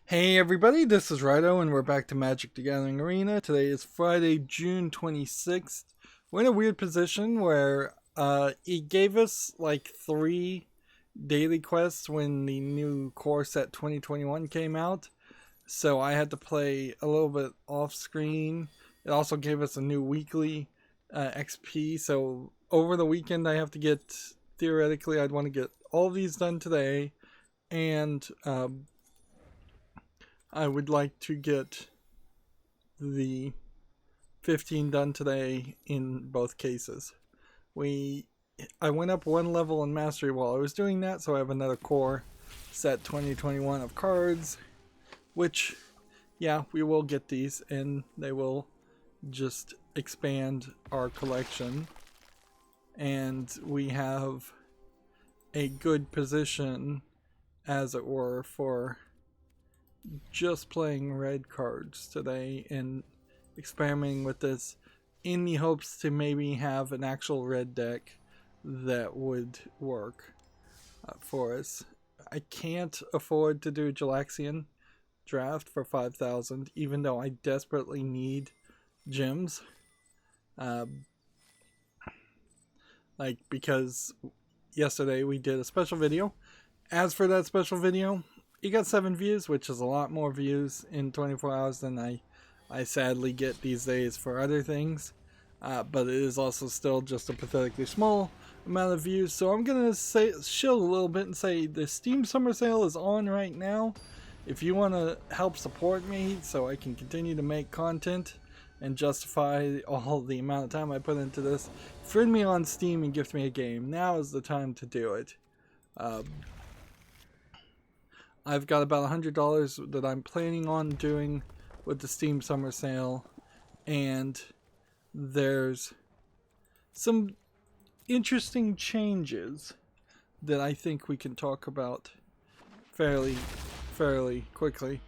Hey everybody, this is Rydo and we're back to Magic the Gathering Arena. Today is Friday, June 26th. We're in a weird position where it gave us like 3 daily quests when the new core set 2021 came out. So I had to play a little bit off screen. It also gave us a new weekly XP. So over the weekend I have to get, theoretically I'd want to get all these done today. And I would like to get the 15 done today in both cases. I went up 1 level in mastery while I was doing that, so I have another core set 2021 of cards, which, yeah, we will get these and they will just expand our collection. And we have a good position, as it were, for just playing red cards today and experimenting with this in the hopes to maybe have an actual red deck that would work for us. I can't afford to do Jalaxian draft for 5,000, even though I desperately need gems. Because yesterday we did a special video. As for that special video, it got 7 views, which is a lot more views in 24 hours than I sadly get these days for other things. But it is also still just a pathetically small amount of views. So I'm going to shill a little bit and say the Steam Summer Sale is on right now. If you want to help support me so I can continue to make content and justify all the amount of time I put into this, friend me on Steam and gift me a game. Now is the time to do it. I've got about $100 that I'm planning on doing with the Steam Summer Sale, and there's some interesting changes that I think we can talk about fairly quickly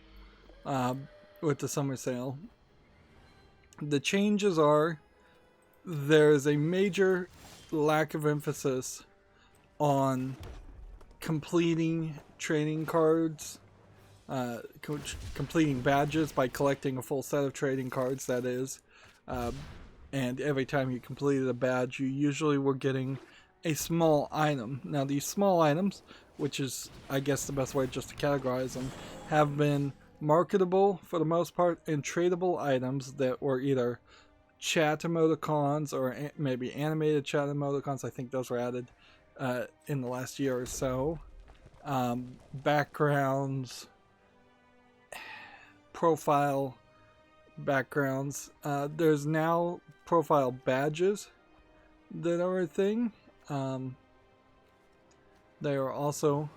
with the Summer Sale. The changes are there's a major lack of emphasis on completing trading cards, completing badges by collecting a full set of trading cards, that is. And every time you completed a badge, you usually were getting a small item. Now, these small items, which is, I guess, the best way just to categorize them, have been marketable for the most part and tradable items that were either chat emoticons or maybe animated chat emoticons. I think those were added in the last year or so. Backgrounds, profile backgrounds. There's now profile badges that are a thing. They are also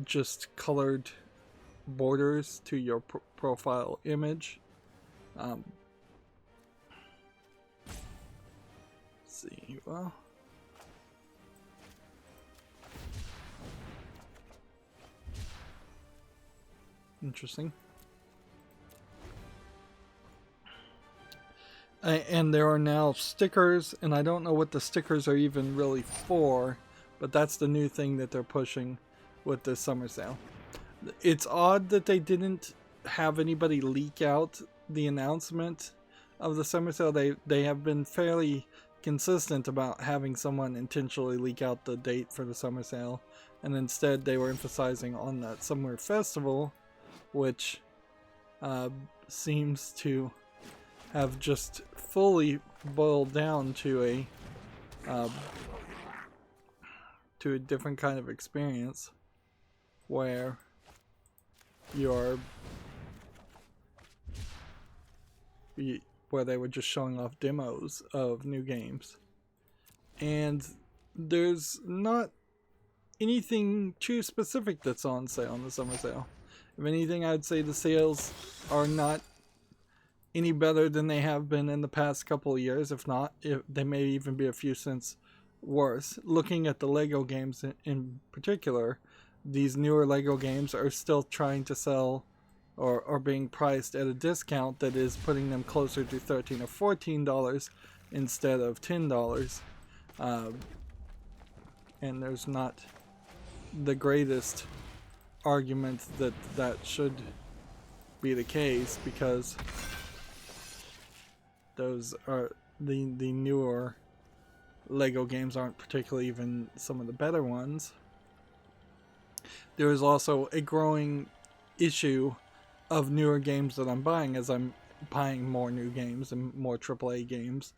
just colored borders to your profile image. Let's see. Well, interesting. And there are now stickers, and I don't know what the stickers are even really for, but that's the new thing that they're pushing with this summer sale. It's odd that they didn't have anybody leak out the announcement of the summer sale. They have been fairly consistent about having someone intentionally leak out the date for the summer sale, and instead they were emphasizing on that summer festival, which seems to have just fully boiled down to a different kind of experience where where they were just showing off demos of new games, and there's not anything too specific that's on sale on the summer sale. If anything, I'd say the sales are not any better than they have been in the past couple of years. If not, they may even be a few cents worse. Looking at the Lego games in particular, these newer Lego games are still trying to sell or being priced at a discount that is putting them closer to $13 or $14 instead of $10. And there's not the greatest argument that that should be the case, because those are the newer Lego games aren't particularly even some of the better ones. There is also a growing issue of newer games that I'm buying, as I'm buying more new games and more AAA games,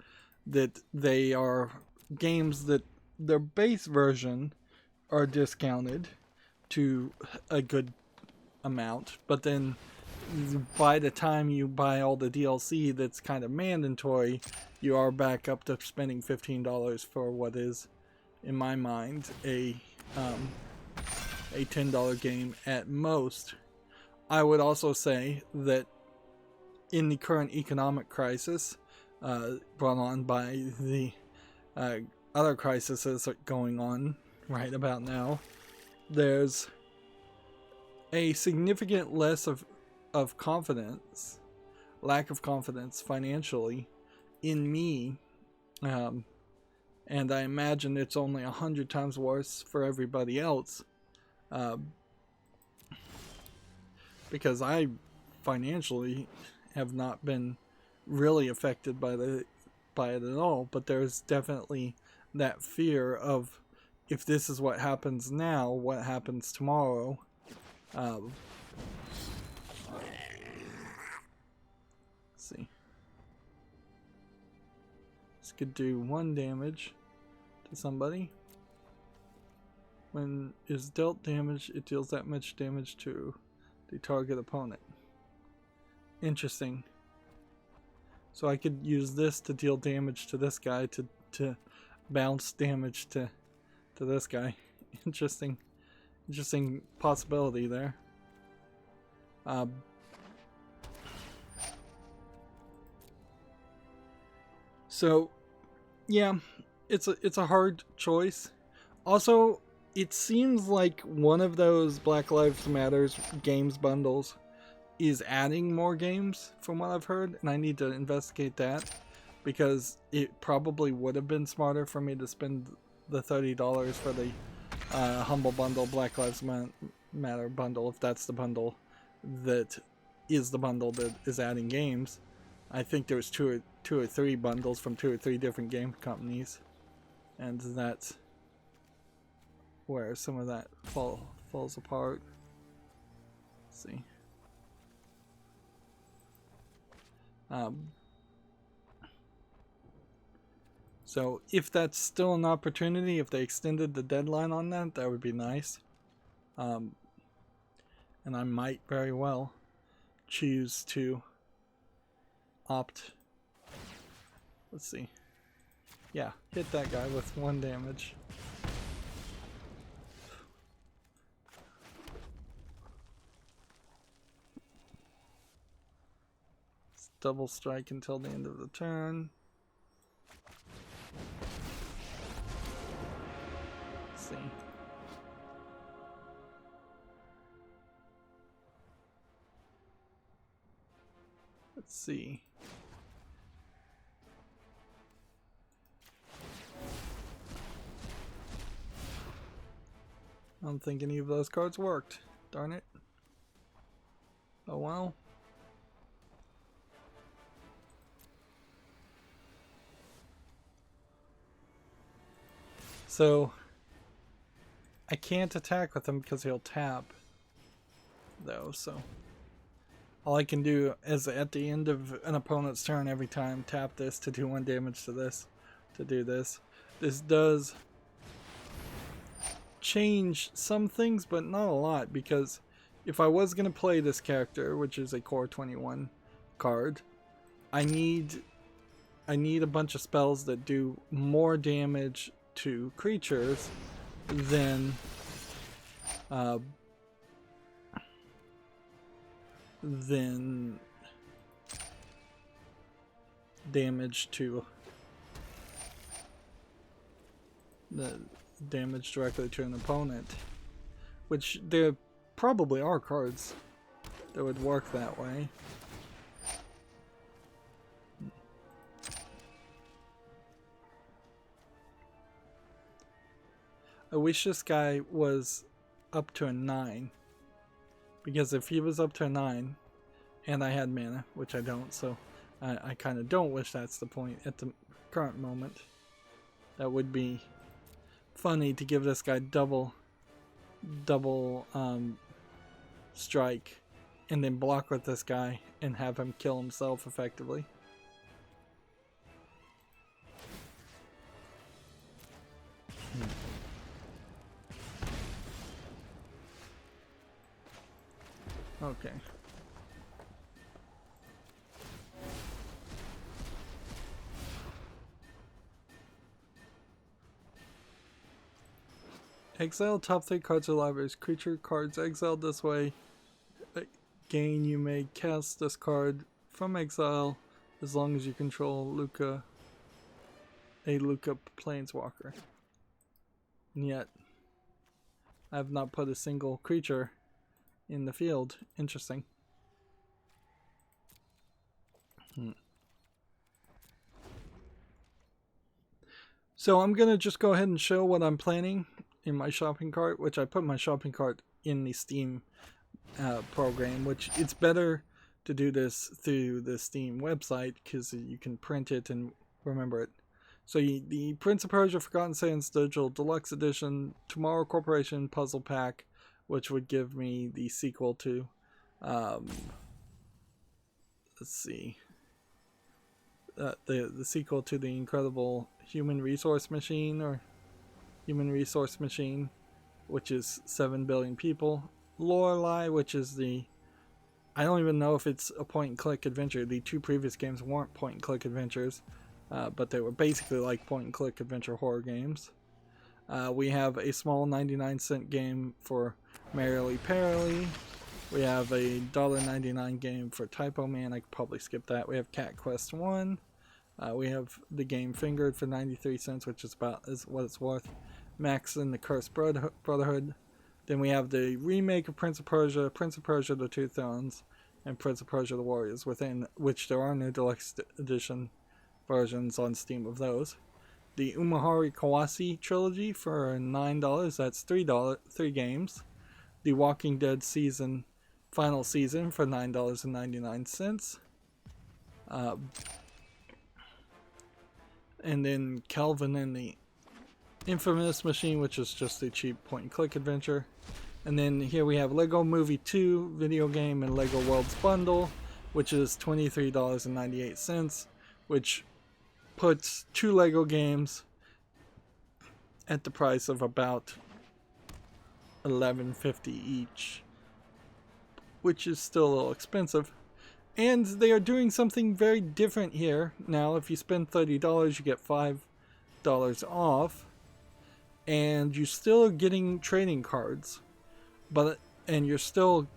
that they are games that their base version are discounted to a good amount, but then by the time you buy all the DLC that's kind of mandatory, you are back up to spending $15 for what is, in my mind, a $10 game at most. I would also say that in the current economic crisis brought on by the other crises going on right about now, there's a significant less of confidence, lack of confidence financially in me, and I imagine it's only 100 times worse for everybody else, because I financially have not been really affected by it at all, but there's definitely that fear of, if this is what happens now, what happens tomorrow. Let's see. This could do 1 damage to somebody. When is dealt damage, it deals that much damage to the target opponent. Interesting. So I could use this to deal damage to this guy, to bounce damage to this guy. Interesting possibility there. So yeah, it's a hard choice. Also, it seems like one of those Black Lives Matters games bundles is adding more games from what I've heard, and I need to investigate that, because it probably would have been smarter for me to spend the $30 for the Humble Bundle Black Lives Matter bundle, if that's the bundle that is the bundle that is adding games. I think there was two or three bundles from 2 or 3 different game companies, and that's where some of that falls apart. Let's see. So if that's still an opportunity, if they extended the deadline on that, that would be nice. And I might very well choose to opt. Let's see. Yeah, hit that guy with 1 damage. Double strike until the end of the turn. Let's see. Let's see. I don't think any of those cards worked. Darn it. Oh well. So I can't attack with him because he'll tap, though, so all I can do is at the end of an opponent's turn every time tap this to do 1 damage to this, to do this. This does change some things, but not a lot, because if I was going to play this character, which is a Core 21 card, I need a bunch of spells that do more damage to creatures than damage to the damage directly to an opponent, which there probably are cards that would work that way. I wish this guy was up to a 9, Because if he was up to 9, and I had mana, which I don't, so I kind of don't wish that's the point at the current moment. That would be funny to give this guy double strike and then block with this guy and have him kill himself effectively. Okay. Exile top 3 cards of libraries. Creature cards exiled this way. Again, you may cast this card from exile as long as you control a Luca Planeswalker. And yet, I have not put a single creature in the field. Interesting. So I'm going to just go ahead and show what I'm planning in my shopping cart, which I put my shopping cart in the Steam program, which it's better to do this through the Steam website because you can print it and remember it. So the Prince of Persia Forgotten Sands Digital Deluxe Edition Tomorrow Corporation Puzzle Pack, which would give me the sequel to, let's see, the sequel to the incredible Human Resource Machine, which is 7 billion people. Lorelei, which is I don't even know if it's a point-and-click adventure. The 2 previous games weren't point-and-click adventures, but they were basically like point-and-click adventure horror games. We have a small 99-cent game for Merrily Perily. We have a $1.99 game for Typo Man. I could probably skip that. We have Cat Quest 1. We have the game Fingered for 93 cents, which is what it's worth. Max and the Cursed Brotherhood. Then we have the remake of Prince of Persia The Two Thrones, and Prince of Persia The Warriors, within which there are no deluxe edition versions on Steam of those. The Umahari Kawase trilogy for $9. That's three games. The Walking Dead final season for $9.99. And then Calvin and the Infamous Machine, which is just a cheap point-and-click adventure. And then here we have Lego Movie 2 video game and Lego Worlds Bundle, which is $23.98, which puts 2 Lego games at the price of about $11.50 each, which is still a little expensive. And they are doing something very different here. Now, if you spend $30, you get $5 off, and you're still getting trading cards, and you're still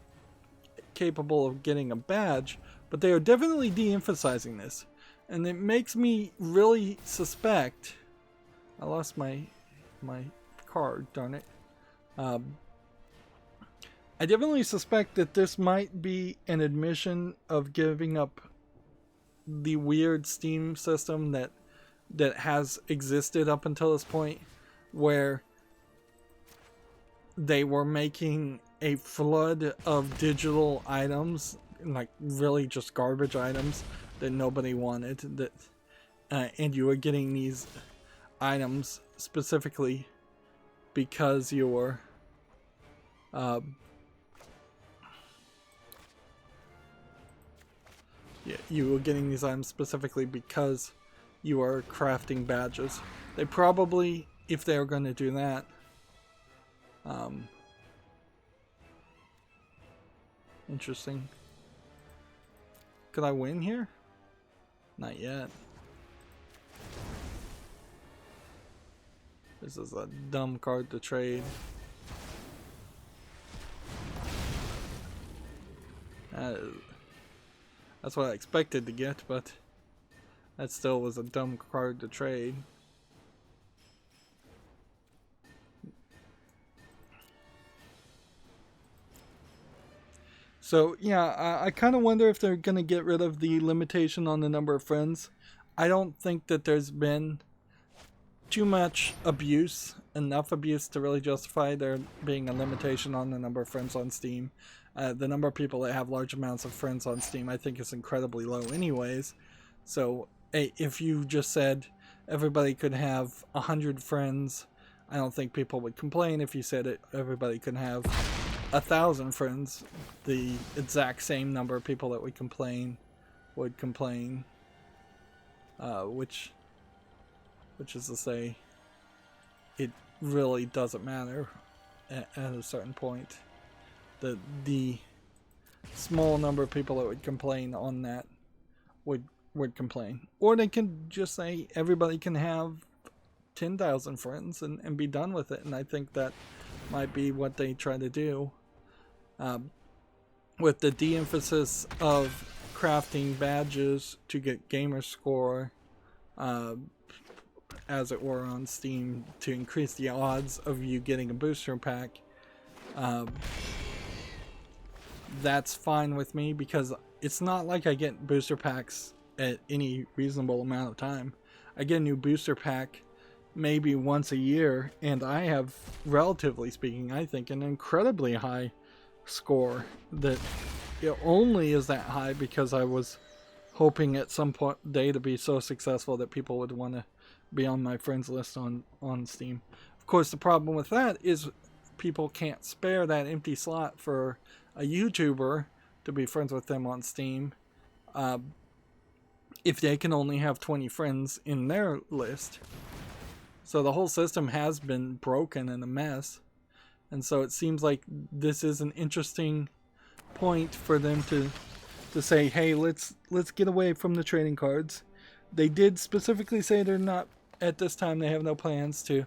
capable of getting a badge, but they are definitely de-emphasizing this. And it makes me really suspect... I lost my card, darn it. I definitely suspect that this might be an admission of giving up the weird Steam system that has existed up until this point, where they were making a flood of digital items, like really just garbage items that nobody wanted, and you were getting these items specifically because you were you were getting these items specifically because you are crafting badges. They probably, if they were going to do that, interesting. Could I win here? Not yet. This is a dumb card to trade. That's what I expected to get, but that still was a dumb card to trade. So yeah, I kind of wonder if they're going to get rid of the limitation on the number of friends. I don't think that there's been too much abuse, enough abuse to really justify there being a limitation on the number of friends on Steam. The number of people that have large amounts of friends on Steam, I think, is incredibly low anyways. So if you just said everybody could have 100 friends, I don't think people would complain. If you said everybody could have 1,000 friends, the exact same number of people that would complain, which is to say, it really doesn't matter at a certain point. The small number of people that would complain on that would complain. Or they can just say everybody can have 10,000 friends and be done with it. And I think that might be what they try to do. With the de-emphasis of crafting badges to get gamer score, as it were, on Steam to increase the odds of you getting a booster pack. That's fine with me, because it's not like I get booster packs at any reasonable amount of time. I get a new booster pack maybe once a year, and I have, relatively speaking, I think, an incredibly high score. That it only is that high because I was hoping at some day to be so successful that people would want to be on my friends list on Steam. Of course, the problem with that is people can't spare that empty slot for a YouTuber to be friends with them on Steam, if they can only have 20 friends in their list. So the whole system has been broken and a mess, and so it seems like this is an interesting point for them to say, hey, let's get away from the trading cards. They did specifically say they're not, at this time, they have no plans to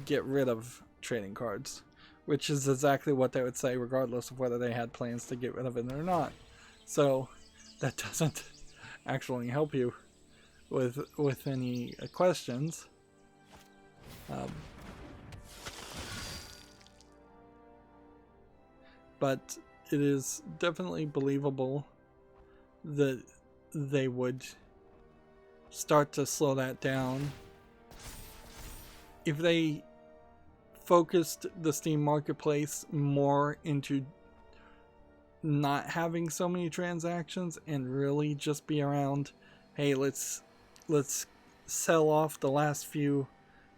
get rid of trading cards, which is exactly what they would say regardless of whether they had plans to get rid of it or not. So that doesn't actually help you with any questions. But it is definitely believable that they would start to slow that down if they focused the Steam marketplace more into not having so many transactions and really just be around, hey, let's sell off the last few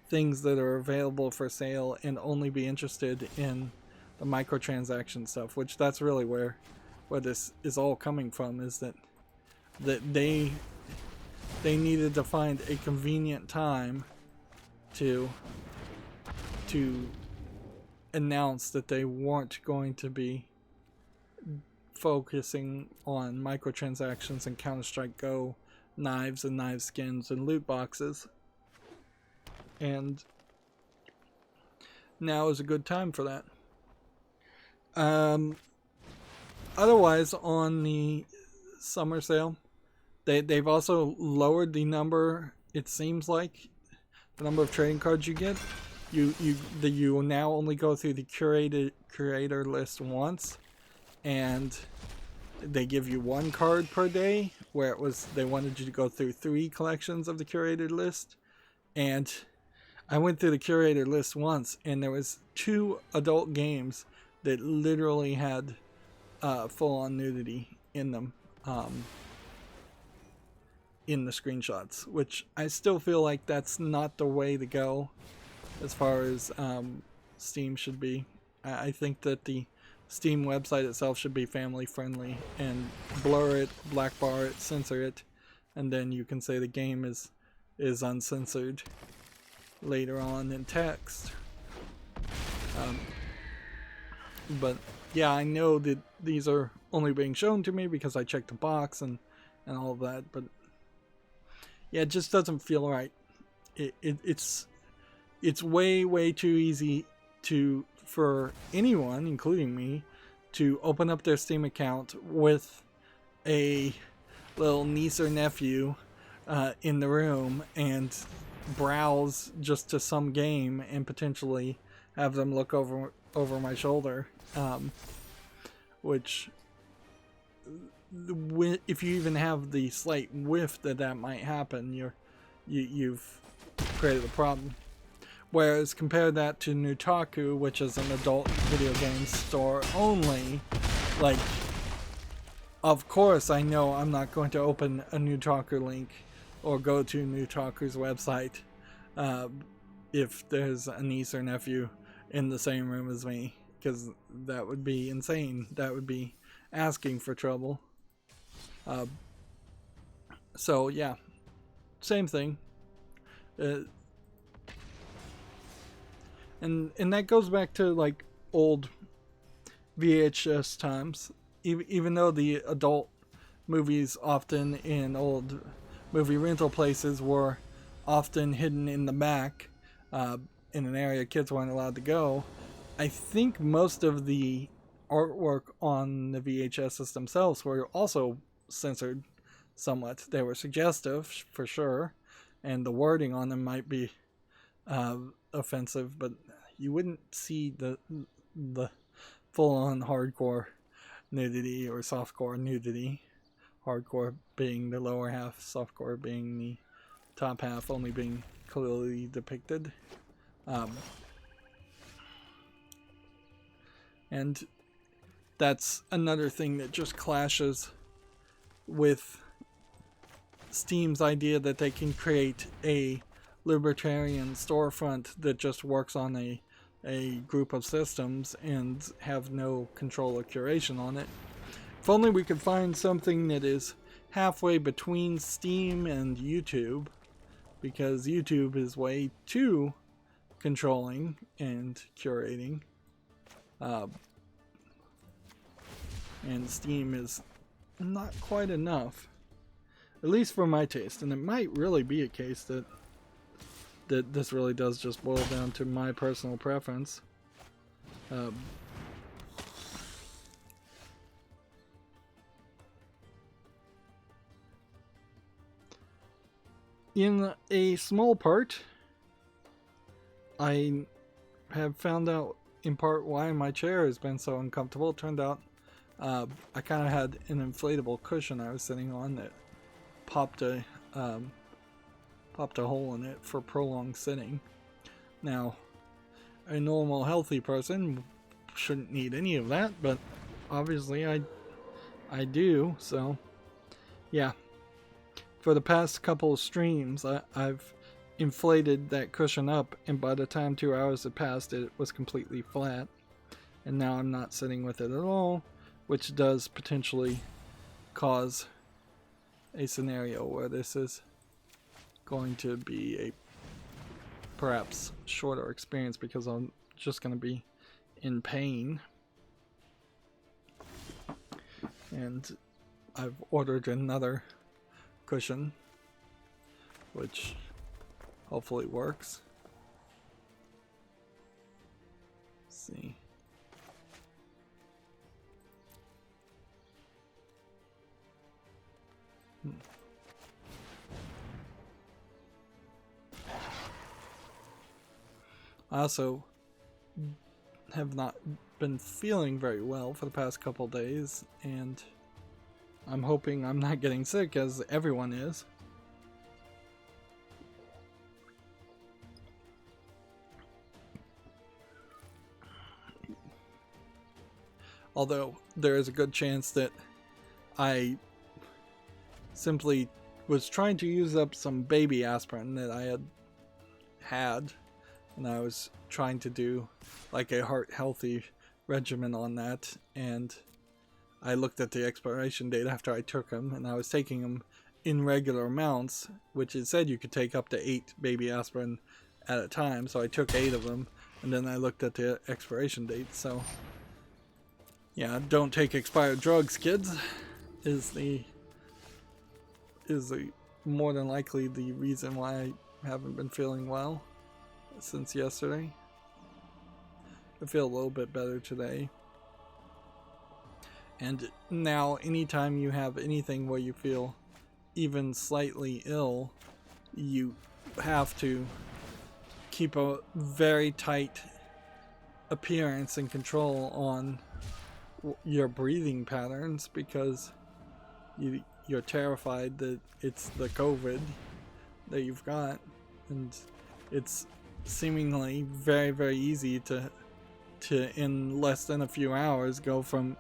things that are available for sale and only be interested in the microtransaction stuff, which that's really where this is all coming from, is that they needed to find a convenient time to announce that they weren't going to be focusing on microtransactions and Counter-Strike Go knives and knife skins and loot boxes. And now is a good time for that. Otherwise, on the summer sale, they've also lowered the number, it seems like, the number of trading cards you get. You now only go through the curator list once, and they give you one card per day, where it was they wanted you to go through 3 collections of the curated list. And I went through the curated list once, and there was 2 adult games that literally had full-on nudity in them, in the screenshots, which I still feel like that's not the way to go as far as Steam should be. I think that the Steam website itself should be family friendly, and blur it, black bar it, censor it, and then you can say the game is uncensored later on in text. But yeah, I know that these are only being shown to me because I checked the box and all of that, but yeah, it just doesn't feel right. It's way too easy for anyone, including me, to open up their Steam account with a little niece or nephew in the room and browse just to some game and potentially have them look over my shoulder, which, if you even have the slight whiff that might happen, you've created a problem. Whereas compare that to Nutaku, which is an adult video game store only, like, of course I know I'm not going to open a Nutaku link or go to Nutaku's website if there's a niece or nephew in the same room as me, because that would be insane. That would be asking for trouble. So yeah, same thing. And that goes back to like old VHS times. Even though the adult movies often in old movie rental places were often hidden in the back, in an area kids weren't allowed to go, I think most of the artwork on the VHSs themselves were also censored somewhat. They were suggestive for sure, and the wording on them might be offensive, but you wouldn't see the full-on hardcore nudity or softcore nudity. Hardcore being the lower half, softcore being the top half, only being clearly depicted. And that's another thing that just clashes with Steam's idea that they can create a libertarian storefront that just works on a group of systems and have no control or curation on it. If only we could find something that is halfway between Steam and YouTube, because YouTube is way too controlling and curating, and Steam is not quite enough, at least for my taste. And it might really be a case that this really does just boil down to my personal preference. In a small part, I have found out in part why my chair has been so uncomfortable. It turned out I kind of had an inflatable cushion I was sitting on that popped a hole in it for prolonged sitting. Now, a normal healthy person shouldn't need any of that, but obviously I do, so yeah. For the past couple of streams, I've inflated that cushion up, and by the time 2 hours had passed, it was completely flat. And now I'm not sitting with it at all, which does potentially cause a scenario where this is going to be a perhaps shorter experience, because I'm just going to be in pain. And I've ordered another cushion, which hopefully works. Let's see. I also have not been feeling very well for the past couple days, and I'm hoping I'm not getting sick, as everyone is. Although there is a good chance that I simply was trying to use up some baby aspirin that I had, and I was trying to do like a heart healthy regimen on that, and I looked at the expiration date after I took them, and I was taking them in regular amounts, which it said you could take up to 8 baby aspirin at a time, so I took 8 of them, and then I looked at the expiration date. So yeah, don't take expired drugs, kids, is more than likely the reason why I haven't been feeling well since yesterday. I feel a little bit better today. And now, anytime you have anything where you feel even slightly ill, you have to keep a very tight appearance and control on your breathing patterns, because you're terrified that it's the COVID, that you've got, and it's seemingly very, very easy to in less than a few hours go from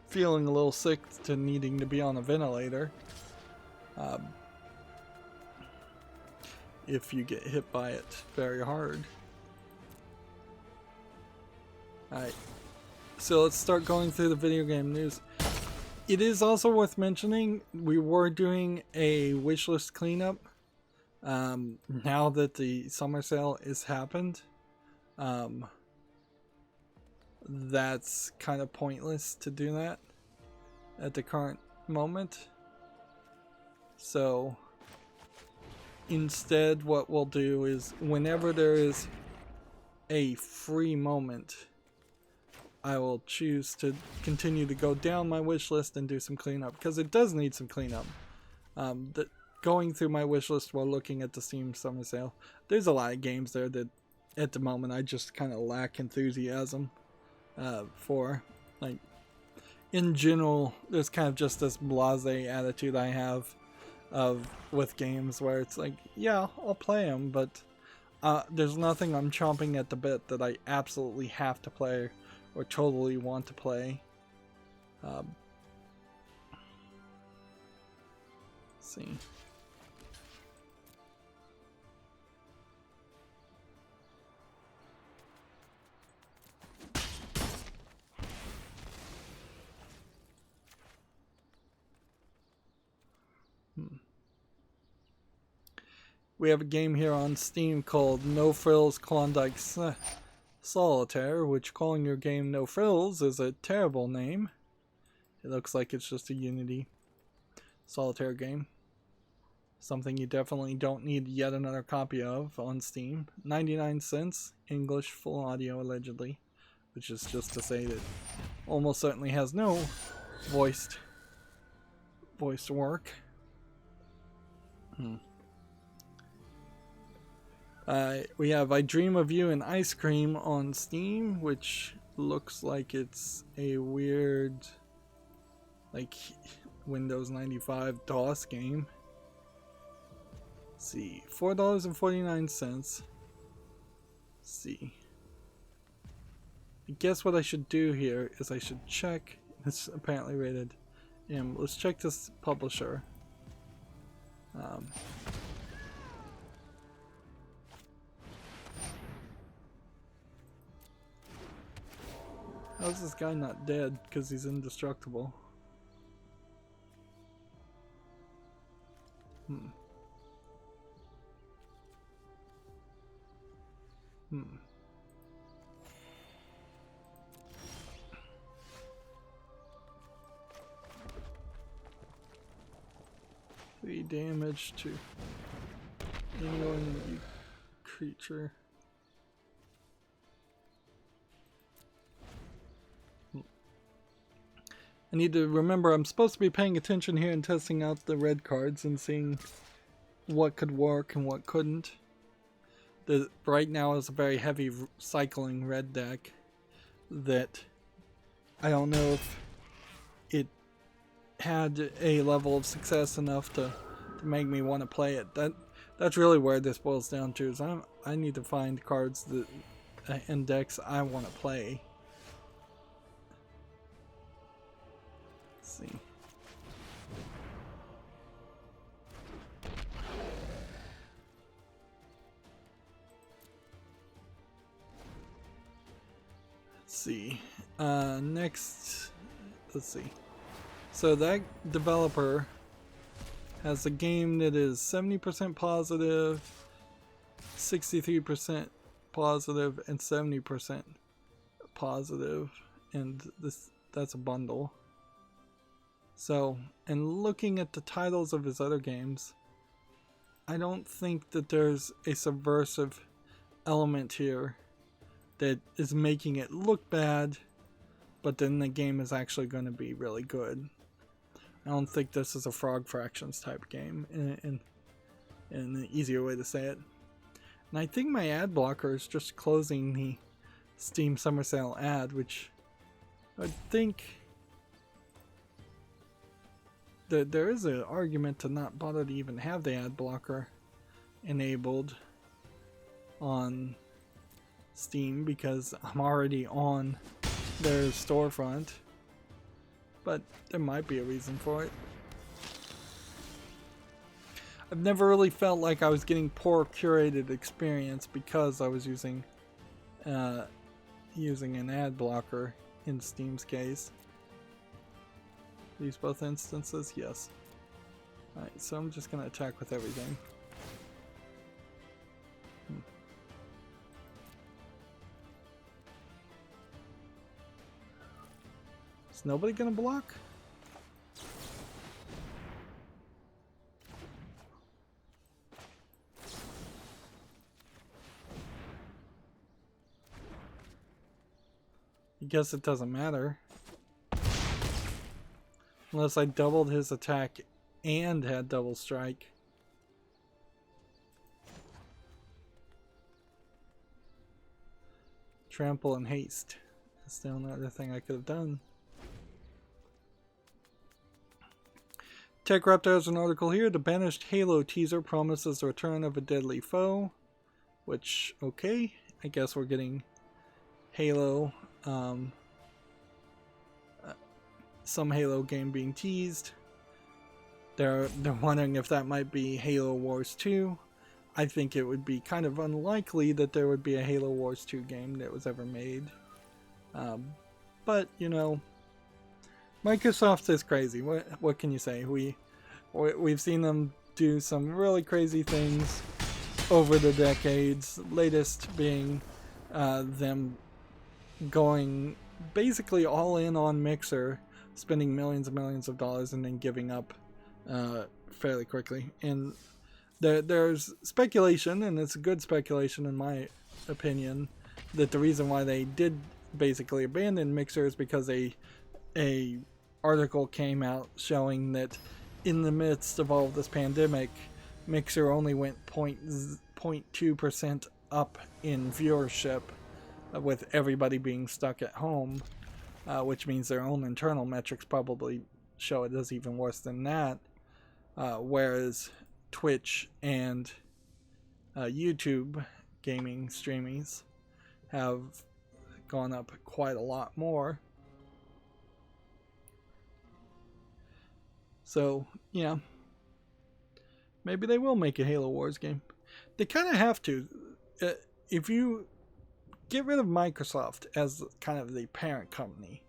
feeling a little sick to needing to be on a ventilator if you get hit by it very hard. Alright, so let's start going through the video game news. It is also worth mentioning we were doing a wishlist cleanup now that the summer sale has happened. That's kind of pointless to do that at the current moment. So instead what we'll do is whenever there is a free moment, I will choose to continue to go down my wish list and do some cleanup, because it does need some cleanup. Going through my wish list while looking at the Steam summer sale, there's a lot of games there that at the moment I just kind of lack enthusiasm for. Like, in general, there's kind of just this blasé attitude I have with games where it's like, yeah, I'll play them, but there's nothing I'm chomping at the bit that I absolutely have to play or totally want to play. Let's see. We have a game here on Steam called No Frills Klondike Solitaire, which, calling your game No Frills is a terrible name. It looks like it's just a Unity solitaire game. Something you definitely don't need yet another copy of on Steam. 99 cents, English, full audio allegedly, which is just to say that almost certainly has no voiced work. We have I Dream of You and Ice Cream on Steam, which looks like it's a weird, like, Windows 95 DOS game. Let's see, $4.49. See. I guess what I should do here is I should check. It's apparently rated M. Let's check this publisher. How's this guy not dead? Because he's indestructible. Three damage to anyone creature. I need to remember I'm supposed to be paying attention here and testing out the red cards and seeing what could work and what couldn't. Right now is a very heavy cycling red deck that I don't know if it had a level of success enough to make me want to play it. That's really where this boils down to, is I need to find cards that and decks I want to play. See. Let's see. Next, let's see. So that developer has a game that is 70% positive, 63% positive, and 70% positive, and that's a bundle. So, and looking at the titles of his other games, I don't think that there's a subversive element here that is making it look bad, but then the game is actually going to be really good. I don't think this is a Frog Fractions type game, in an easier way to say it. And I think my ad blocker is just closing the Steam Summer Sale ad, which I think there is an argument to not bother to even have the ad blocker enabled on Steam because I'm already on their storefront, but there might be a reason for it. I've never really felt like I was getting poor curated experience because I was using an ad blocker in Steam's case. These both instances? Yes. Alright, so I'm just gonna attack with everything. Is nobody gonna block? I guess it doesn't matter. Unless I doubled his attack and had double strike. Trample and haste. That's the only other thing I could have done. TechRaptor has an article here. The banished Halo teaser promises the return of a deadly foe. Which, okay. I guess we're getting Halo. Some Halo game being teased. They're wondering if that might be Halo Wars 2. I think it would be kind of unlikely that there would be a Halo Wars 2 game that was ever made. But, you know, Microsoft is crazy. What can you say? We've seen them do some really crazy things over the decades. Latest being them going basically all in on Mixer, spending millions and millions of dollars and then giving up fairly quickly. And there's speculation, and it's good speculation in my opinion, that the reason why they did basically abandon Mixer is because a article came out showing that in the midst of all of this pandemic, Mixer only went 0.2% up in viewership, with everybody being stuck at home, which means their own internal metrics probably show it as even worse than that, whereas Twitch and YouTube gaming streamings have gone up quite a lot more. So, yeah, maybe they will make a Halo Wars game. They kind of have to. If you get rid of Microsoft as kind of the parent company,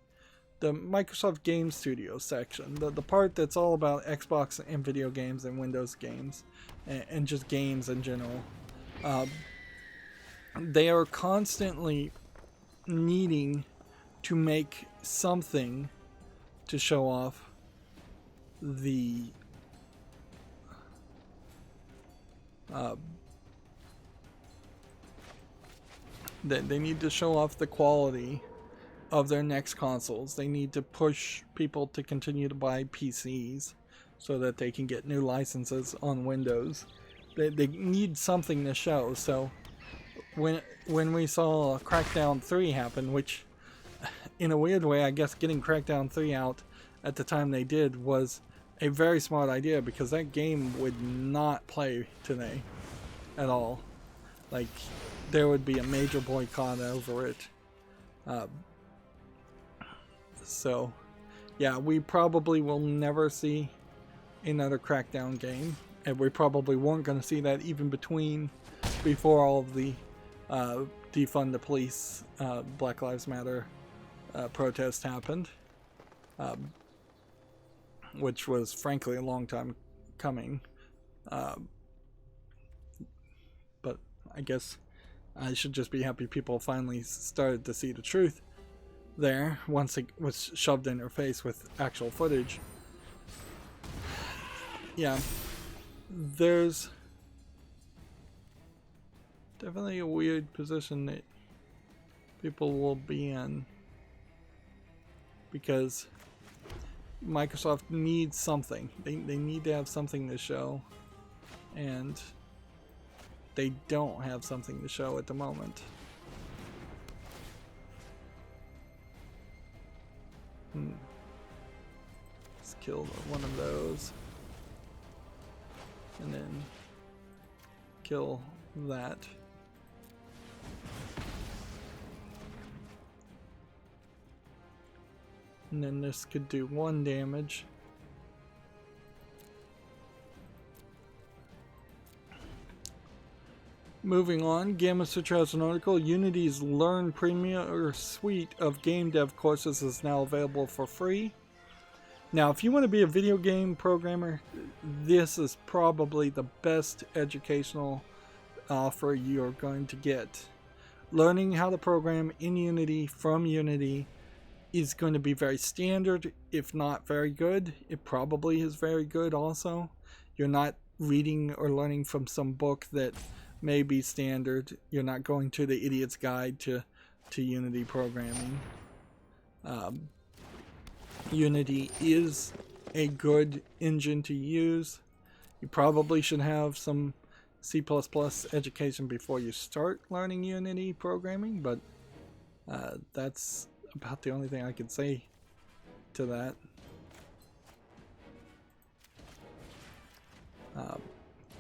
the Microsoft Game Studios section, the part that's all about Xbox and video games and Windows games, and just games in general, they are constantly needing to make something to show off the they need to show off the quality of their next consoles. They need to push people to continue to buy PCs so that they can get new licenses on Windows. They need something to show. So when we saw Crackdown 3 happen, which in a weird way, I guess getting Crackdown 3 out at the time they did was a very smart idea, because that game would not play today at all. Like, there would be a major boycott over it. So, yeah, we probably will never see another Crackdown game, and we probably weren't going to see that even before all of the defund the police, Black Lives Matter protest happened, which was frankly a long time coming. But I guess I should just be happy people finally started to see the truth there once it was shoved in their face with actual footage. Yeah, there's definitely a weird position that people will be in, because Microsoft needs something. They need to have something to show, and they don't have something to show at the moment. It's kill one of those. And then kill that. And then this could do 1 damage. Moving on, Gamma Sutra has an article. Unity's Learn Premier suite of game dev courses is now available for free. Now, if you want to be a video game programmer, this is probably the best educational offer you're going to get. Learning how to program in Unity from Unity is going to be very standard, if not very good. It probably is very good also. You're not reading or learning from some book that may be standard. You're not going to the Idiot's Guide to Unity programming. Unity is a good engine to use. You probably should have some C++ education before you start learning Unity programming, but that's about the only thing I could say to that.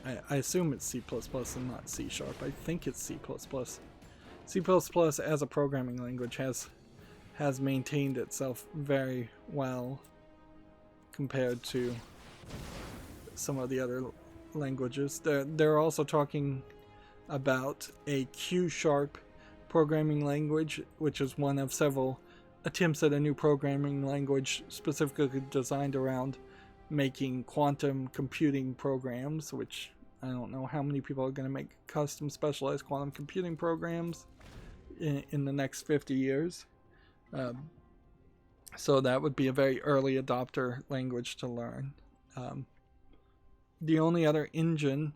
I assume it's C++ and not C#. I think it's C++. C++ as a programming language has maintained itself very well compared to some of the other languages. They're also talking about a Q# programming language, which is one of several attempts at a new programming language specifically designed around making quantum computing programs, which I don't know how many people are going to make custom specialized quantum computing programs in the next 50 years. So that would be a very early adopter language to learn. The only other engine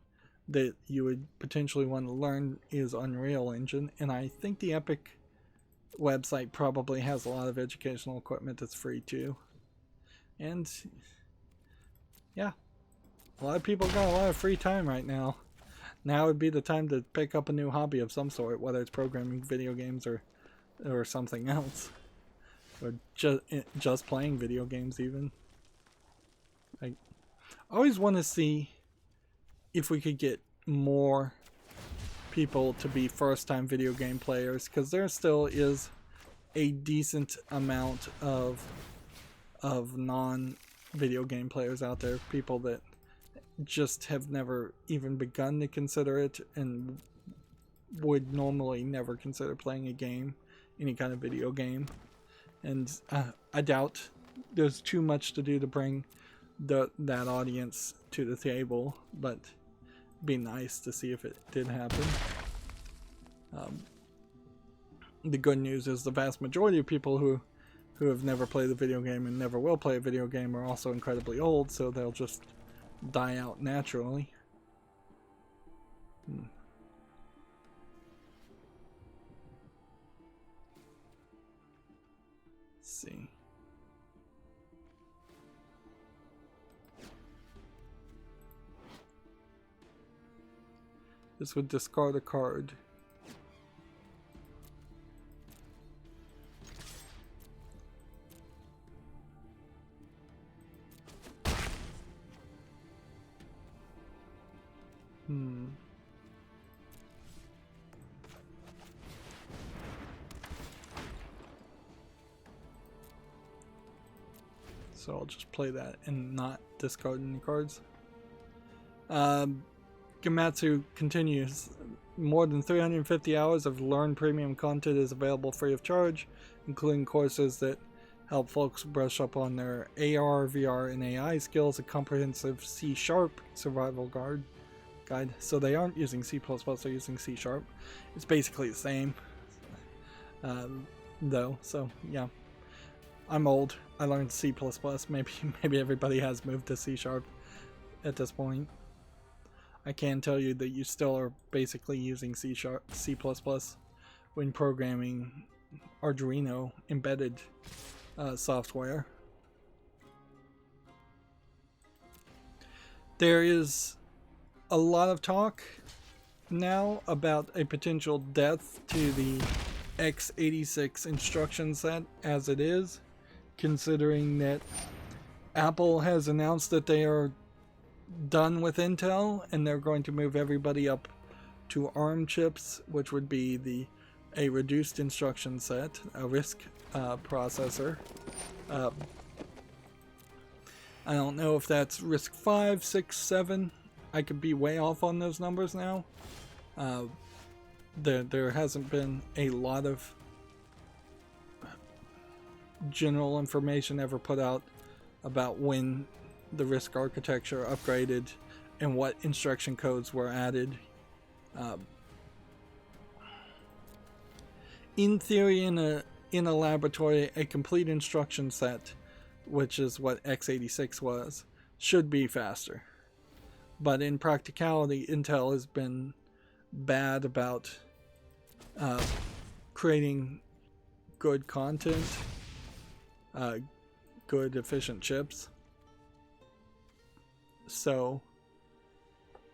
that you would potentially want to learn is Unreal Engine, and I think the Epic website probably has a lot of educational equipment that's free too. And yeah, a lot of people got a lot of free time right now. Now would be the time to pick up a new hobby of some sort, whether it's programming video games or something else, or just playing video games even. I always want to see if we could get more people to be first-time video game players, because there still is a decent amount of non-video game players out there, people that just have never even begun to consider it and would normally never consider playing a game, any kind of video game. And I doubt there's too much to do to bring that audience to the table, but it'd be nice to see if it did happen. The good news is the vast majority of people who have never played a video game and never will play a video game are also incredibly old, so they'll just die out naturally. Let's see. This would discard a card. So I'll just play that and not discard any cards. Gamatsu continues. More than 350 hours of Learn Premium content is available free of charge, including courses that help folks brush up on their AR, VR, and AI skills, a comprehensive C# survival guide. So they aren't using C++, they're using C#. It's basically the same, though, so yeah. I'm old. I learned C++. Maybe everybody has moved to C# at this point. I can tell you that you still are basically using C++ when programming Arduino embedded software. There is a lot of talk now about a potential death to the x86 instruction set as it is, considering that Apple has announced that they are done with Intel and they're going to move everybody up to ARM chips, which would be a reduced instruction set, a RISC processor. I don't know if that's RISC 5, 6, 7. I could be way off on those numbers now. There hasn't been a lot of general information ever put out about when the RISC architecture upgraded and what instruction codes were added. In theory, in a laboratory, a complete instruction set, which is what x86 was, should be faster. But in practicality, Intel has been bad about creating good content, good efficient chips. So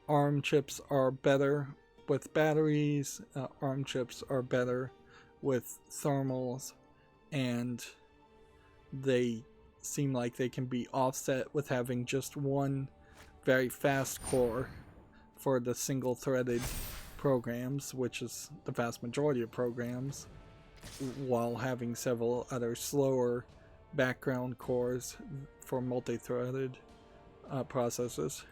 ARM chips are better with batteries, ARM chips are better with thermals, and they seem like they can be offset with having just one very fast core for the single threaded programs, which is the vast majority of programs, while having several other slower background cores for multi-threaded processors.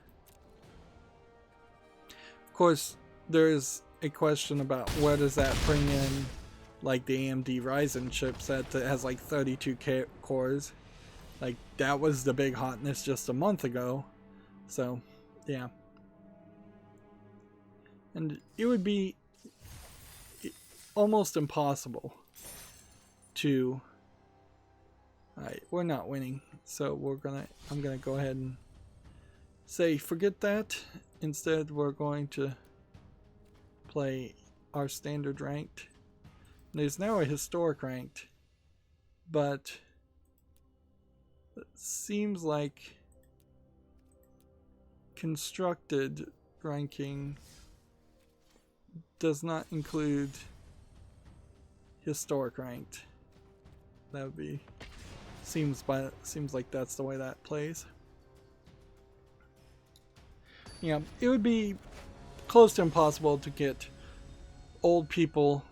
Of course, there is a question about where does that bring in like the AMD Ryzen chipset that has like 32 cores. Like, that was the big hotness just a month ago. So, yeah. And it would be almost impossible to... Alright, we're not winning. So I'm gonna go ahead and say forget that. Instead, we're going to play our standard ranked. There's now a historic ranked, but it seems like constructed ranking does not include historic ranked. That would be seems like that's the way that plays. Yeah, it would be close to impossible to get old people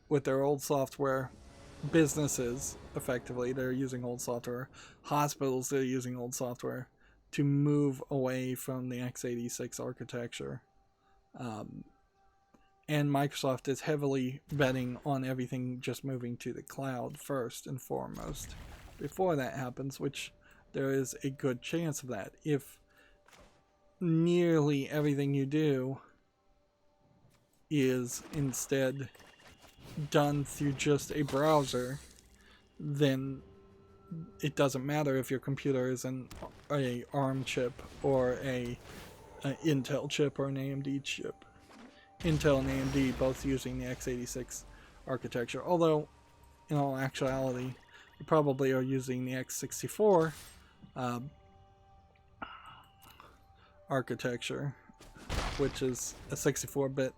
with their old software, businesses effectively that are using old software, hospitals that are using old software, to move away from the x86 architecture. And Microsoft is heavily betting on everything just moving to the cloud first and foremost before that happens, which there is a good chance of that. If nearly everything you do is instead done through just a browser, then it doesn't matter if your computer is an ARM chip or an Intel chip or an AMD chip. Intel and AMD both using the x86 architecture, although in all actuality you probably are using the x64 architecture, which is a 64-bit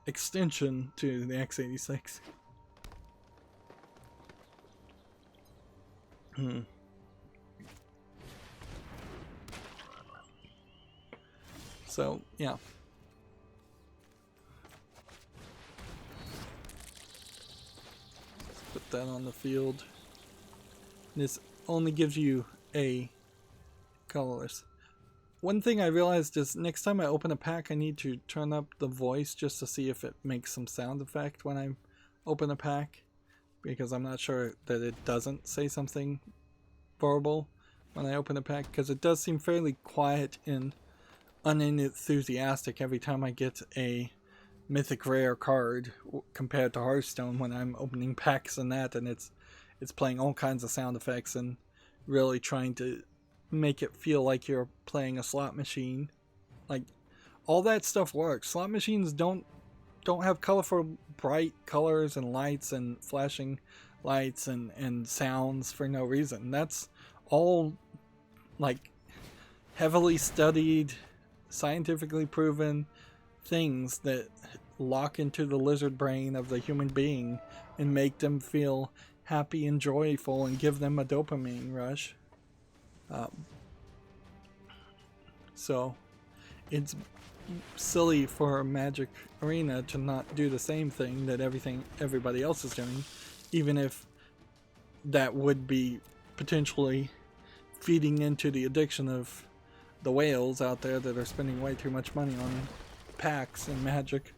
extension to the x86. So, yeah. Let's put that on the field. This only gives you a colorless. One thing I realized is next time I open a pack, I need to turn up the voice just to see if it makes some sound effect when I open a pack, because I'm not sure that it doesn't say something verbal when I open a pack, because it does seem fairly quiet and unenthusiastic every time I get a mythic rare card compared to Hearthstone when I'm opening packs and that, and it's playing all kinds of sound effects and really trying to make it feel like you're playing a slot machine. Like, all that stuff works. Slot machines don't have colorful, bright colors and lights and flashing lights and sounds for no reason. That's all like heavily studied, scientifically proven things that lock into the lizard brain of the human being and make them feel happy and joyful and give them a dopamine rush. So it's silly for Magic Arena to not do the same thing that everybody else is doing, even if that would be potentially feeding into the addiction of the whales out there that are spending way too much money on packs and Magic.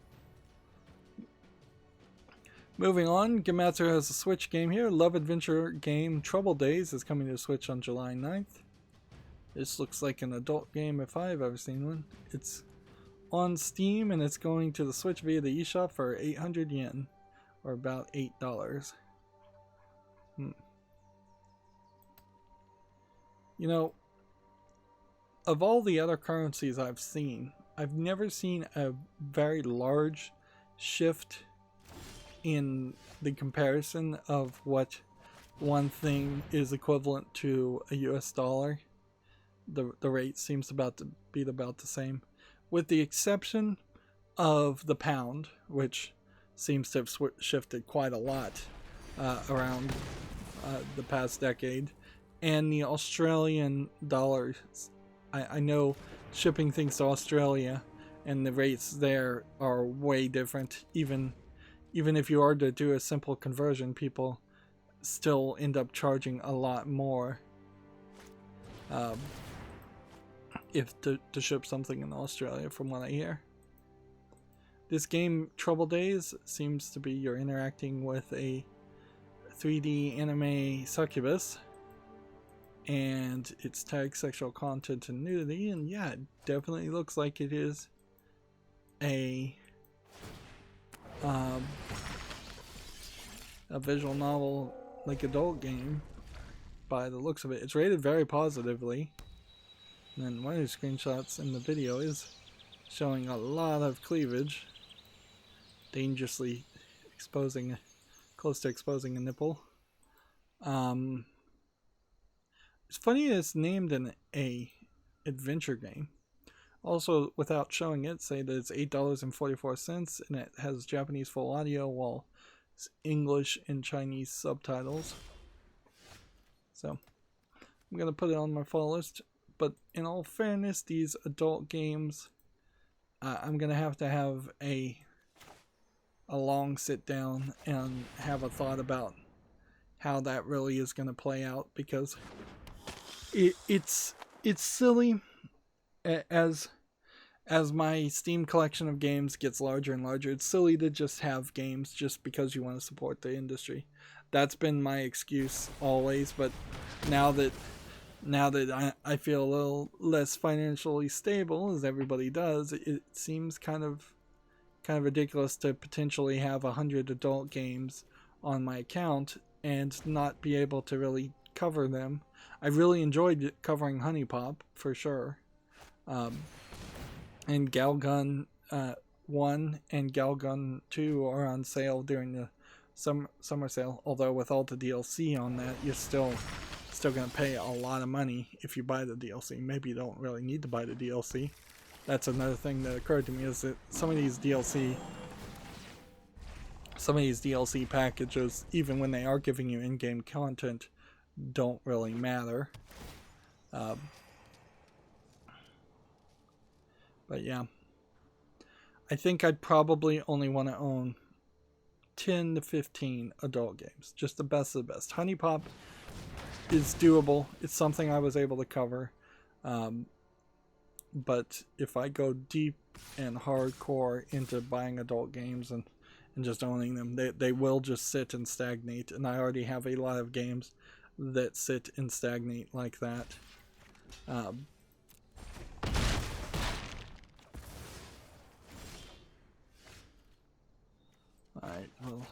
Moving on, Gematsu has a Switch game here. Love adventure game Trouble Days is coming to Switch on July 9th. This looks like an adult game if I've ever seen one. It's on Steam and it's going to the Switch via the eShop for 800 yen, or about $8. You know, of all the other currencies I've seen, I've never seen a very large shift in the comparison of what one thing is equivalent to a US dollar. The rate seems about to be about the same, with the exception of the pound, which seems to have shifted quite a lot around the past decade, and the Australian dollar. I know shipping things to Australia and the rates there are way different. Even if you are to do a simple conversion, people still end up charging a lot more if to ship something in Australia, from what I hear. This game, Trouble Days, seems to be you're interacting with a 3D anime succubus, and it's tags sexual content and nudity, and yeah, it definitely looks like it is a visual novel, like adult game by the looks of it. It's rated very positively, and then one of the screenshots in the video is showing a lot of cleavage, dangerously exposing, close to exposing a nipple. It's funny it's named an adventure game. Also, without showing it, say that it's $8.44 and it has Japanese full audio, while it's English and Chinese subtitles. So I'm gonna put it on my follow list. But in all fairness, these adult games, I'm gonna have to have a long sit down and have a thought about how that really is gonna play out, because it's silly. As my Steam collection of games gets larger and larger, it's silly to just have games just because you want to support the industry. That's been my excuse always, but now that I feel a little less financially stable, as everybody does, it seems kind of ridiculous to potentially have 100 adult games on my account and not be able to really cover them. I really enjoyed covering Honey Pop for sure. And Galgun 1 and Galgun 2 are on sale during the summer sale. Although with all the DLC on that, you're still going to pay a lot of money if you buy the DLC. Maybe you don't really need to buy the DLC. That's another thing that occurred to me, is that some of these DLC packages, even when they are giving you in-game content, don't really matter. But yeah, I think I'd probably only want to own 10 to 15 adult games. Just the best of the best. Honey Pop is doable. It's something I was able to cover. But if I go deep and hardcore into buying adult games and just owning them, they will just sit and stagnate. And I already have a lot of games that sit and stagnate like that. Alright, well.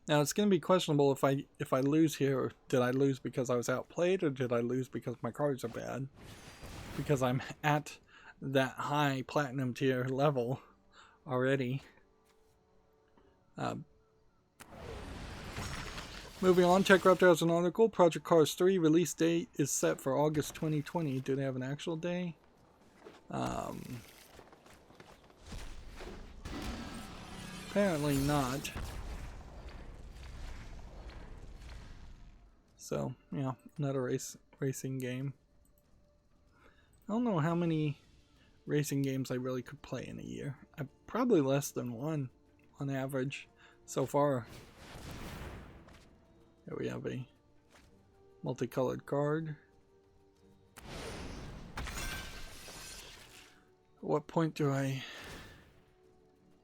Now it's going to be questionable if I lose here. Did I lose because I was outplayed, or did I lose because my cards are bad? Because I'm at that high platinum tier level already. Moving on, TechRaptor has an article. Project Cars 3 release date is set for August 2020. Do they have an actual day? Apparently not. So yeah, another racing game. I don't know how many racing games I really could play in a year. Probably less than one on average so far. Here we have a multicolored card. At what point do I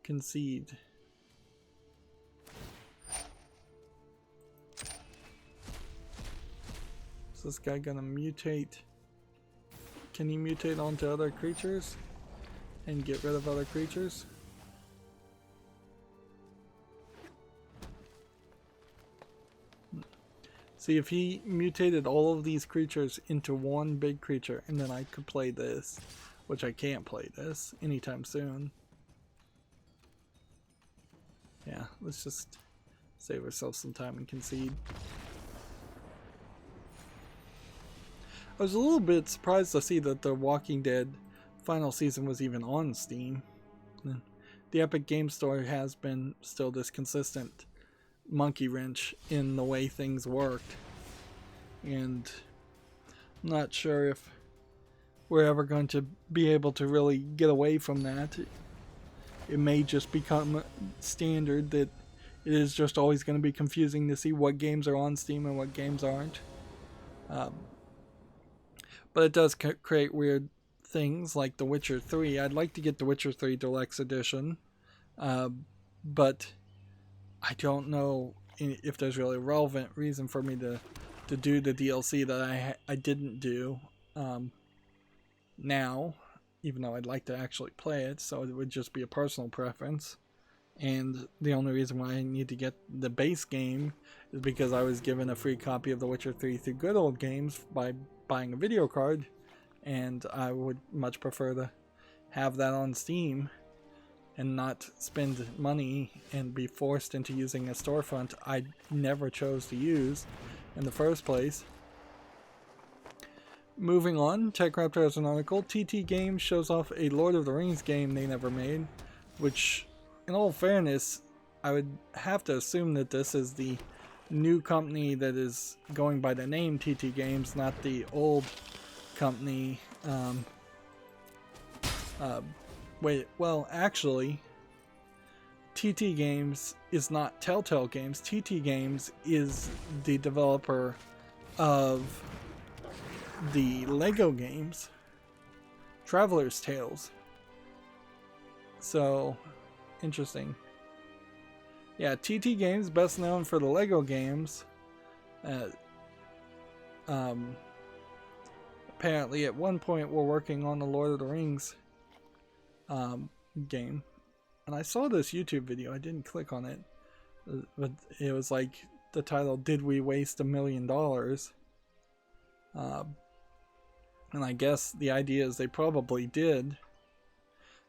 concede? Is this guy gonna mutate? Can he mutate onto other creatures and get rid of other creatures? See, if he mutated all of these creatures into one big creature, and then I could play this, which I can't play this anytime soon. Yeah, let's just save ourselves some time and concede. I was a little bit surprised to see that the Walking Dead final season was even on Steam. The Epic Game Store has been still this consistent monkey wrench in the way things worked. And I'm not sure if we're ever going to be able to really get away from that. It may just become standard that it is just always going to be confusing to see what games are on Steam and what games aren't. But it does create weird things like The Witcher 3. I'd like to get The Witcher 3 Deluxe Edition, but I don't know if there's really a relevant reason for me to do the DLC that I didn't do now, even though I'd like to actually play it, so it would just be a personal preference. And the only reason why I need to get the base game is because I was given a free copy of The Witcher 3 through Good Old Games by buying a video card, and I would much prefer to have that on Steam and not spend money and be forced into using a storefront I never chose to use in the first place. Moving on, TechRaptor has an article. TT Games shows off a Lord of the Rings game they never made, which, in all fairness, I would have to assume that this is the new company that is going by the name TT Games, not the old company. Wait, well, actually, TT Games is not Telltale Games. TT Games is the developer of the Lego games, Traveler's Tales. So, interesting. Yeah, TT Games, best known for the Lego games. Apparently, at one point, we're working on the Lord of the Rings game. And I saw this YouTube video. I didn't click on it. But it was like the title, Did We Waste $1 Million? And I guess the idea is they probably did.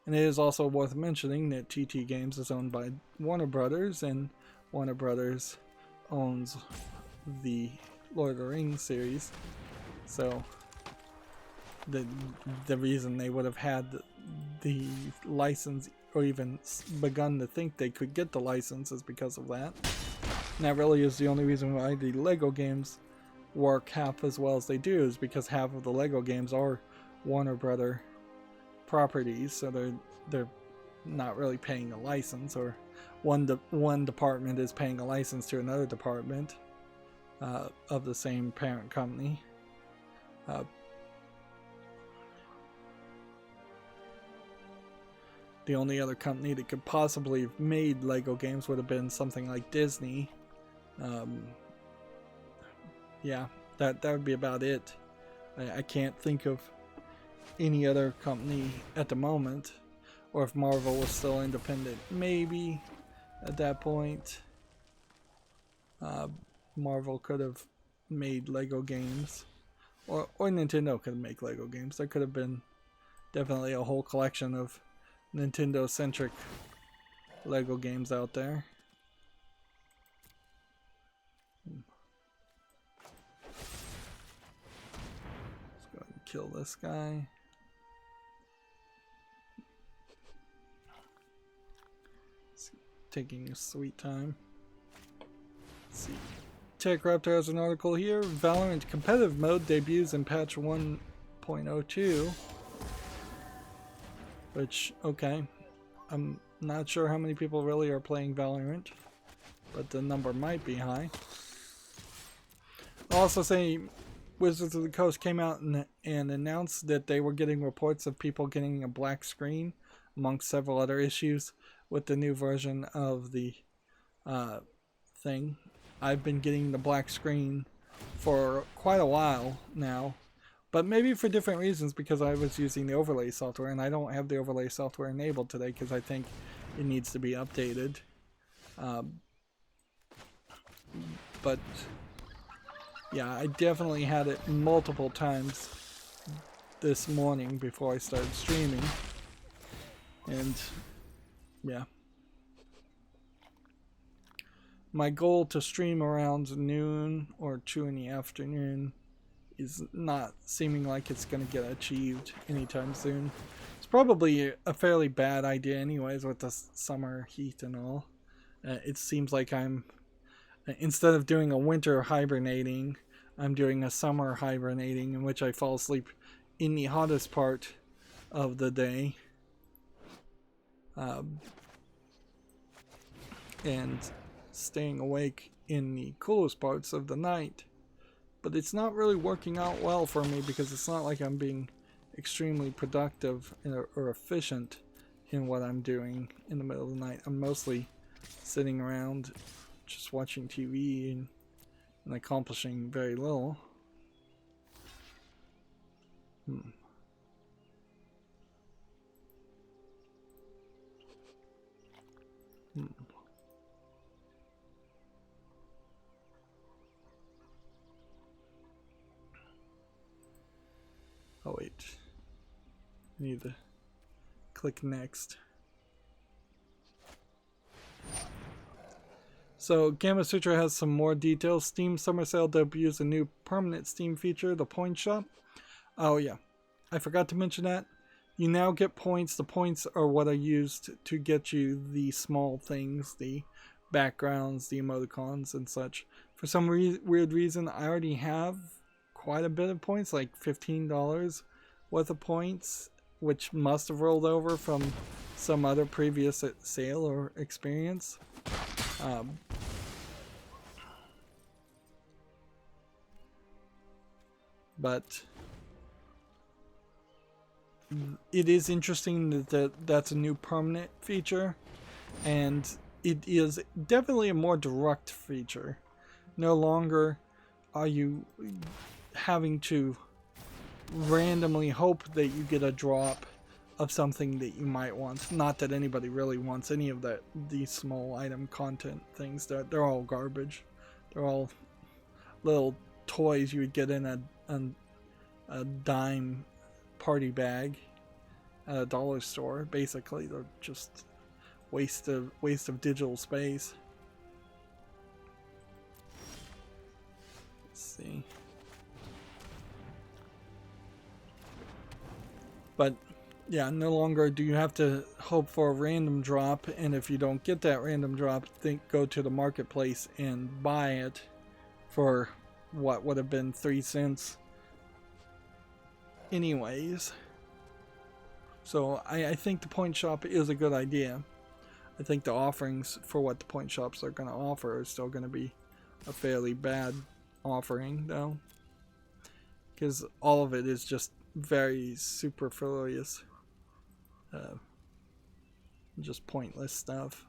And it is also worth mentioning that TT Games is owned by Warner Brothers, and Warner Brothers owns the Lord of the Rings series. So the reason they would have had the license, or even begun to think they could get the license, is because of that. And that really is the only reason why the Lego games work half as well as they do, is because half of the Lego games are Warner Brother properties, so they're not really paying a license, or one department is paying a license to another department of the same parent company. The only other company that could possibly have made Lego games would have been something like Disney. Yeah, that would be about it. I can't think of any other company at the moment, or if Marvel was still independent, maybe at that point Marvel could have made Lego games, or Nintendo could make Lego games. There could have been definitely a whole collection of Nintendo centric Lego games out there. Let's go ahead and kill this guy. Taking a sweet time. Let's see. TechRaptor has an article here. Valorant competitive mode debuts in patch 1.02. Which, okay. I'm not sure how many people really are playing Valorant, but the number might be high. I'll also say Wizards of the Coast came out and announced that they were getting reports of people getting a black screen, amongst several other issues, with the new version of the thing. I've been getting the black screen for quite a while now, but maybe for different reasons, because I was using the overlay software, and I don't have the overlay software enabled today because I think it needs to be updated. But yeah, I definitely had it multiple times this morning before I started streaming. And yeah. My goal to stream around noon or 2 in the afternoon is not seeming like it's going to get achieved anytime soon. It's probably a fairly bad idea anyways with the summer heat and all. It seems like I'm, instead of doing a winter hibernating, I'm doing a summer hibernating, in which I fall asleep in the hottest part of the day. And staying awake in the coolest parts of the night. But it's not really working out well for me, because it's not like I'm being extremely productive or efficient in what I'm doing in the middle of the night. I'm mostly sitting around just watching TV and accomplishing very little. Oh wait, I need to click next. So Gamma Sutra has some more details. Steam Summer Sale debuts a new permanent Steam feature, the Point Shop. Oh yeah, I forgot to mention that. You now get points. The points are what are used to get you the small things, the backgrounds, the emoticons and such. For some weird reason, I already have quite a bit of points, like $15 worth of points, which must have rolled over from some other previous sale or experience. But it is interesting that that's a new permanent feature, and it is definitely a more direct feature. No longer are you having to randomly hope that you get a drop of something that you might want. Not that anybody really wants any of these small item content things. They're all garbage. They're all little toys you would get in a dime party bag at a dollar store. Basically, they're just waste of digital space. Let's see. But yeah, no longer do you have to hope for a random drop, and if you don't get that random drop, go to the marketplace and buy it for what would have been 3 cents anyways. So I think the point shop is a good idea. I think the offerings for what the point shops are going to offer are still going to be a fairly bad offering, though, because all of it is just very superfluous, just pointless stuff.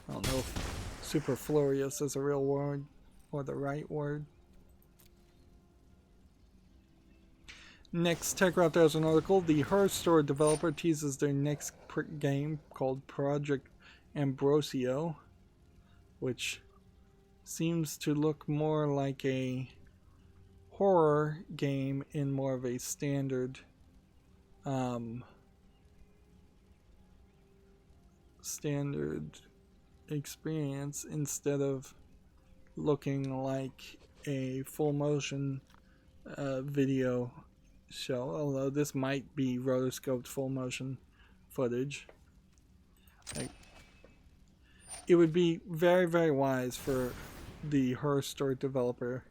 I don't know if superfluous is a real word or the right word. Next, TechRaptor has an article. The Her Store developer teases their next game called Project Ambrosio, which seems to look more like a horror game in more of a standard experience, instead of looking like a full motion video show, although this might be rotoscoped full motion footage. it would be very, very wise for the Her Story developer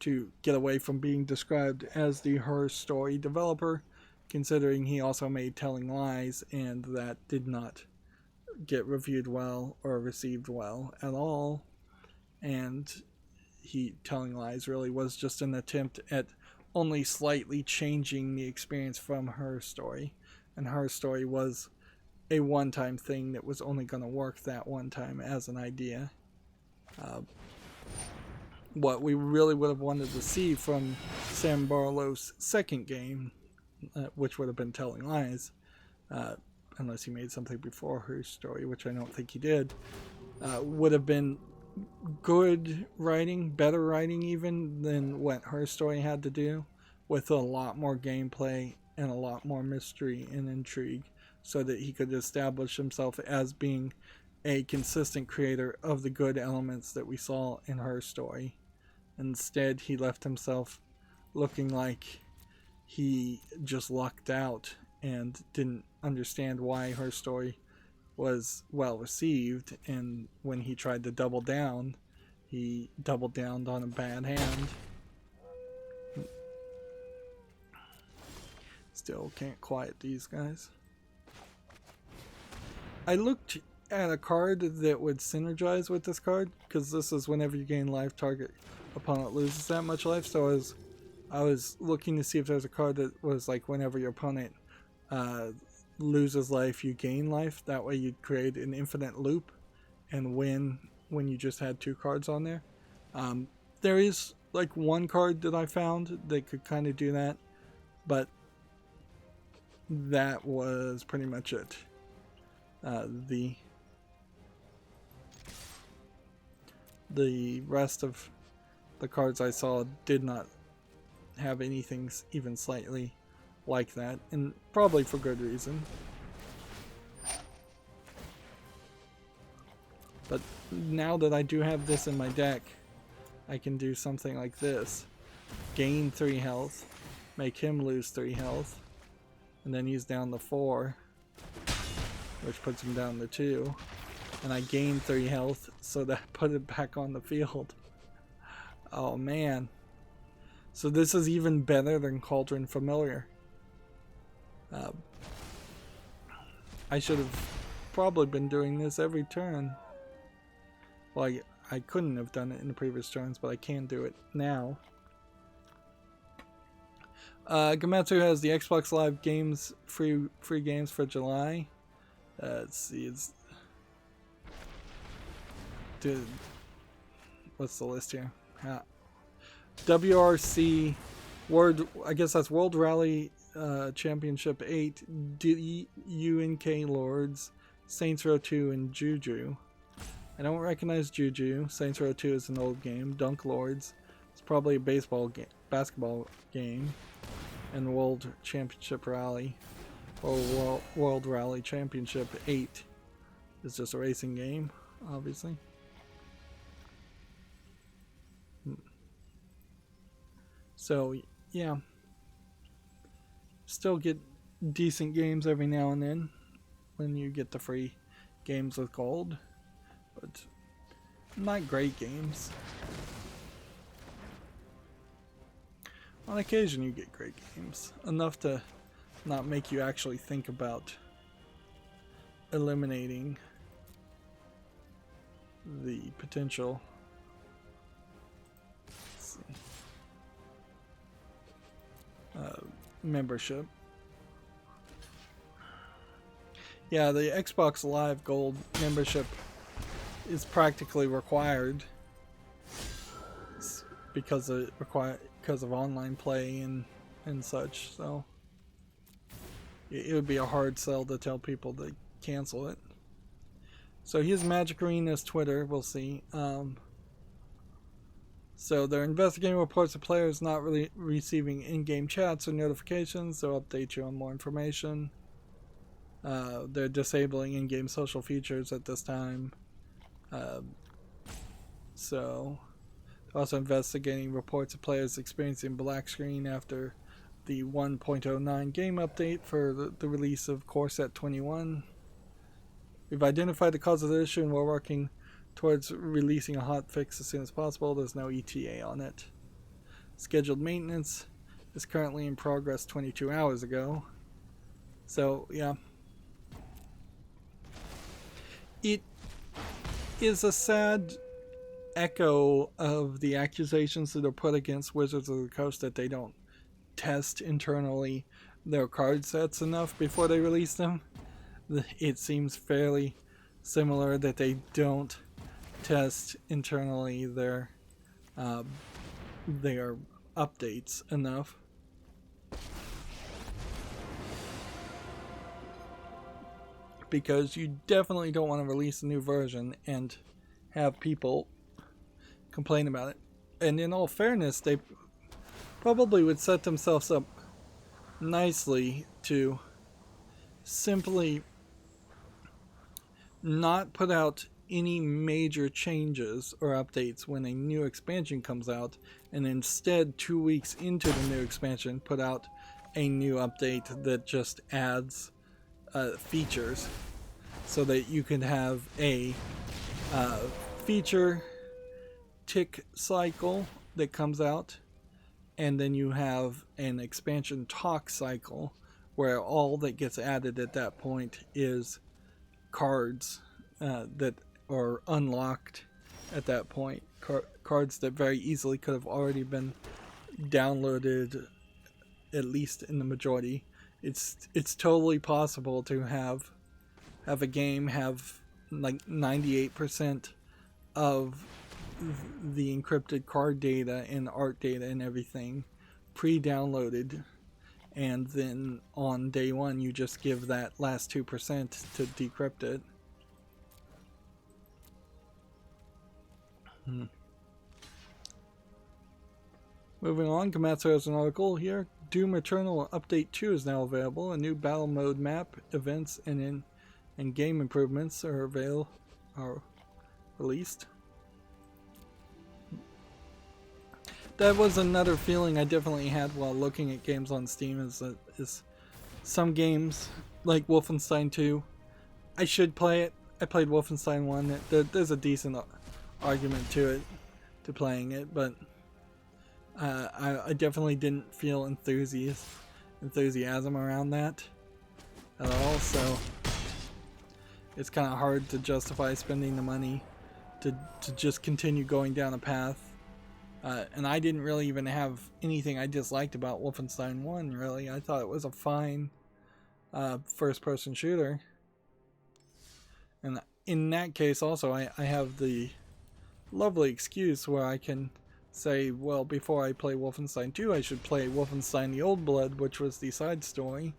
to get away from being described as the Her Story developer, considering he also made Telling Lies, and that did not get reviewed well or received well at all. And Telling Lies really was just an attempt at only slightly changing the experience from Her Story, and Her Story was a one-time thing that was only going to work that one time as an idea. What we really would have wanted to see from Sam Barlow's second game, which would have been Telling Lies, unless he made something before Her Story, which I don't think he did, would have been good writing, better writing even than what Her Story had to do, with a lot more gameplay and a lot more mystery and intrigue, so that he could establish himself as being a consistent creator of the good elements that we saw in Her Story. Instead, he left himself looking like he just lucked out and didn't understand why Her Story was well received, and when he tried to double down, he doubled down on a bad hand. Still can't quiet these guys. I looked at a card that would synergize with this card, because this is whenever you gain life, target opponent loses that much life. So I was looking to see if there's a card that was like whenever your opponent loses life, you gain life. That way you'd create an infinite loop and win when you just had 2 cards on there. There is like one card that I found that could kind of do that, but that was pretty much it. The rest of the cards I saw did not have anything even slightly like that, and probably for good reason. But now that I do have this in my deck, I can do something like this. Gain 3 health, make him lose 3 health, and then he's down to 4, which puts him down to 2. And I gain 3 health, so that put it back on the field. Oh man. So this is even better than Cauldron Familiar. I should have probably been doing this every turn. Well, I couldn't have done it in the previous turns, but I can do it now. Gametsu has the Xbox Live games free games for July. Let's see, what's the list here? WRC World, I guess that's World Rally Championship 8, UNK Lords, Saints Row 2, and Juju. I don't recognize Juju. Saints Row 2 is an old game. Dunk Lords, it's probably a basketball game. And World Championship Rally, or World Rally Championship 8 is just a racing game, obviously. So, yeah. Still get decent games every now and then when you get the free games with gold, but not great games. On occasion you get great games, enough to not make you actually think about eliminating the potential. Let's see. Membership. Yeah, the Xbox Live Gold membership is practically required because of online play and such. So it would be a hard sell to tell people to cancel it. So here's Magic Arena's Twitter. We'll see. So they're investigating reports of players not really receiving in-game chats or notifications. They'll update you on more information. They're disabling in-game social features at this time. So also investigating reports of players experiencing black screen after the 1.09 game update for the release of Core Set 21. We've identified the cause of the issue and we're working towards releasing a hot fix as soon as possible. There's no ETA on it. Scheduled maintenance is currently in progress 22 hours ago. So, yeah. It is a sad echo of the accusations that are put against Wizards of the Coast that they don't test internally their card sets enough before they release them. It seems fairly similar that they don't test internally their updates enough. Because you definitely don't want to release a new version and have people complain about it. And in all fairness, they probably would set themselves up nicely to simply not put out any major changes or updates when a new expansion comes out, and instead 2 weeks into the new expansion put out a new update that just adds features, so that you can have a feature tick cycle that comes out, and then you have an expansion talk cycle where all that gets added at that point is cards that are unlocked at that point. Cards that very easily could have already been downloaded, at least in the majority. It's totally possible to have a game have like 98% of the encrypted card data and art data and everything pre-downloaded, and then on day one you just give that last 2% to decrypt it. Moving on, Komatsu has an article here. Doom Eternal Update 2 is now available. A new battle mode map, events, and game improvements are released. That was another feeling I definitely had while looking at games on Steam, is some games like Wolfenstein 2, I should play it. I played Wolfenstein 1. There's a decent argument to playing it, but I definitely didn't feel enthusiasm around that at all, so it's kind of hard to justify spending the money to just continue going down a path. And I didn't really even have anything I disliked about Wolfenstein 1, really. I thought it was a fine first-person shooter. And in that case also, I have the lovely excuse where I can say, well, before I play Wolfenstein 2, I should play Wolfenstein the Old Blood, which was the side story.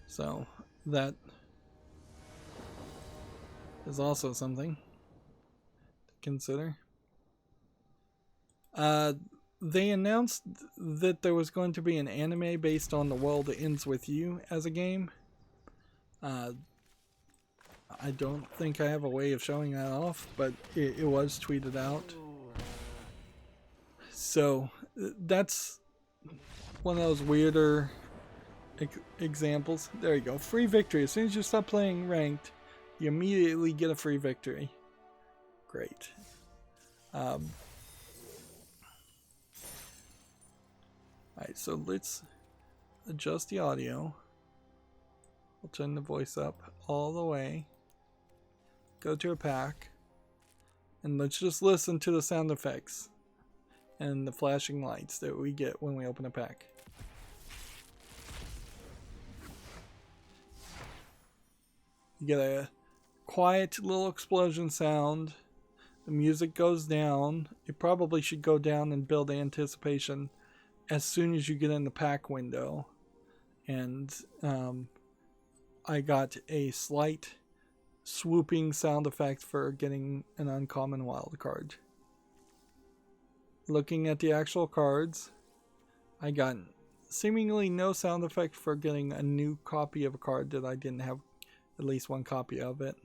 So that is also something to consider. They announced that there was going to be an anime based on The World Ends With You as a game. I don't think I have a way of showing that off, but it was tweeted out. So that's one of those weirder examples. There you go. Free victory. As soon as you stop playing ranked, you immediately get a free victory. Great. Alright, so let's adjust the audio. We'll turn the voice up all the way. Go to a pack. And let's just listen to the sound effects and the flashing lights that we get when we open a pack. You get a quiet little explosion sound. The music goes down. It probably should go down and build anticipation as soon as you get in the pack window. And I got a slight swooping sound effect for getting an uncommon wild card. Looking at the actual cards, I got seemingly no sound effect for getting a new copy of a card that I didn't have at least one copy of it.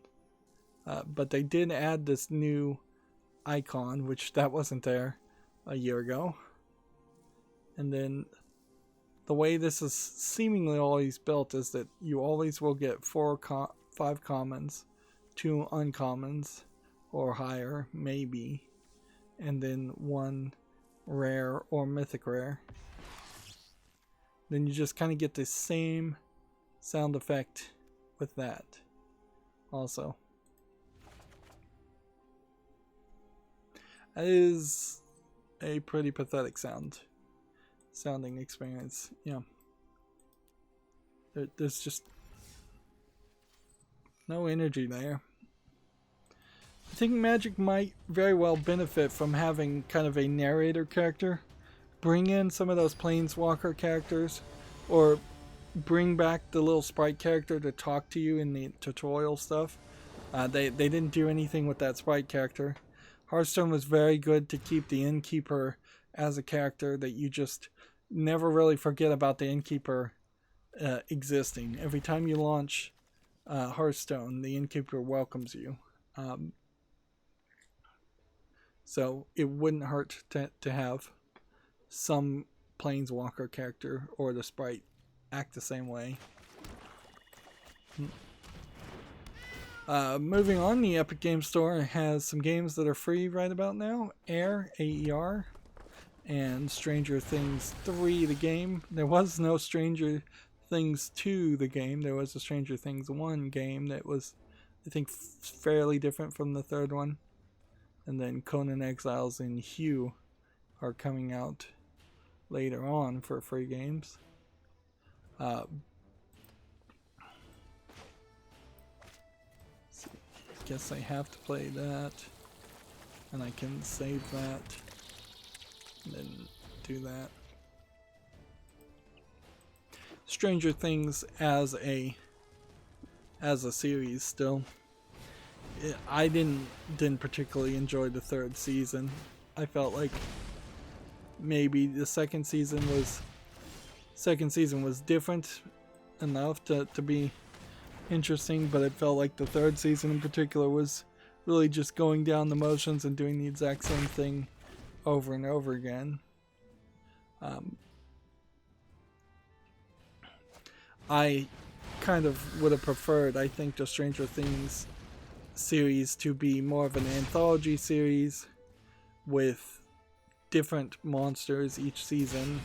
But they did add this new icon, which that wasn't there a year ago. And then the way this is seemingly always built is that you always will get 5 commons, 2 uncommons, or higher, maybe, and then 1 rare or mythic rare. Then you just kind of get the same sound effect with that also. That is a pretty pathetic sounding experience. Yeah. There's just no energy there. I think Magic might very well benefit from having kind of a narrator character. Bring in some of those Planeswalker characters, or bring back the little sprite character to talk to you in the tutorial stuff. They didn't do anything with that sprite character. Hearthstone was very good to keep the Innkeeper as a character that you just never really forget about the Innkeeper existing. Every time you launch Hearthstone, the Innkeeper welcomes you. So it wouldn't hurt to have some Planeswalker character or the sprite act the same way. Moving on, the Epic Games Store has some games that are free right about now. Air, A-E-R, and Stranger Things 3, the game. There was no Stranger Things 2, the game. There was a Stranger Things 1 game that was, I think, fairly different from the third one. And then Conan Exiles and Hue are coming out later on for free games. Guess I have to play that, and I can save that, and then do that. Stranger Things as a series still. I didn't particularly enjoy the third season. I felt like maybe the second season was different enough to be interesting, but it felt like the third season in particular was really just going down the motions and doing the exact same thing over and over again. I kind of would have preferred, I think, the Stranger Things series to be more of an anthology series with different monsters each season,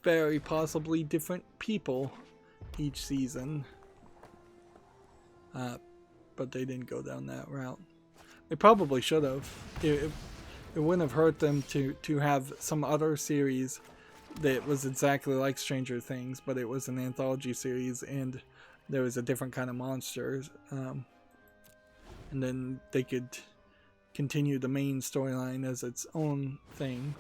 very possibly different people each season. But they didn't go down that route. They probably should have. It wouldn't have hurt them to have some other series that was exactly like Stranger Things, but it was an anthology series and there was a different kind of monsters. And then they could continue the main storyline as its own thing.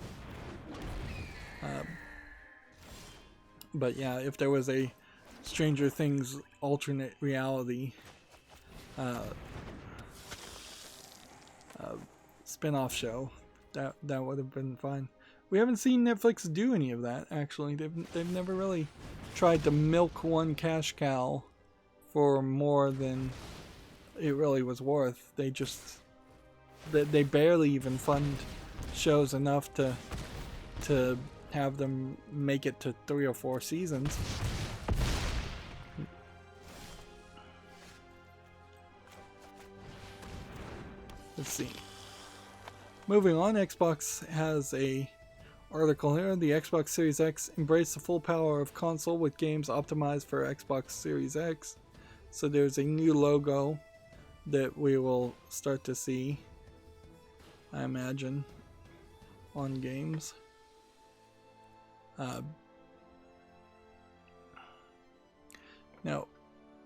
But yeah, if there was a Stranger Things alternate reality spin-off show, that would have been fine. We haven't seen Netflix do any of that, actually. They've never really tried to milk one cash cow for more than it really was worth. They barely even fund shows enough to have them make it to 3 or 4 seasons. Let's see. Moving on, Xbox has a article here. The Xbox Series X embraced the full power of console with games optimized for Xbox Series X. So there's a new logo that we will start to see, I imagine, on games. Now,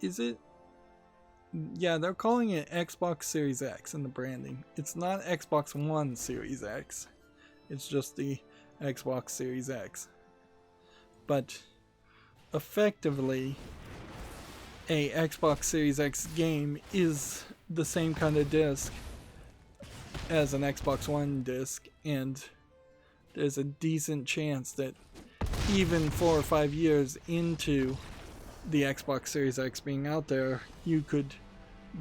is it... Yeah, they're calling it Xbox Series X in the branding. It's not Xbox One Series X. It's just the Xbox Series X. But effectively, a Xbox Series X game is the same kind of disc as an Xbox One disc, and there's a decent chance that even 4 or 5 years into the Xbox Series X being out there, you could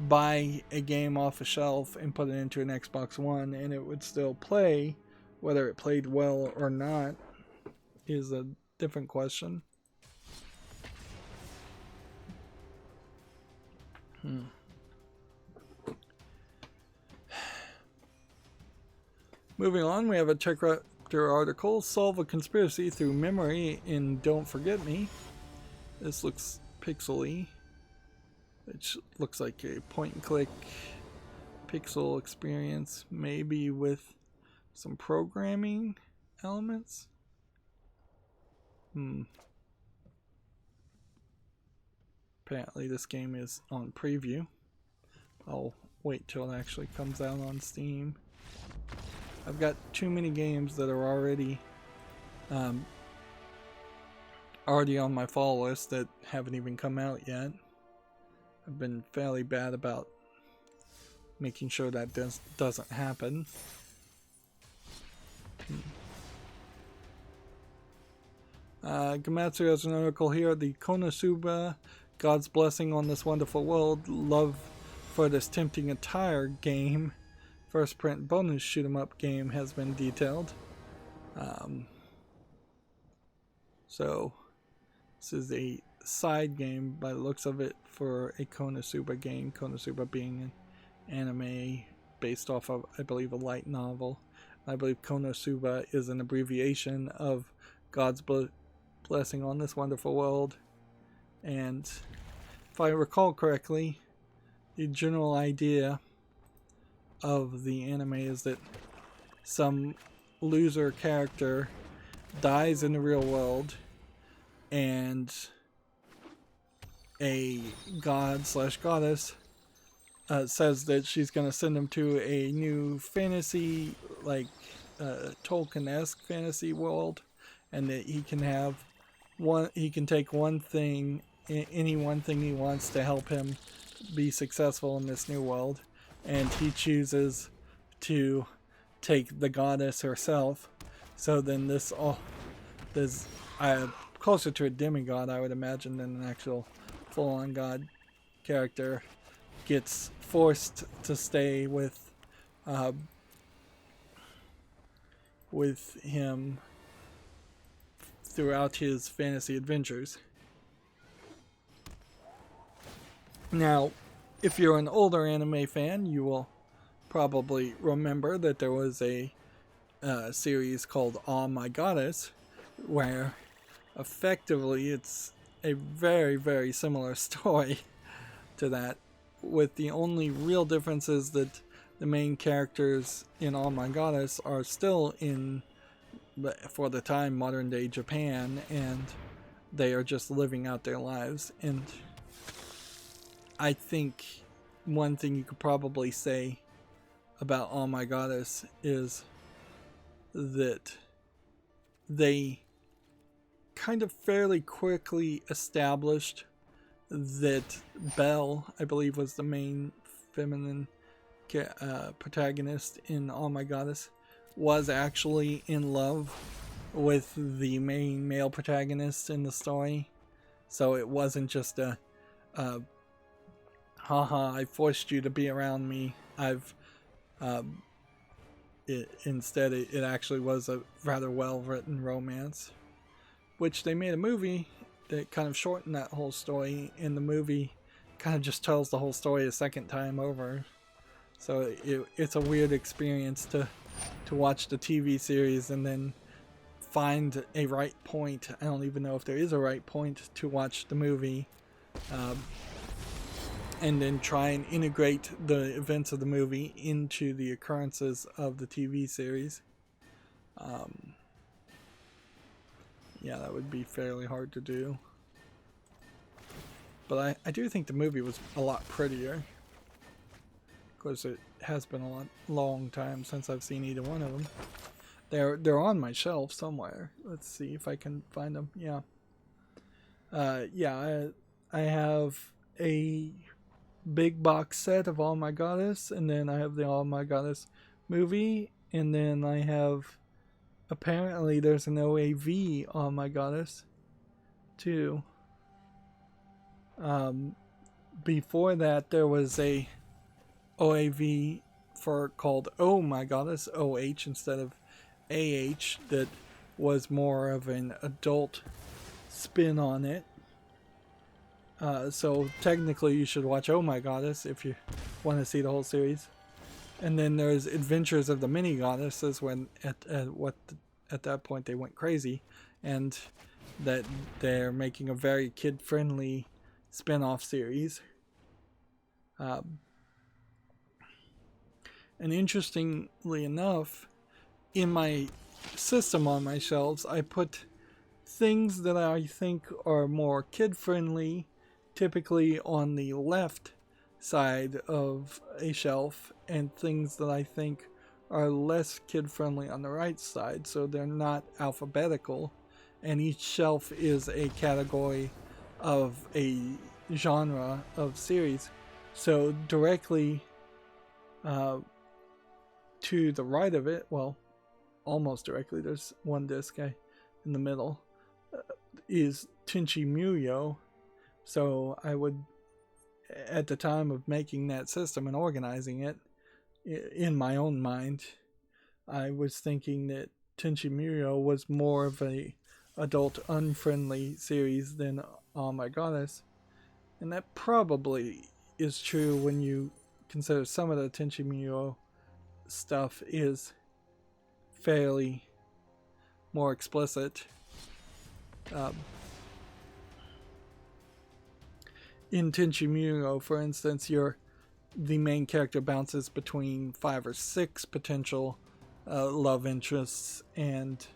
buy a game off a shelf and put it into an Xbox One and it would still play. Whether it played well or not is a different question. Moving on, we have a TechRaptor article, Solve a Conspiracy Through Memory in Don't Forget Me. This looks pixely. It looks like a point and click pixel experience, maybe with some programming elements. Apparently this game is on preview. I'll wait till it actually comes out on Steam. I've got too many games that are already on my follow list that haven't even come out yet. I've been fairly bad about making sure that doesn't happen. Gamatsu has an article here, the Konosuba, God's Blessing on This Wonderful World, Love for This Tempting Attire game, first print bonus shoot 'em up game has been detailed. So this is a side game by the looks of it for a Konosuba game, Konosuba being an anime based off of, I believe, a light novel. I believe Konosuba is an abbreviation of God's Blessing on This Wonderful World. And if I recall correctly, the general idea of the anime is that some loser character dies in the real world and a god/goddess says that she's going to send him to a new fantasy, like Tolkien-esque fantasy world, and that he can have he can take one thing, any one thing he wants to help him be successful in this new world, and he chooses to take the goddess herself. So then this closer to a demigod, I would imagine, than an actual full-on god character, gets forced to stay with him throughout his fantasy adventures. Now, if you're an older anime fan, you will probably remember that there was a series called Oh My Goddess, where effectively it's a very, very similar story to that, with the only real difference is that the main characters in Oh My Goddess are still in, for the time, modern day Japan, and they are just living out their lives. And I think one thing you could probably say about Oh My Goddess is that they kind of fairly quickly established that Belle, I believe, was the main feminine protagonist in Oh My Goddess, was actually in love with the main male protagonist in the story. So it wasn't just a haha, I forced you to be around me. Instead, it actually was a rather well-written romance, which they made a movie that kind of shortened that whole story, and the movie kind of just tells the whole story a second time over. So it's a weird experience to watch the TV series and then find a right point. I don't even know if there is a right point to watch the movie, and then try and integrate the events of the movie into the occurrences of the TV series. Yeah, that would be fairly hard to do. But I do think the movie was a lot prettier. Of course, it has been a long time since I've seen either one of them. They're on my shelf somewhere. Let's see if I can find them. Yeah. I have a big box set of Oh My Goddess, and then I have the Oh My Goddess movie, and then I have, apparently there's an OAV Oh My Goddess too. Before that there was a OAV called Oh My Goddess, OH instead of AH, that was more of an adult spin on it. So technically you should watch Oh My Goddess if you want to see the whole series. And then there's Adventures of the Mini Goddesses, when at that point they went crazy, and that they're making a very kid-friendly spin-off series. And interestingly enough, in my system on my shelves, I put things that I think are more kid-friendly, typically on the left side of a shelf, and things that I think are less kid-friendly on the right side, so they're not alphabetical, and each shelf is a category of a genre of series. So directly to the right of it, well, almost directly, there's one disc in the middle, is Tenchi Muyo. So I would, at the time of making that system and organizing it, in my own mind, I was thinking that Tenchi Muyo was more of a adult unfriendly series than Oh My Goddess. And that probably is true when you consider some of the Tenchi Muyo stuff is fairly more explicit. In Tenchi Muyo, for instance, the main character bounces between 5 or 6 potential love interests, and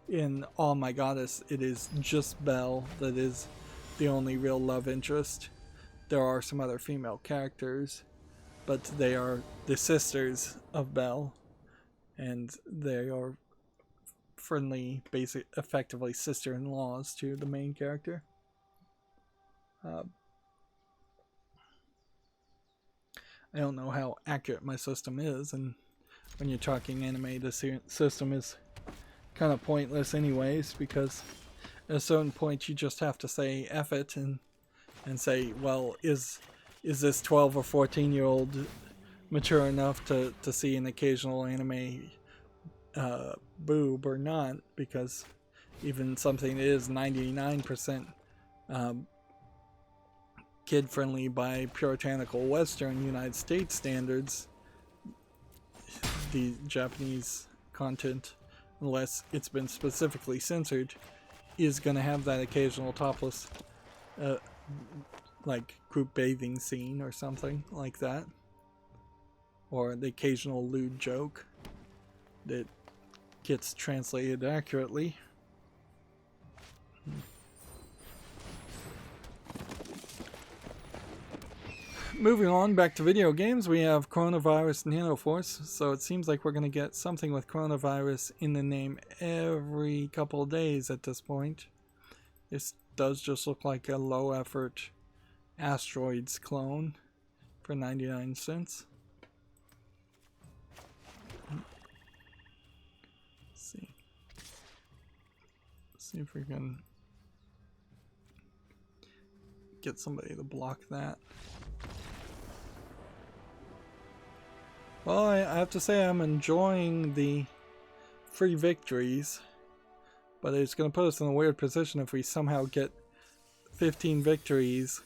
in Oh My Goddess, it is just Belle that is the only real love interest. There are some other female characters, but they are the sisters of Belle, and they are friendly, effectively sister-in-laws to the main character. I don't know how accurate my system is, and when you're talking anime, the system is kind of pointless anyways, because at a certain point you just have to say F it and say, well, is this 12 or 14-year-old mature enough to see an occasional anime boob or not, because even something that is 99% kid-friendly by puritanical Western United States standards, the Japanese content, unless it's been specifically censored, is going to have that occasional topless like group bathing scene or something like that, or the occasional lewd joke that gets translated accurately. Moving on, back to video games, we have Coronavirus Nanoforce, so it seems like we're going to get something with coronavirus in the name every couple of days at this point. This does just look like a low-effort Asteroids clone for 99 cents. Let's see if we can get somebody to block that. Well, I have to say I'm enjoying the free victories, but it's going to put us in a weird position if we somehow get 15 victories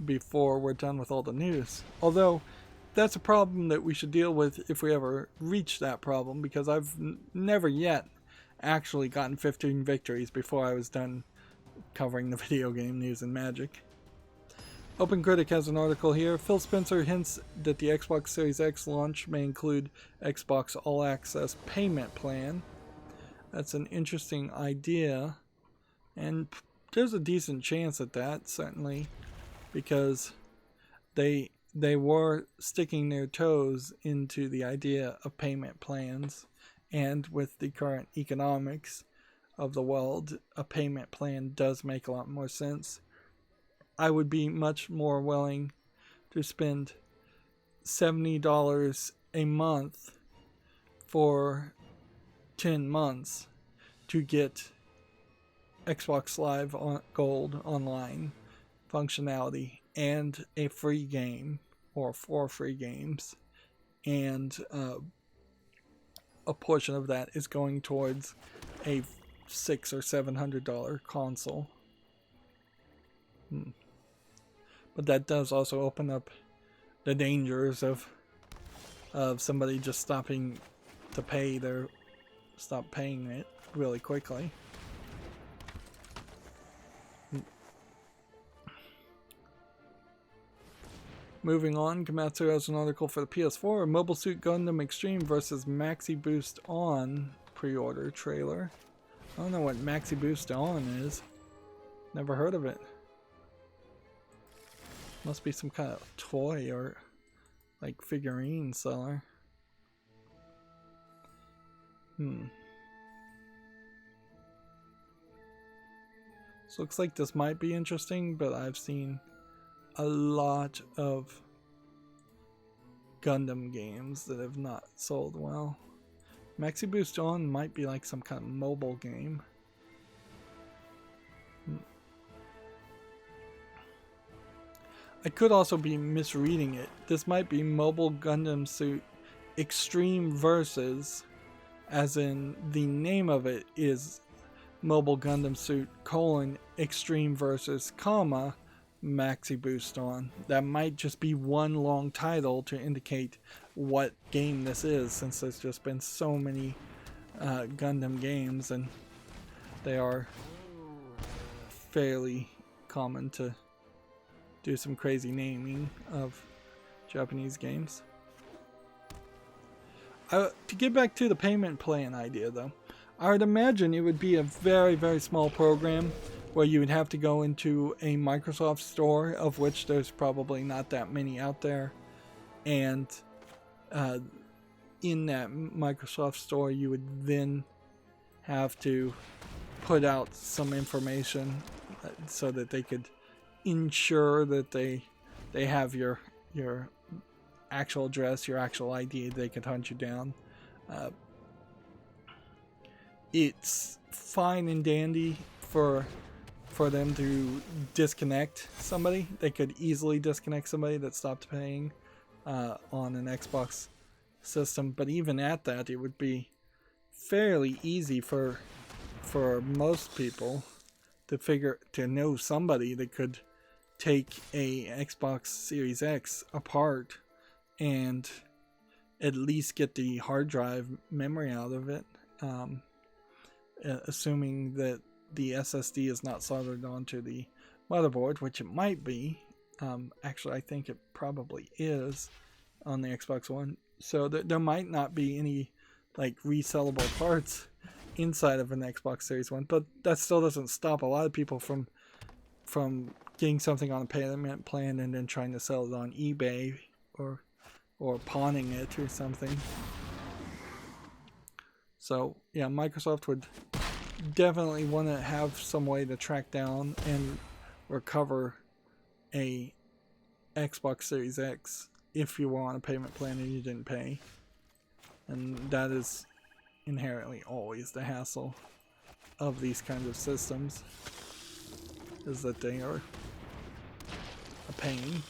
before we're done with all the news. Although, that's a problem that we should deal with if we ever reach that problem, because I've never yet actually gotten 15 victories before I was done covering the video game news and magic. OpenCritic has an article here. Phil Spencer hints that the Xbox Series X launch may include Xbox All Access payment plan. That's an interesting idea, and there's a decent chance at that, certainly, because they were sticking their toes into the idea of payment plans, and with the current economics of the world, a payment plan does make a lot more sense. I would be much more willing to spend $70 a month for 10 months to get Xbox Live Gold online functionality and a free game, or 4 free games, and a portion of that is going towards a $600 or $700 console. But that does also open up the dangers of somebody just stopping to pay stop paying it really quickly. Moving on, Komatsu has an article for the PS4, Mobile Suit Gundam Extreme versus Maxi Boost On pre-order trailer. I don't know what Maxi Boost On is. Never heard of it. Must be some kind of toy or like figurine seller. So looks like this might be interesting, but I've seen a lot of Gundam games that have not sold well. Maxi Boost On might be like some kind of mobile game. I could also be misreading it. This might be Mobile Gundam Suit Extreme Versus, as in the name of it is Mobile Gundam Suit : Extreme Versus, Maxi Boost On. That might just be one long title to indicate what game this is, since there's just been so many Gundam games, and they are fairly common to do some crazy naming of Japanese games. To get back to the payment plan idea though, I would imagine it would be a very, very small program where you would have to go into a Microsoft store, of which there's probably not that many out there, and in that Microsoft store you would then have to put out some information so that they could ensure that they have your actual address, your actual ID, they could hunt you down. It's fine and dandy for them to disconnect somebody. They could easily disconnect somebody that stopped paying on an Xbox system, but even at that, it would be fairly easy for most people to know somebody that could take a Xbox Series X apart and at least get the hard drive memory out of it, assuming that the SSD is not soldered onto the motherboard, which it might be. Actually, I think it probably is on the Xbox One. So there might not be any like resellable parts inside of an Xbox Series One, but that still doesn't stop a lot of people from getting something on a payment plan and then trying to sell it on eBay or pawning it or something. So yeah, Microsoft would definitely want to have some way to track down and recover a Xbox Series X if you were on a payment plan and you didn't pay. And that is inherently always the hassle of these kinds of systems, is that they are a pain.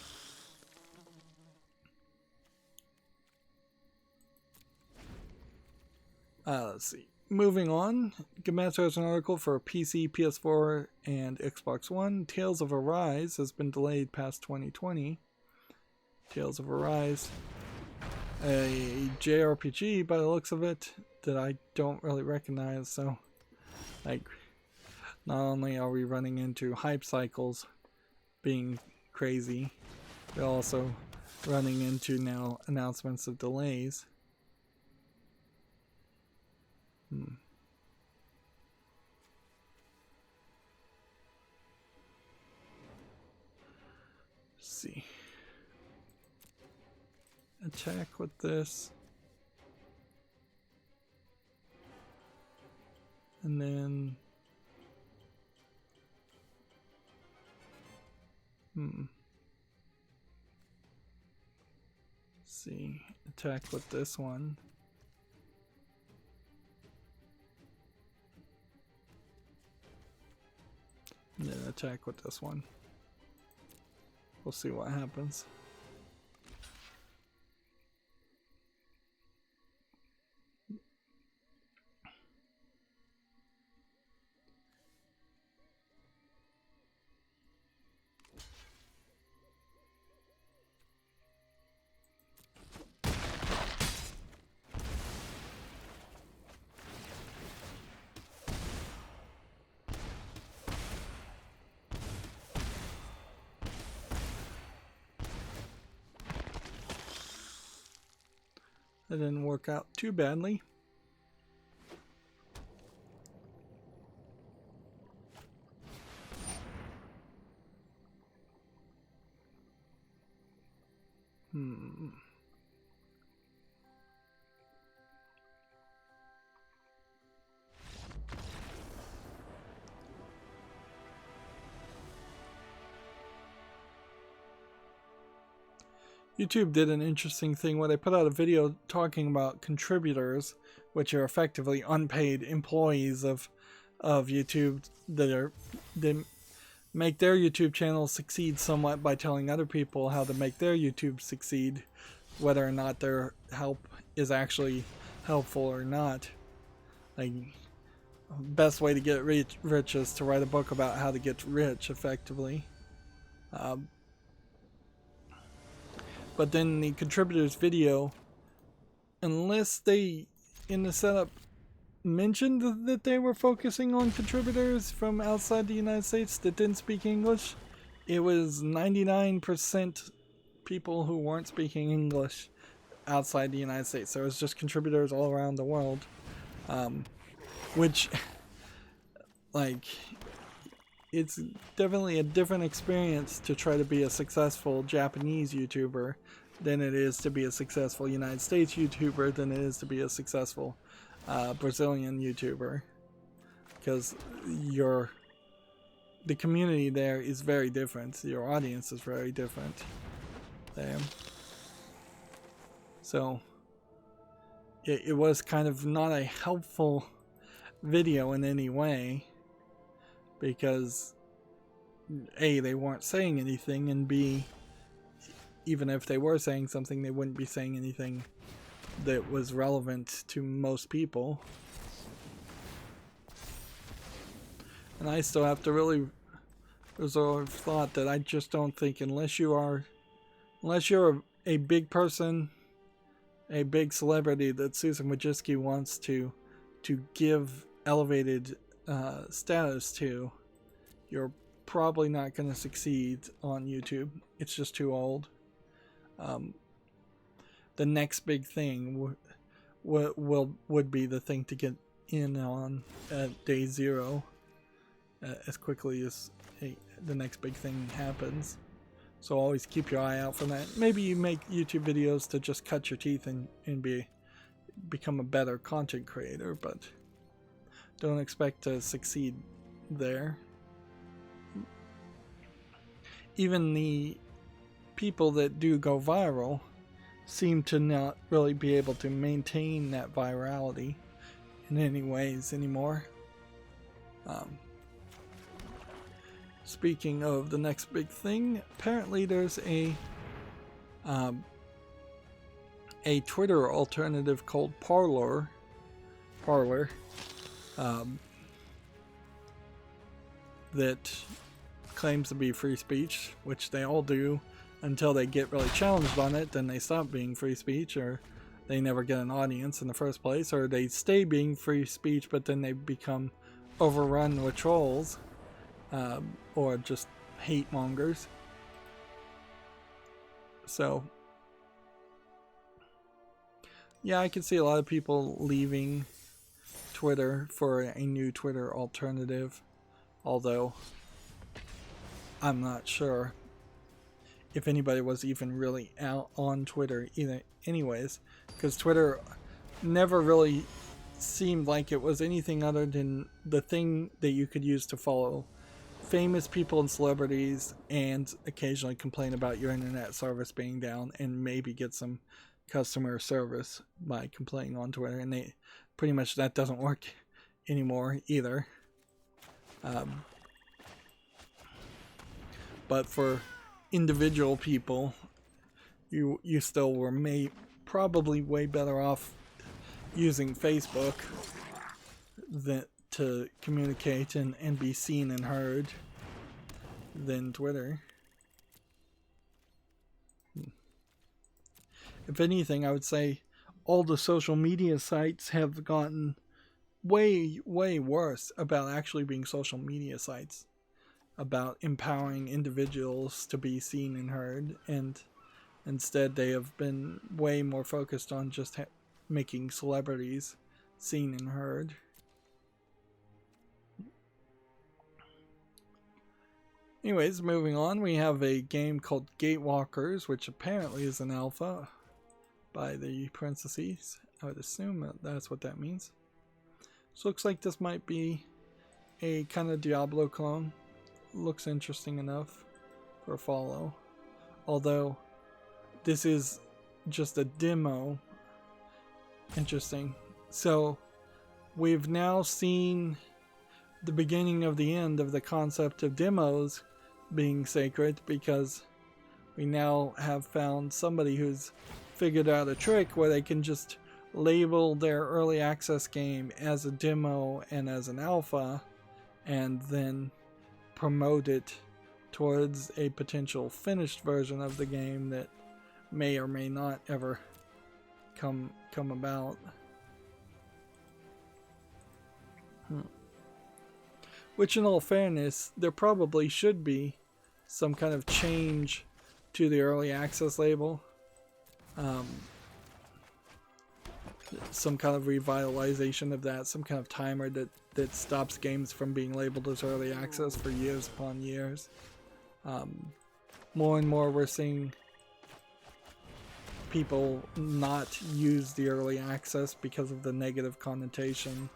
Let's see. Moving on, Gematsu has an article for PC, PS4, and Xbox One. Tales of Arise has been delayed past 2020. Tales of Arise, a JRPG by the looks of it that I don't really recognize. So, like, not only are we running into hype cycles being crazy, we're also running into now announcements of delays. Let's see. Attack with this. And then let's see. Attack with this one. And then attack with this one. We'll see what happens. That didn't work out too badly. YouTube did an interesting thing where they put out a video talking about contributors, which are effectively unpaid employees of YouTube they make their YouTube channel succeed somewhat by telling other people how to make their YouTube succeed, whether or not their help is actually helpful or not. Like, best way to get rich is to write a book about how to get rich effectively. But then the contributors video, unless they in the setup mentioned that they were focusing on contributors from outside the United States that didn't speak English, it was 99% people who weren't speaking English outside the United States. So it was just contributors all around the world, which, like, it's definitely a different experience to try to be a successful Japanese YouTuber than it is to be a successful United States YouTuber than it is to be a successful Brazilian YouTuber, because the community there is very different. Your audience is very different there. So it was kind of not a helpful video in any way, because A, they weren't saying anything, and B, even if they were saying something, they wouldn't be saying anything that was relevant to most people. And I still have to really reserve thought that I just don't think, unless you're a big person, a big celebrity that Susan Wojcicki wants to give elevated status to, you're probably not going to succeed on YouTube. It's just too old. The next big thing would be the thing to get in on at day 0 as quickly as the next big thing happens. So always keep your eye out for that. Maybe you make YouTube videos to just cut your teeth and become a better content creator, but don't expect to succeed there. Even the people that do go viral seem to not really be able to maintain that virality in any ways anymore. Speaking of the next big thing, apparently there's a Twitter alternative called Parler, that claims to be free speech, which they all do until they get really challenged on it. Then they stop being free speech, or they never get an audience in the first place, or they stay being free speech but then they become overrun with trolls, or just hate mongers. So yeah, I can see a lot of people leaving Twitter for a new Twitter alternative, although I'm not sure if anybody was even really out on Twitter either anyways, because Twitter never really seemed like it was anything other than the thing that you could use to follow famous people and celebrities and occasionally complain about your internet service being down and maybe get some customer service by complaining on Twitter. And they pretty much, that doesn't work anymore either. But for individual people, you still were probably way better off using Facebook to communicate and be seen and heard than Twitter. If anything, I would say all the social media sites have gotten way, way worse about actually being social media sites, about empowering individuals to be seen and heard, and instead they have been way more focused on just making celebrities seen and heard. Anyways, moving on, we have a game called Gatewalkers, which apparently is an alpha by the parentheses. I would assume that that's what that means. So looks like this might be a kind of Diablo clone. Looks interesting enough for a follow. Although this is just a demo. Interesting. So we've now seen the beginning of the end of the concept of demos being sacred, because we now have found somebody who's figured out a trick where they can just label their early access game as a demo and as an alpha, and then promote it towards a potential finished version of the game that may or may not ever come about. Which, in all fairness, there probably should be some kind of change to the early access label. Some kind of revitalization of that, some kind of timer that stops games from being labeled as early access for years upon years. More and more we're seeing people not use the early access because of the negative connotation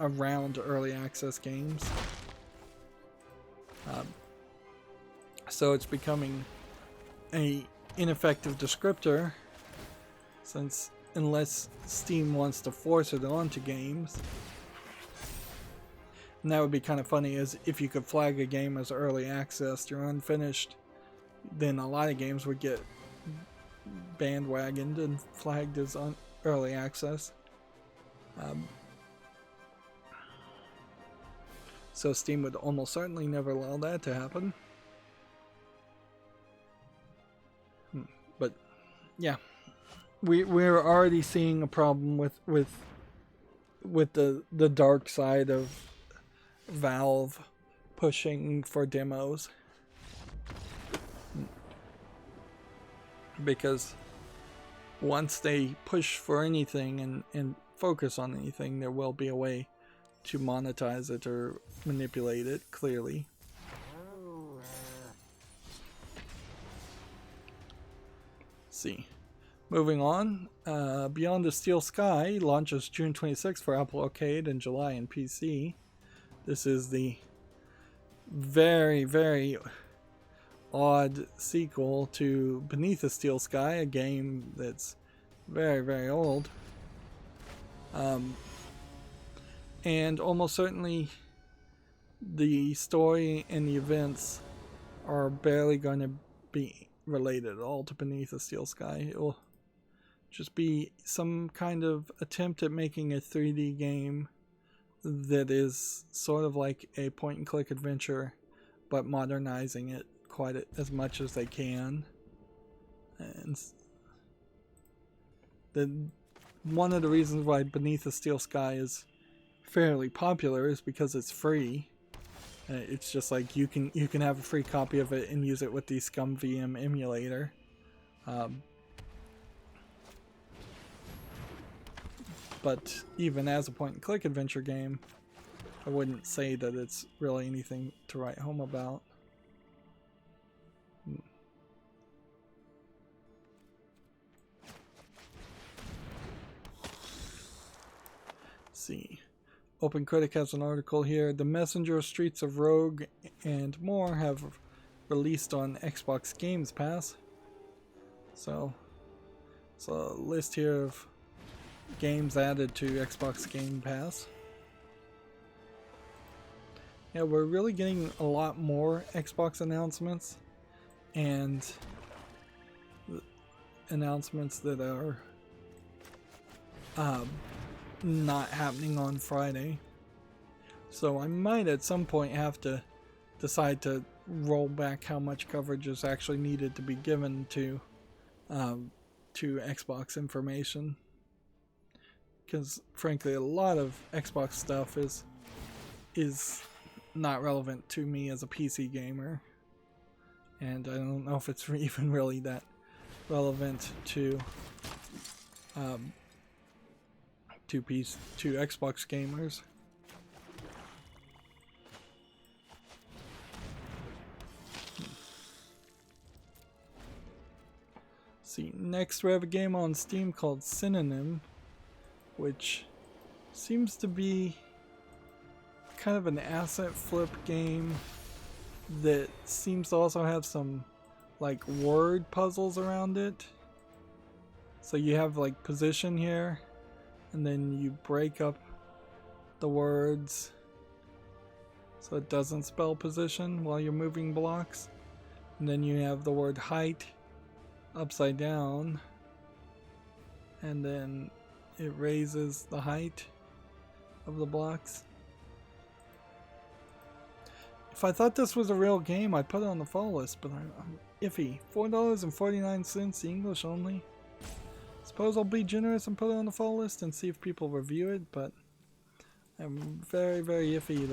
around early access games. So it's becoming a ineffective descriptor, since unless Steam wants to force it onto games. And that would be kind of funny, as if you could flag a game as early access or unfinished, then a lot of games would get bandwagoned and flagged as early access. So Steam would almost certainly never allow that to happen. But yeah, we're already seeing a problem with the dark side of Valve pushing for demos, because once they push for anything and focus on anything, there will be a way to monetize it or manipulate it, clearly. Let's see. Moving on, Beyond the Steel Sky launches June 26th for Apple Arcade and July in PC. This is the very, very odd sequel to Beneath the Steel Sky, a game that's very, very old. And almost certainly the story and the events are barely going to be related at all to Beneath the Steel Sky. It will just be some kind of attempt at making a 3D game that is sort of like a point-and-click adventure, but modernizing it quite as much as they can. And one of the reasons why Beneath the Steel Sky is fairly popular is because it's free. It's just like you can have a free copy of it and use it with the ScumVM emulator. But even as a point-and-click adventure game, I wouldn't say that it's really anything to write home about. Let's see. OpenCritic has an article here. The Messenger, Streets of Rogue, and more have released on Xbox Games Pass. So it's a list here of games added to Xbox Game Pass. Yeah, we're really getting a lot more Xbox announcements, and announcements that are not happening on Friday. So I might at some point have to decide to roll back how much coverage is actually needed to be given to Xbox information, because frankly a lot of Xbox stuff is not relevant to me as a PC gamer, and I don't know if it's even really that relevant to two Xbox gamers. See, next we have a game on Steam called Synonym, which seems to be kind of an asset flip game that seems to also have some like word puzzles around it. So you have like position here, and then you break up the words so it doesn't spell position while you're moving blocks. And then you have the word height upside down, and then it raises the height of the blocks. If I thought this was a real game, I'd put it on the fall list, but I'm iffy. $4.49, English only. Suppose I'll be generous and put it on the fall list and see if people review it, but I'm very, very iffy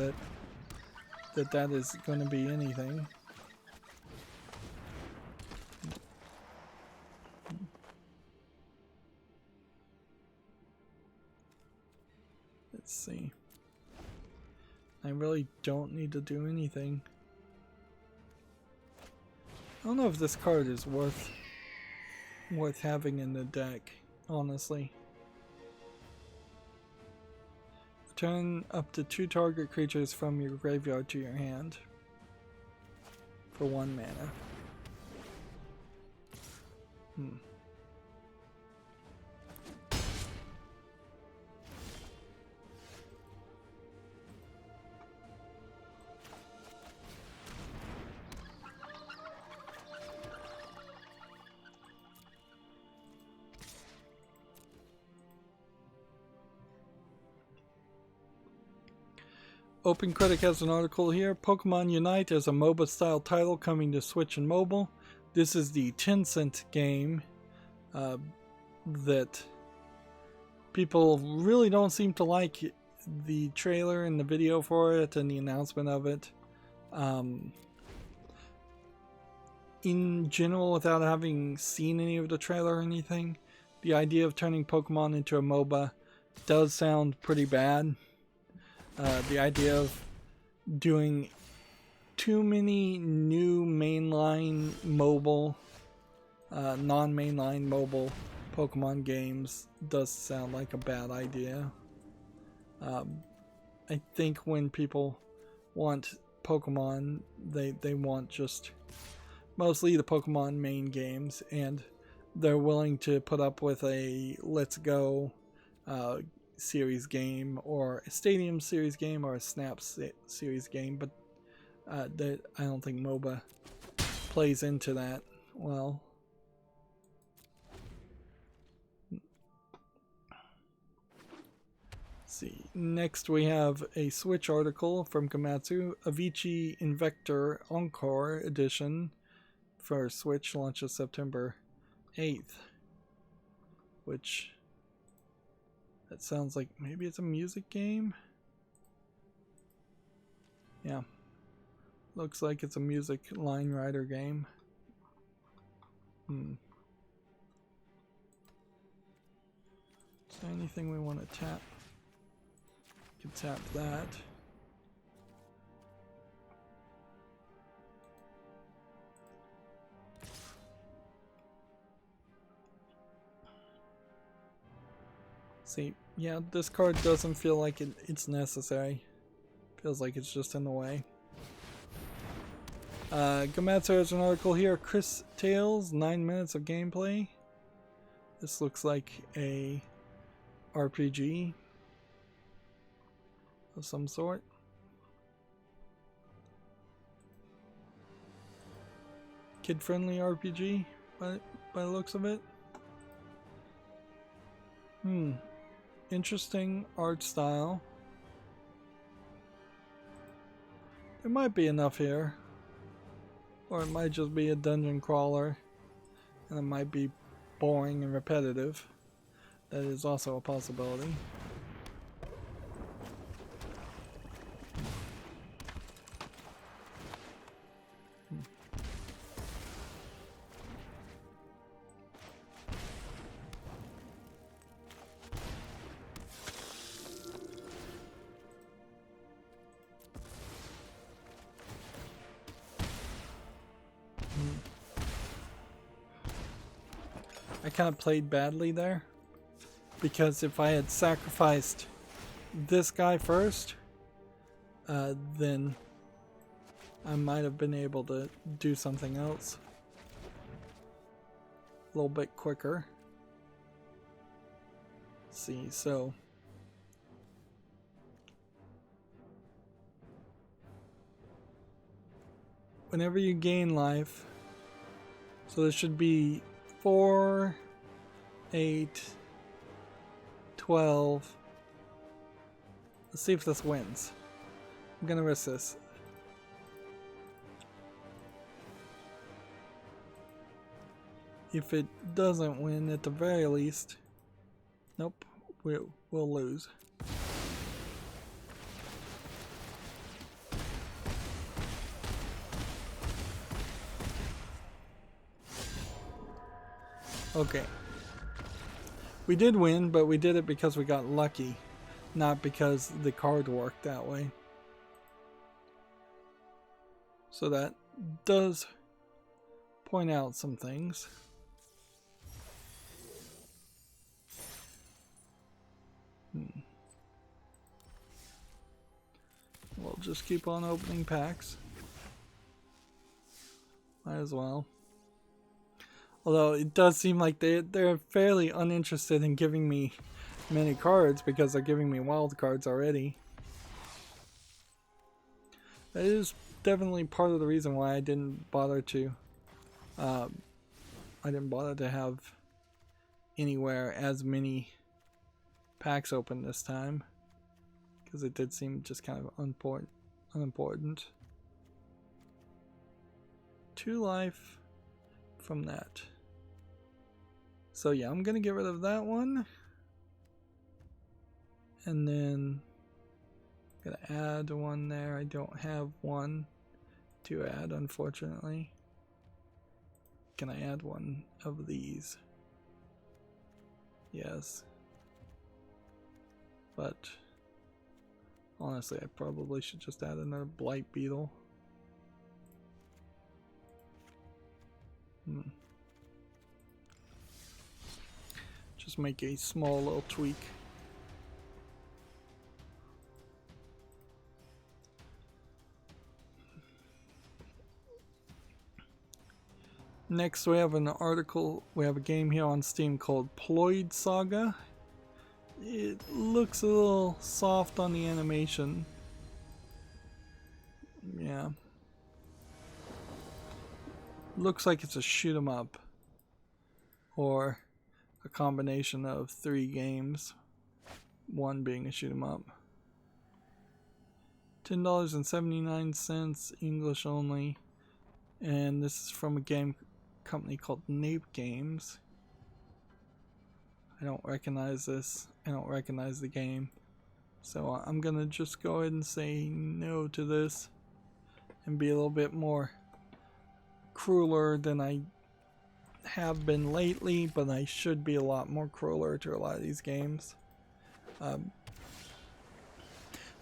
that is going to be anything. Let's see. I really don't need to do anything. I don't know if this card is worth having in the deck, honestly. Return up to 2 target creatures from your graveyard to your hand for 1 mana. Open Critic has an article here. Pokemon Unite is a MOBA style title coming to Switch and mobile. This is the Tencent game that people really don't seem to like the trailer and the video for it and the announcement of it. In general, without having seen any of the trailer or anything, the idea of turning Pokemon into a MOBA does sound pretty bad. The idea of doing too many new mainline mobile, non-mainline mobile Pokemon games does sound like a bad idea. I think when people want Pokemon, they want just mostly the Pokemon main games, and they're willing to put up with a Let's Go series game or a Stadium series game or a Snap series game, but I don't think MOBA plays into that well. Let's see. Next we have a Switch article from Komatsu. Avicii Invector Encore Edition for Switch launches September 8th, which that sounds like maybe it's a music game. Yeah. Looks like it's a music line rider game. Is there anything we want to tap? We can tap that. See, yeah, this card doesn't feel like it's necessary. Feels like it's just in the way. Gamatsu has an article here. Chris Tales, 9 minutes of gameplay. This looks like a RPG of some sort. Kid-friendly RPG by the looks of it. Interesting art style. There might be enough here. Or it might just be a dungeon crawler. And it might be boring and repetitive. That is also a possibility. I kind of played badly there, because if I had sacrificed this guy first, then I might have been able to do something else a little bit quicker. Let's see, so whenever you gain life, so this should be 4, 8, 12. Let's see if this wins. I'm gonna risk this. If it doesn't win, at the very least, nope, we'll lose. Okay. We did win, but we did it because we got lucky, not because the card worked that way. So that does point out some things. We'll just keep on opening packs. Might as well. Although it does seem like they're fairly uninterested in giving me many cards because they're giving me wild cards already. That is definitely part of the reason why I didn't bother to have anywhere as many packs open this time, because it did seem just kind of unimportant. 2 life from that. So yeah, I'm gonna get rid of that one, and then I'm gonna add one there. I don't have one to add, unfortunately. Can I add one of these? Yes. But honestly, I probably should just add another blight beetle. Just make a small little tweak. Next we have an article, we have a game here on Steam called Ploid Saga. It looks a little soft on the animation. Yeah. Looks like it's a shoot 'em up, or a combination of 3 games, one being a shoot 'em up. $10.79, English only, and this is from a game company called Nape Games. I don't recognize this. I don't recognize the game, so I'm gonna just go ahead and say no to this and be a little bit more crueler than I have been lately, but I should be a lot more crueler to a lot of these games.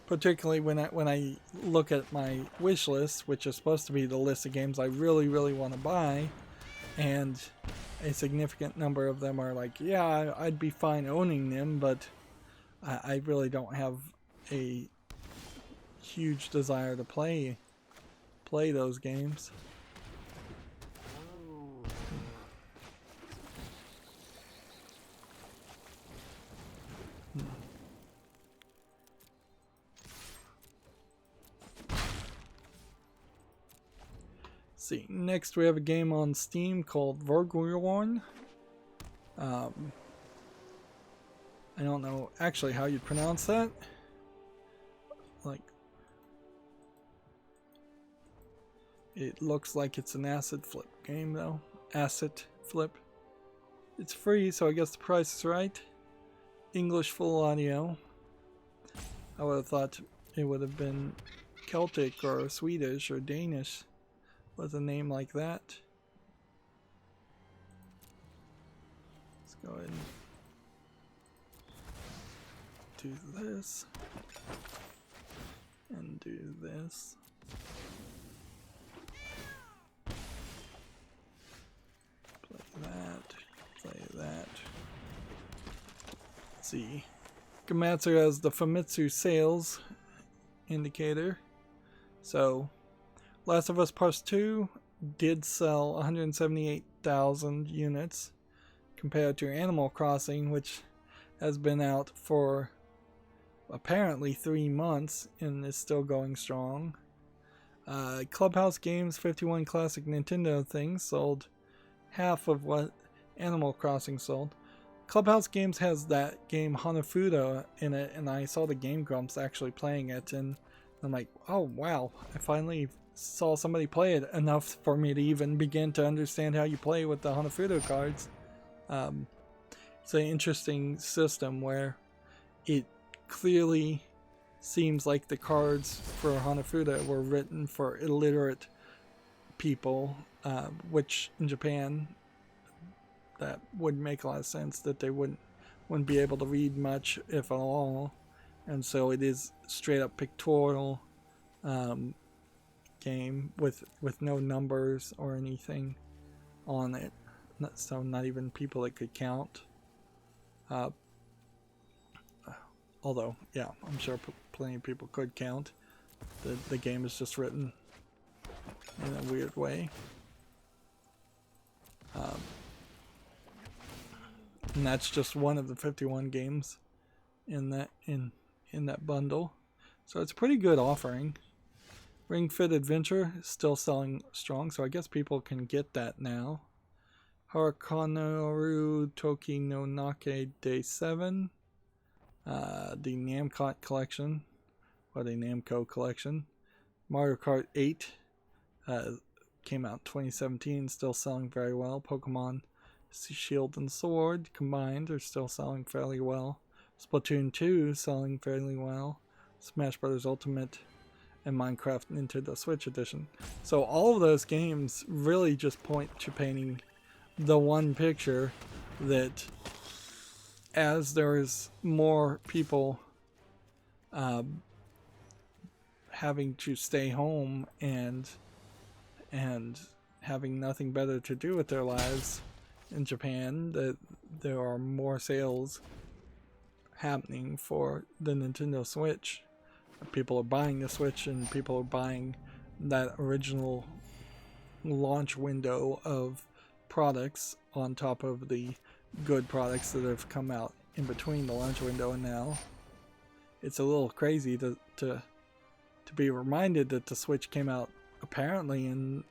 Particularly when I look at my wish list, which is supposed to be the list of games I really want to buy, and a significant number of them are like, yeah, I'd be fine owning them, but I really don't have a huge desire to play those games. See, next we have a game on Steam called Vergorn. I don't know actually how you pronounce that. Like, it looks like it's an asset flip game though. Asset flip. It's free, so I guess the price is right. English full audio. I would have thought it would have been Celtic or Swedish or Danish with a name like that. Let's go ahead and do this. And do this. Play that. Play see. Gamatsu has the Famitsu sales indicator. So, Last of Us Part 2 did sell 178,000 units compared to Animal Crossing, which has been out for apparently 3 months and is still going strong. Clubhouse Games 51 classic Nintendo things sold half of what Animal Crossing sold. Clubhouse Games has that game Hanafuda in it, and I saw the Game Grumps actually playing it, and I'm like, oh wow, I finally saw somebody play it enough for me to even begin to understand how you play with the Hanafuda cards. It's an interesting system where it clearly seems like the cards for Hanafuda were written for illiterate people, which in Japan that wouldn't make a lot of sense, that they wouldn't be able to read much, if at all, and so it is straight up pictorial game with no numbers or anything on it, so not even people that could count. Although, yeah, I'm sure plenty of people could count. The game is just written in a weird way. And that's just one of the 51 games in that bundle. So it's a pretty good offering. Ring Fit Adventure is still selling strong, so I guess people can get that now. Harakanoru Toki no Nake Day 7. The Namco collection, or the Namco collection. Mario Kart 8 came out in 2017, still selling very well. Pokemon Shield and Sword combined are still selling fairly well. Splatoon 2 selling fairly well. Smash Bros. Ultimate and Minecraft Nintendo Switch Edition. So all of those games really just point to painting the one picture that as there's more people having to stay home and having nothing better to do with their lives in Japan, that there are more sales happening for the Nintendo Switch. People are buying the Switch, and people are buying that original launch window of products on top of the good products that have come out in between the launch window and now. It's a little crazy to be reminded that the Switch came out apparently in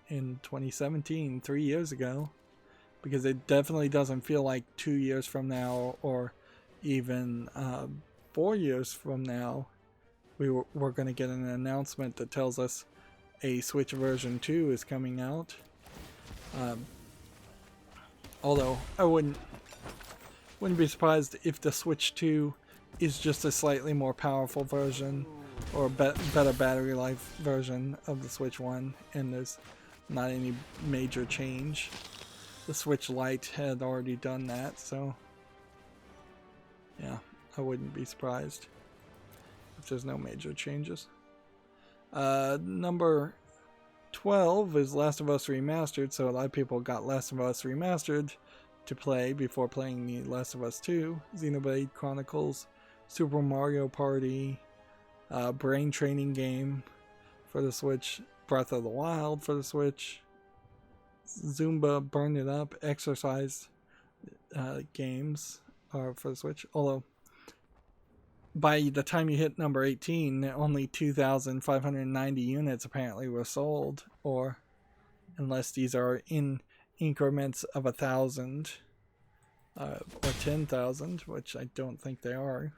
2017, 3 years ago, because it definitely doesn't feel like 2 years from now, or even 4 years from now we're going to get an announcement that tells us a Switch version 2 is coming out. Although I wouldn't be surprised if the Switch 2 is just a slightly more powerful version, or better battery life version of the Switch 1, and there's not any major change. The Switch Lite had already done that, so yeah, I wouldn't be surprised if there's no major changes. Number 12 is Last of Us Remastered, so a lot of people got Last of Us Remastered to play before playing the Last of Us 2. Xenoblade Chronicles, Super Mario Party, Brain Training Game for the Switch, Breath of the Wild for the Switch, Zumba Burn It Up exercise games are for the Switch. Although by the time you hit number 18, only 2,590 units apparently were sold, or unless these are in increments of 1,000 or 10,000, which I don't think they are.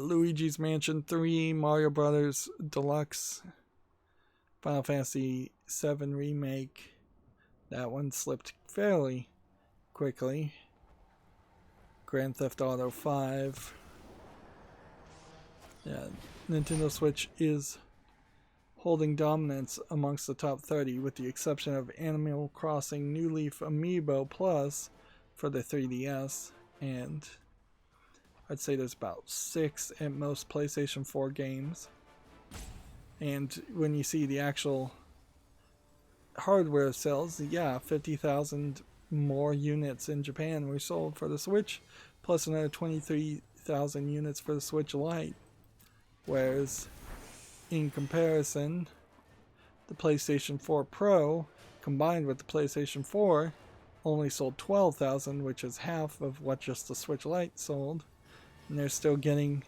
Luigi's Mansion 3, Mario Brothers Deluxe, Final Fantasy VII Remake. That one slipped fairly quickly. Grand Theft Auto 5. Yeah, Nintendo Switch is holding dominance amongst the top 30, with the exception of Animal Crossing New Leaf Amiibo Plus for the 3DS, and I'd say there's about 6 at most PlayStation 4 games. And when you see the actual hardware sales, yeah, 50,000 more units in Japan were sold for the Switch, plus another 23,000 units for the Switch Lite. Whereas, in comparison, the PlayStation 4 Pro, combined with the PlayStation 4, only sold 12,000, which is half of what just the Switch Lite sold. And they're still getting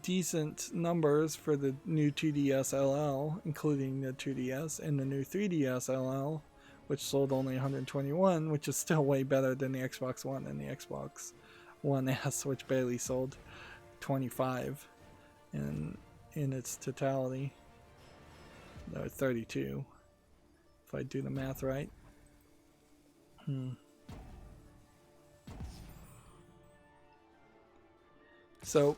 decent numbers for the new 2DS LL, including the 2DS, and the new 3DS LL, which sold only 121, which is still way better than the Xbox One and the Xbox One S, which barely sold 25 in its totality. No, 32, if I do the math right. So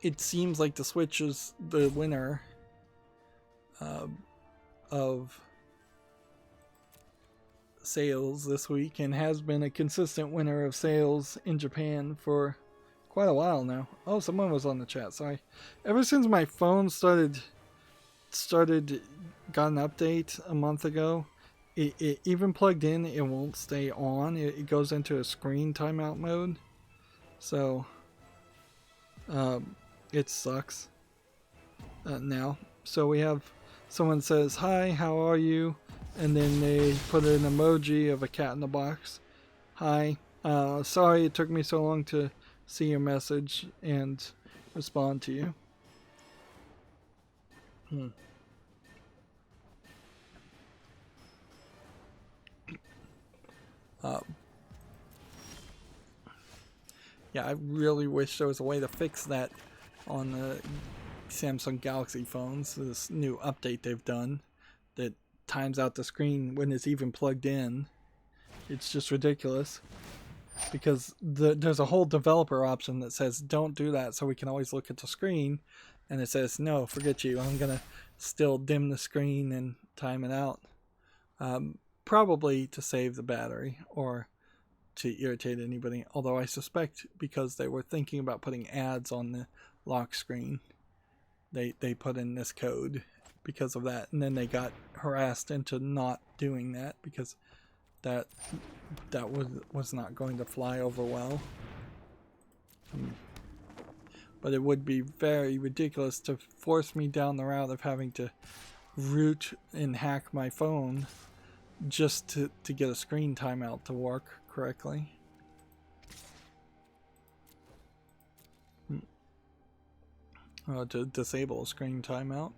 it seems like the Switch is the winner of sales this week, and has been a consistent winner of sales in Japan for quite a while now. Oh, someone was on the chat, sorry. Ever since my phone got an update a month ago, it even plugged in, it won't stay on. It goes into a screen timeout mode. So it sucks now. So we have someone says, "Hi, how are you?" And then they put an emoji of a cat in the box. "Hi, sorry it took me so long to see your message and respond to you." Yeah, I really wish there was a way to fix that on the Samsung Galaxy phones. This new update they've done that times out the screen when it's even plugged in. It's just ridiculous, because there's a whole developer option that says don't do that, so we can always look at the screen, and it says no, forget you, I'm gonna still dim the screen and time it out, probably to save the battery or to irritate anybody, although I suspect because they were thinking about putting ads on the lock screen, they put in this code because of that, and then they got harassed into not doing that because that was not going to fly over well. But it would be very ridiculous to force me down the route of having to root and hack my phone just to get a screen timeout to work correctly. To disable a screen timeout.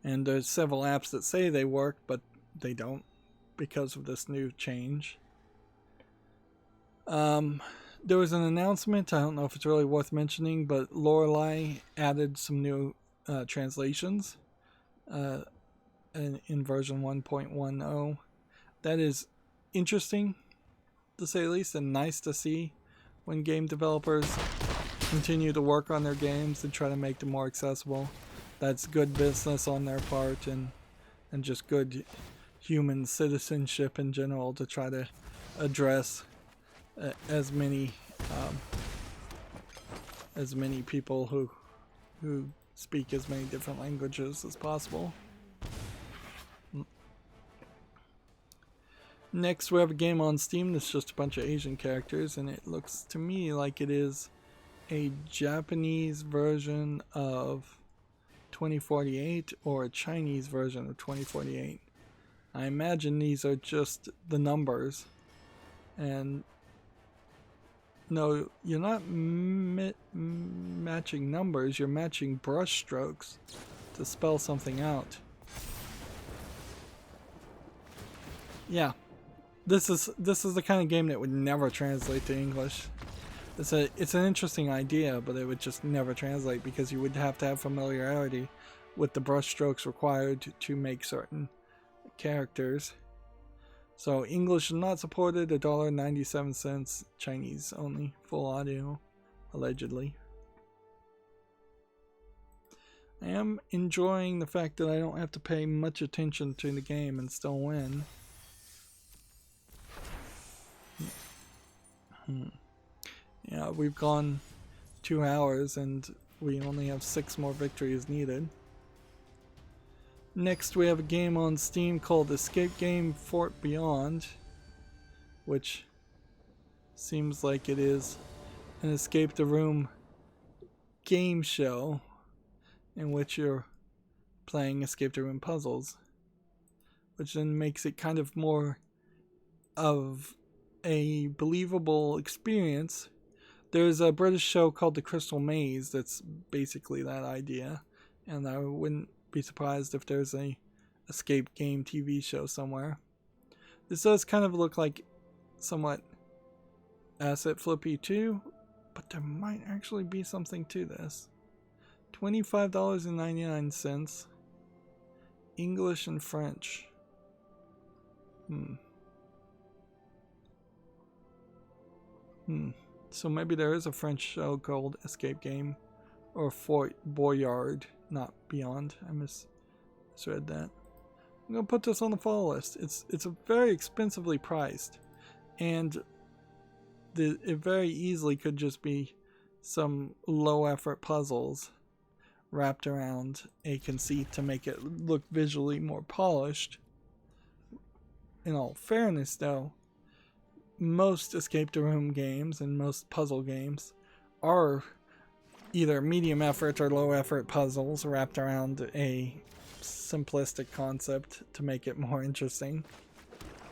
And there's several apps that say they work, but they don't because of this new change. There was an announcement, I don't know if it's really worth mentioning, but Lorelei added some new translations in version 1.10. That is interesting, to say the least, and nice to see when game developers continue to work on their games and try to make them more accessible. That's good business on their part, and just good human citizenship in general to try to address as many people who speak as many different languages as possible. Next, we have a game on Steam that's just a bunch of Asian characters, and it looks to me like it is a Japanese version of 2048 or a Chinese version of 2048. I imagine these are just the numbers, and no, you're not matching numbers, you're matching brush strokes to spell something out. Yeah, this is the kind of game that would never translate to English. It's an interesting idea, but it would just never translate because you would have to have familiarity with the brush strokes required to make certain characters. So English is not supported, $1.97, Chinese only, full audio, allegedly. I am enjoying the fact that I don't have to pay much attention to the game and still win. Yeah, we've gone 2 hours and we only have 6 more victories needed. Next, we have a game on Steam called Escape Game Fort Beyond, which seems like it is an escape the room game show in which you're playing escape the room puzzles, which then makes it kind of more of a believable experience. There's a British show called The Crystal Maze that's basically that idea, and I wouldn't be surprised if there's a escape game TV show somewhere. This does kind of look like somewhat asset flippy too, but there might actually be something to this. $25.99, English and French. So maybe there is a French show called Escape Game, or Fort Boyard, not Beyond. I misread that. I'm gonna put this on the follow list. It's a very expensively priced, and it very easily could just be some low effort puzzles wrapped around a conceit to make it look visually more polished. In all fairness, though, most escape the room games and most puzzle games are either medium effort or low effort puzzles wrapped around a simplistic concept to make it more interesting.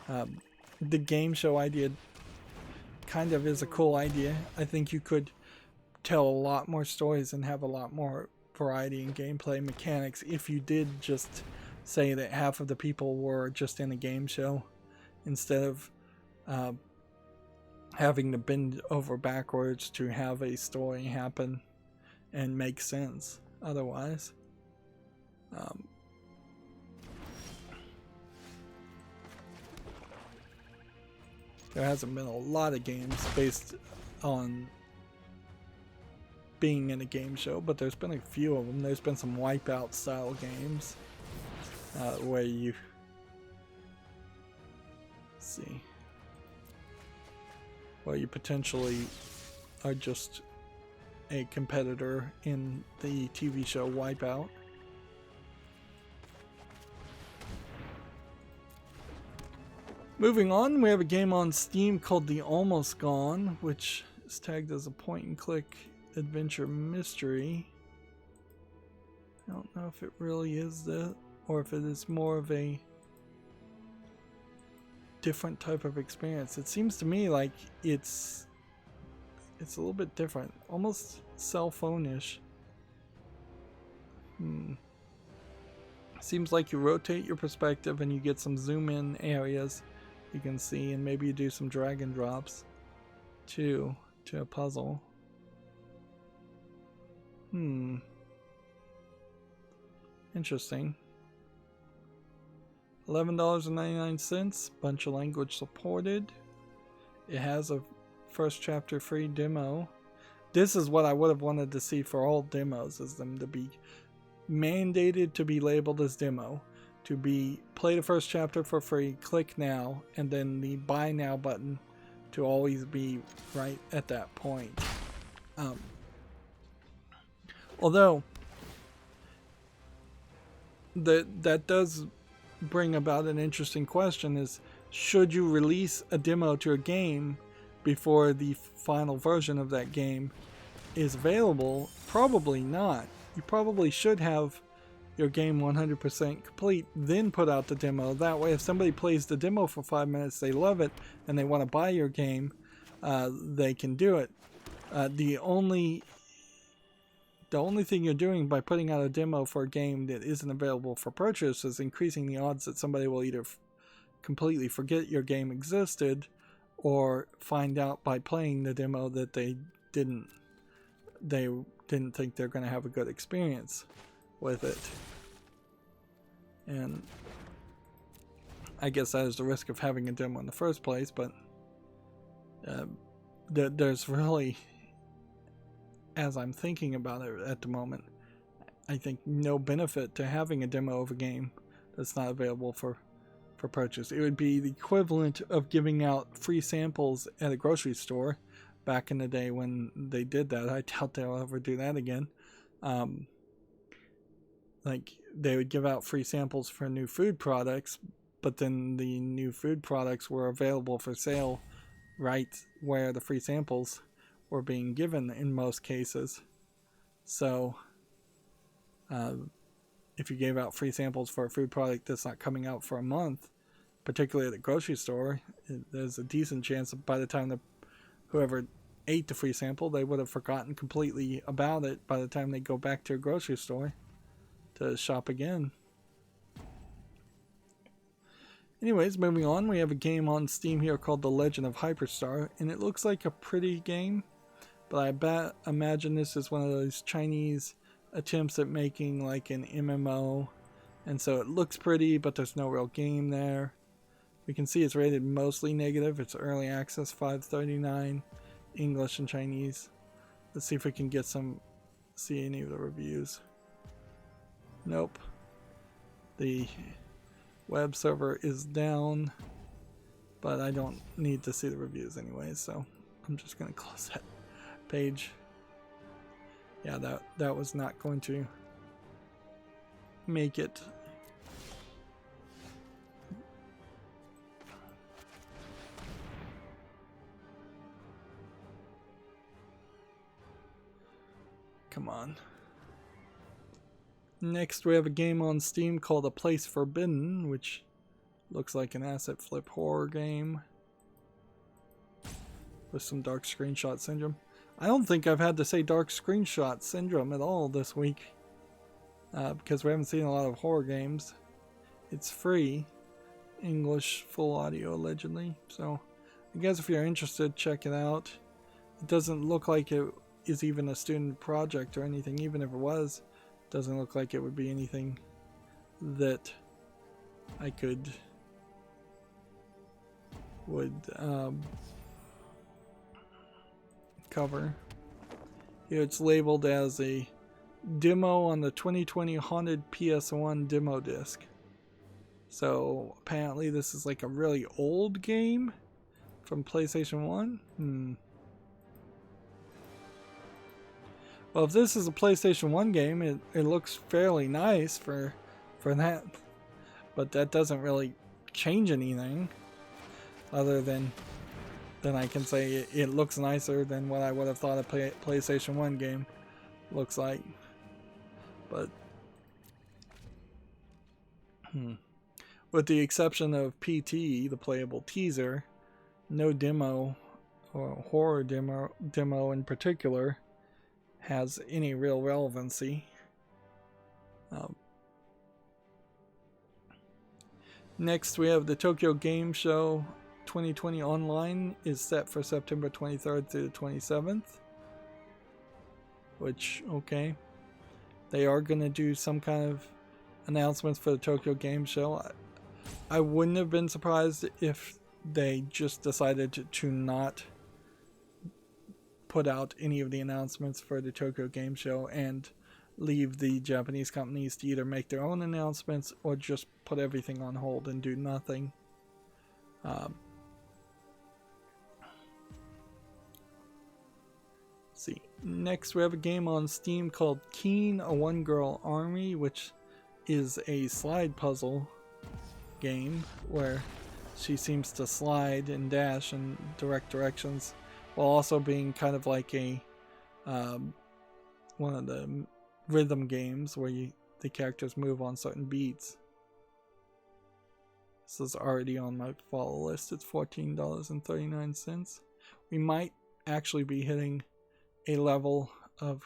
The game show idea kind of is a cool idea. I think you could tell a lot more stories and have a lot more variety in gameplay mechanics if you did just say that half of the people were just in a game show instead of having to bend over backwards to have a story happen and make sense otherwise. There hasn't been a lot of games based on being in a game show, but there's been a few of them. There's been some Wipeout style games where you potentially are just a competitor in the TV show Wipeout. Moving on, we have a game on Steam called The Almost Gone, which is tagged as a point-and-click adventure mystery. I don't know if it really is that, or if it is more of a different type of experience. It seems to me like it's a little bit different, almost cell phone-ish. Seems like you rotate your perspective and you get some zoom in areas you can see, and maybe you do some drag and drops to a puzzle. Interesting. $11.99, bunch of language supported. It has a first chapter free demo. This is what I would have wanted to see for all demos, is them to be mandated to be labeled as demo, to be play the first chapter for free, click now, and then the buy now button to always be right at that point. Although that does bring about an interesting question, is should you release a demo to a game before the final version of that game is available? Probably not. You probably should have your game 100% complete, then put out the demo. That way, if somebody plays the demo for 5 minutes, they love it, and they want to buy your game, they can do it. The only thing you're doing by putting out a demo for a game that isn't available for purchase is increasing the odds that somebody will either completely forget your game existed, or find out by playing the demo that they didn't think they're going to have a good experience with it. And I guess that is the risk of having a demo in the first place, but there's really, as I'm thinking about it at the moment, I think no benefit to having a demo of a game that's not available for purchase. It would be the equivalent of giving out free samples at a grocery store back in the day when they did that. I doubt they'll ever do that again. like they would give out free samples for new food products, but then the new food products were available for sale right where the free samples were being given in most cases. So if you gave out free samples for a food product that's not coming out for a month, particularly at the grocery store, there's a decent chance that by the time whoever ate the free sample, they would have forgotten completely about it by the time they go back to a grocery store to shop again. Anyways, moving on, we have a game on Steam here called The Legend of Hyperstar, and it looks like a pretty game, but I imagine this is one of those Chinese attempts at making like an MMO, and so it looks pretty, but there's no real game there. We can see it's rated mostly negative. It's early access, $5.39, English and Chinese. Let's see if we can see any of the reviews. Nope. The web server is down, but I don't need to see the reviews anyway, so I'm just going to close that page. Yeah, that was not going to make it. Come on. Next, we have a game on Steam called A Place Forbidden, which looks like an asset flip horror game with some dark screenshot syndrome. I don't think I've had to say dark screenshot syndrome at all this week because we haven't seen a lot of horror games. It's free, English full audio allegedly, so I guess if you're interested, check it out. It doesn't look like it is even a student project or anything. Even if it was, doesn't look like it would be anything that I would cover. Here it's labeled as a demo on the 2020 Haunted PS1 demo disc. So apparently this is like a really old game from PlayStation 1. Well, if this is a PlayStation 1 game, it looks fairly nice for that. But that doesn't really change anything other than I can say it looks nicer than what I would have thought a PlayStation 1 game looks like. But with the exception of PT, the playable teaser, no demo or horror demo in particular has any real relevancy. Next, we have the Tokyo Game Show 2020 online is set for September 23rd through the 27th. Which, okay. They are going to do some kind of announcements for the Tokyo Game Show. I wouldn't have been surprised if they just decided to not put out any of the announcements for the Tokyo Game Show and leave the Japanese companies to either make their own announcements or just put everything on hold and do nothing. See, next we have a game on Steam called Keen, a One-Girl Army, which is a slide puzzle game where she seems to slide and dash in direct directions while also being kind of like a one of the rhythm games where the characters move on certain beats. This is already on my follow list. It's $14.39. We might actually be hitting a level of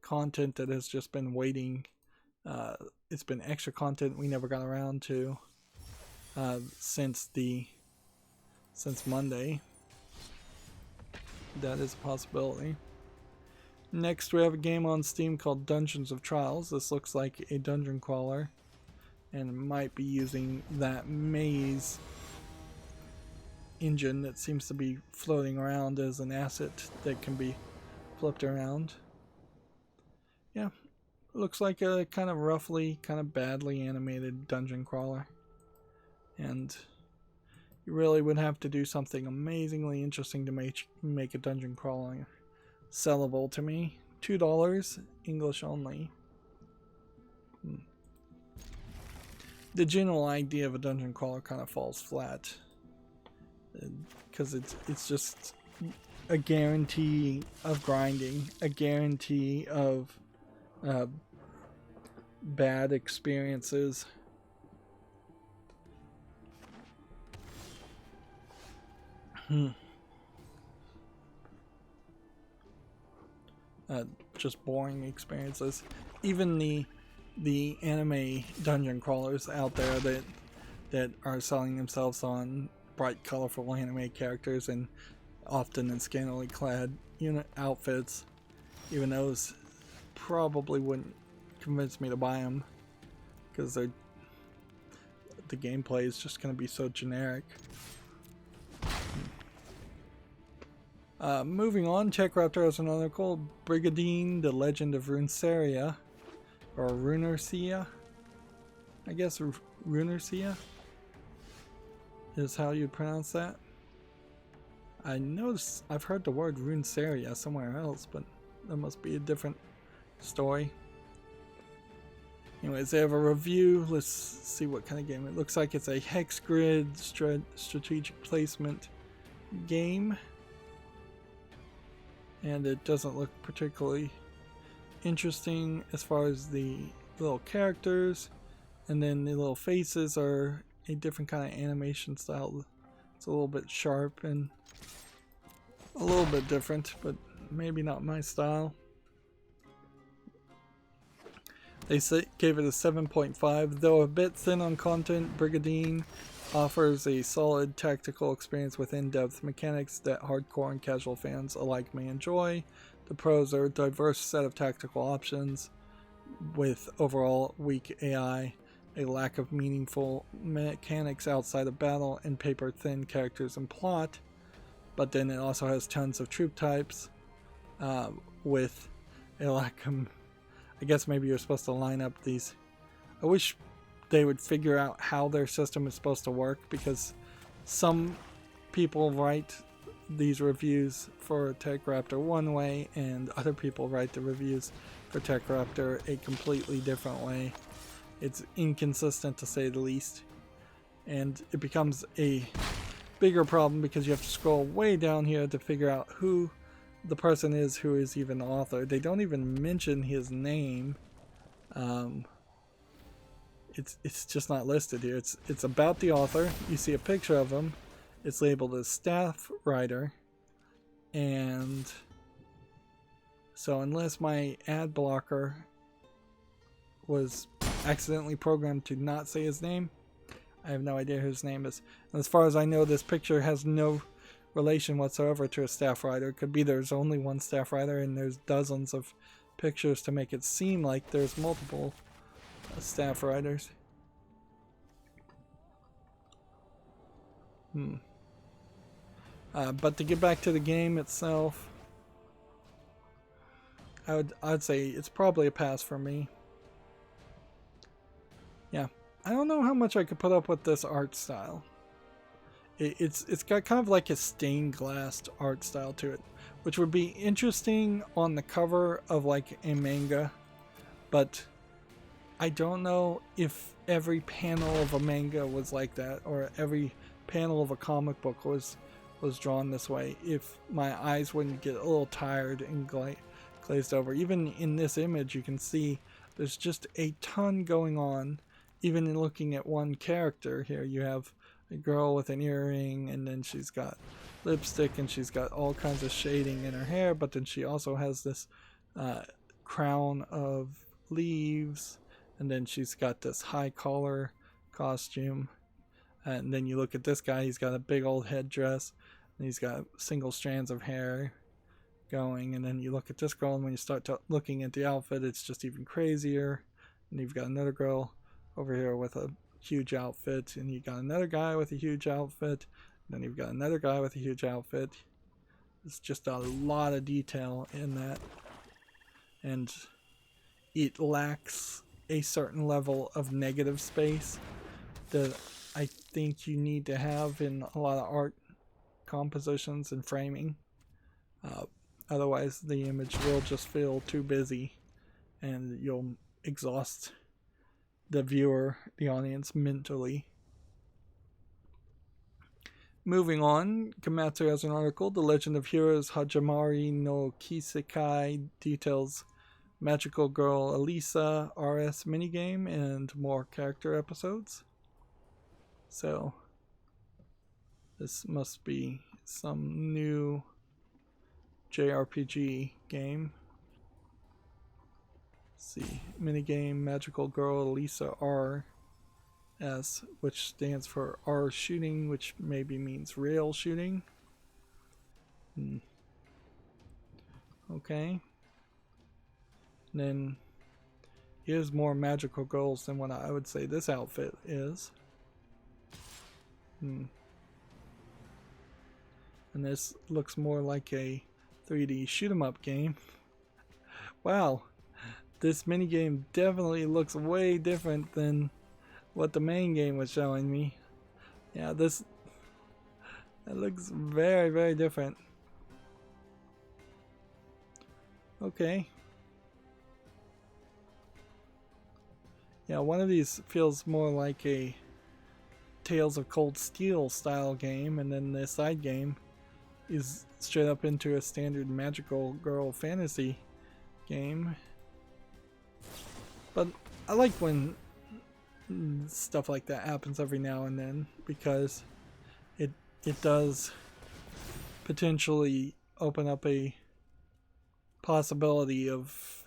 content that has just been waiting. It's been extra content we never got around to since Monday. That is a possibility. Next, we have a game on Steam called Dungeons of Trials. This looks like a dungeon crawler and might be using that maze engine that seems to be floating around as an asset that can be flipped around. Yeah, looks like a kind of roughly, kind of badly animated dungeon crawler. And you really would have to do something amazingly interesting to make a dungeon crawler sellable to me. $2, English only. the general idea of a dungeon crawler kind of falls flat, because it's just a guarantee of grinding, a guarantee of bad experiences. Just boring experiences. Even the anime dungeon crawlers out there that are selling themselves on bright, colorful anime characters and often in scantily clad outfits, even those probably wouldn't convince me to buy them, because the gameplay is just going to be so generic. Moving on, Tech Raptor has another article, Brigadine, the Legend of Runeseria, or Runercia, I guess Runercia is how you'd pronounce that. I noticed, I've heard the word Runeseria somewhere else, but that must be a different story. Anyways, they have a review. Let's see what kind of game. It looks like it's a hex grid strategic placement game. And it doesn't look particularly interesting as far as the little characters. And then the little faces are a different kind of animation style. It's a little bit sharp and a little bit different, but maybe not my style. They gave it a 7.5. Though a bit thin on content, Brigadine offers a solid tactical experience with in-depth mechanics that hardcore and casual fans alike may enjoy. The pros are a diverse set of tactical options with overall weak AI, a lack of meaningful mechanics outside of battle, and paper-thin characters and plot. But then it also has tons of troop types with a lack of... I guess maybe you're supposed to line up these... I wish they would figure out how their system is supposed to work, because some people write these reviews for Tech Raptor one way and other people write the reviews for Tech Raptor a completely different way. It's inconsistent to say the least, and it becomes a bigger problem because you have to scroll way down here to figure out who the person is who is even the author. They don't even mention his name. It's just not listed here. It's about the author. You see a picture of him. It's labeled as staff writer, and so unless my ad blocker was accidentally programmed to not say his name, I have no idea who his name is. And as far as I know, this picture has no relation whatsoever to a staff writer. It could be there's only one staff writer and there's dozens of pictures to make it seem like there's multiple staff writers. But to get back to the game itself, I'd say it's probably a pass for me. Yeah, I don't know how much I could put up with this art style. It's got kind of like a stained glass art style to it, which would be interesting on the cover of like a manga, but I don't know if every panel of a manga was like that, or every panel of a comic book was drawn this way, if my eyes wouldn't get a little tired and glazed over. Even in this image you can see there's just a ton going on. Even in looking at one character here, you have a girl with an earring, and then she's got lipstick, and she's got all kinds of shading in her hair, but then she also has this crown of leaves, and then she's got this high collar costume. And then you look at this guy, he's got a big old headdress, and he's got single strands of hair going. And then you look at this girl, and when you start looking at the outfit, it's just even crazier. And you've got another girl over here with a huge outfit, and you got another guy with a huge outfit, and then you've got another guy with a huge outfit. It's just a lot of detail in that, and it lacks a certain level of negative space that I think you need to have in a lot of art compositions and framing. Otherwise the image will just feel too busy and you'll exhaust the viewer, the audience, mentally. Moving on, Komatsu has an article, The Legend of Heroes Hajimari no Kisekai details Magical Girl Elisa RS minigame and more character episodes. So, this must be some new JRPG game. Let's see, minigame Magical Girl Elisa RS, which stands for R shooting, which maybe means rail shooting. Okay. And then here's more magical girls than what I would say this outfit is. And this looks more like a 3D shoot 'em up game. Wow, this minigame definitely looks way different than what the main game was showing me. Yeah, that looks very, very different. Okay. Yeah, one of these feels more like a Tales of Cold Steel style game, and then the side game is straight up into a standard magical girl fantasy game. But I like when stuff like that happens every now and then, because it does potentially open up a possibility of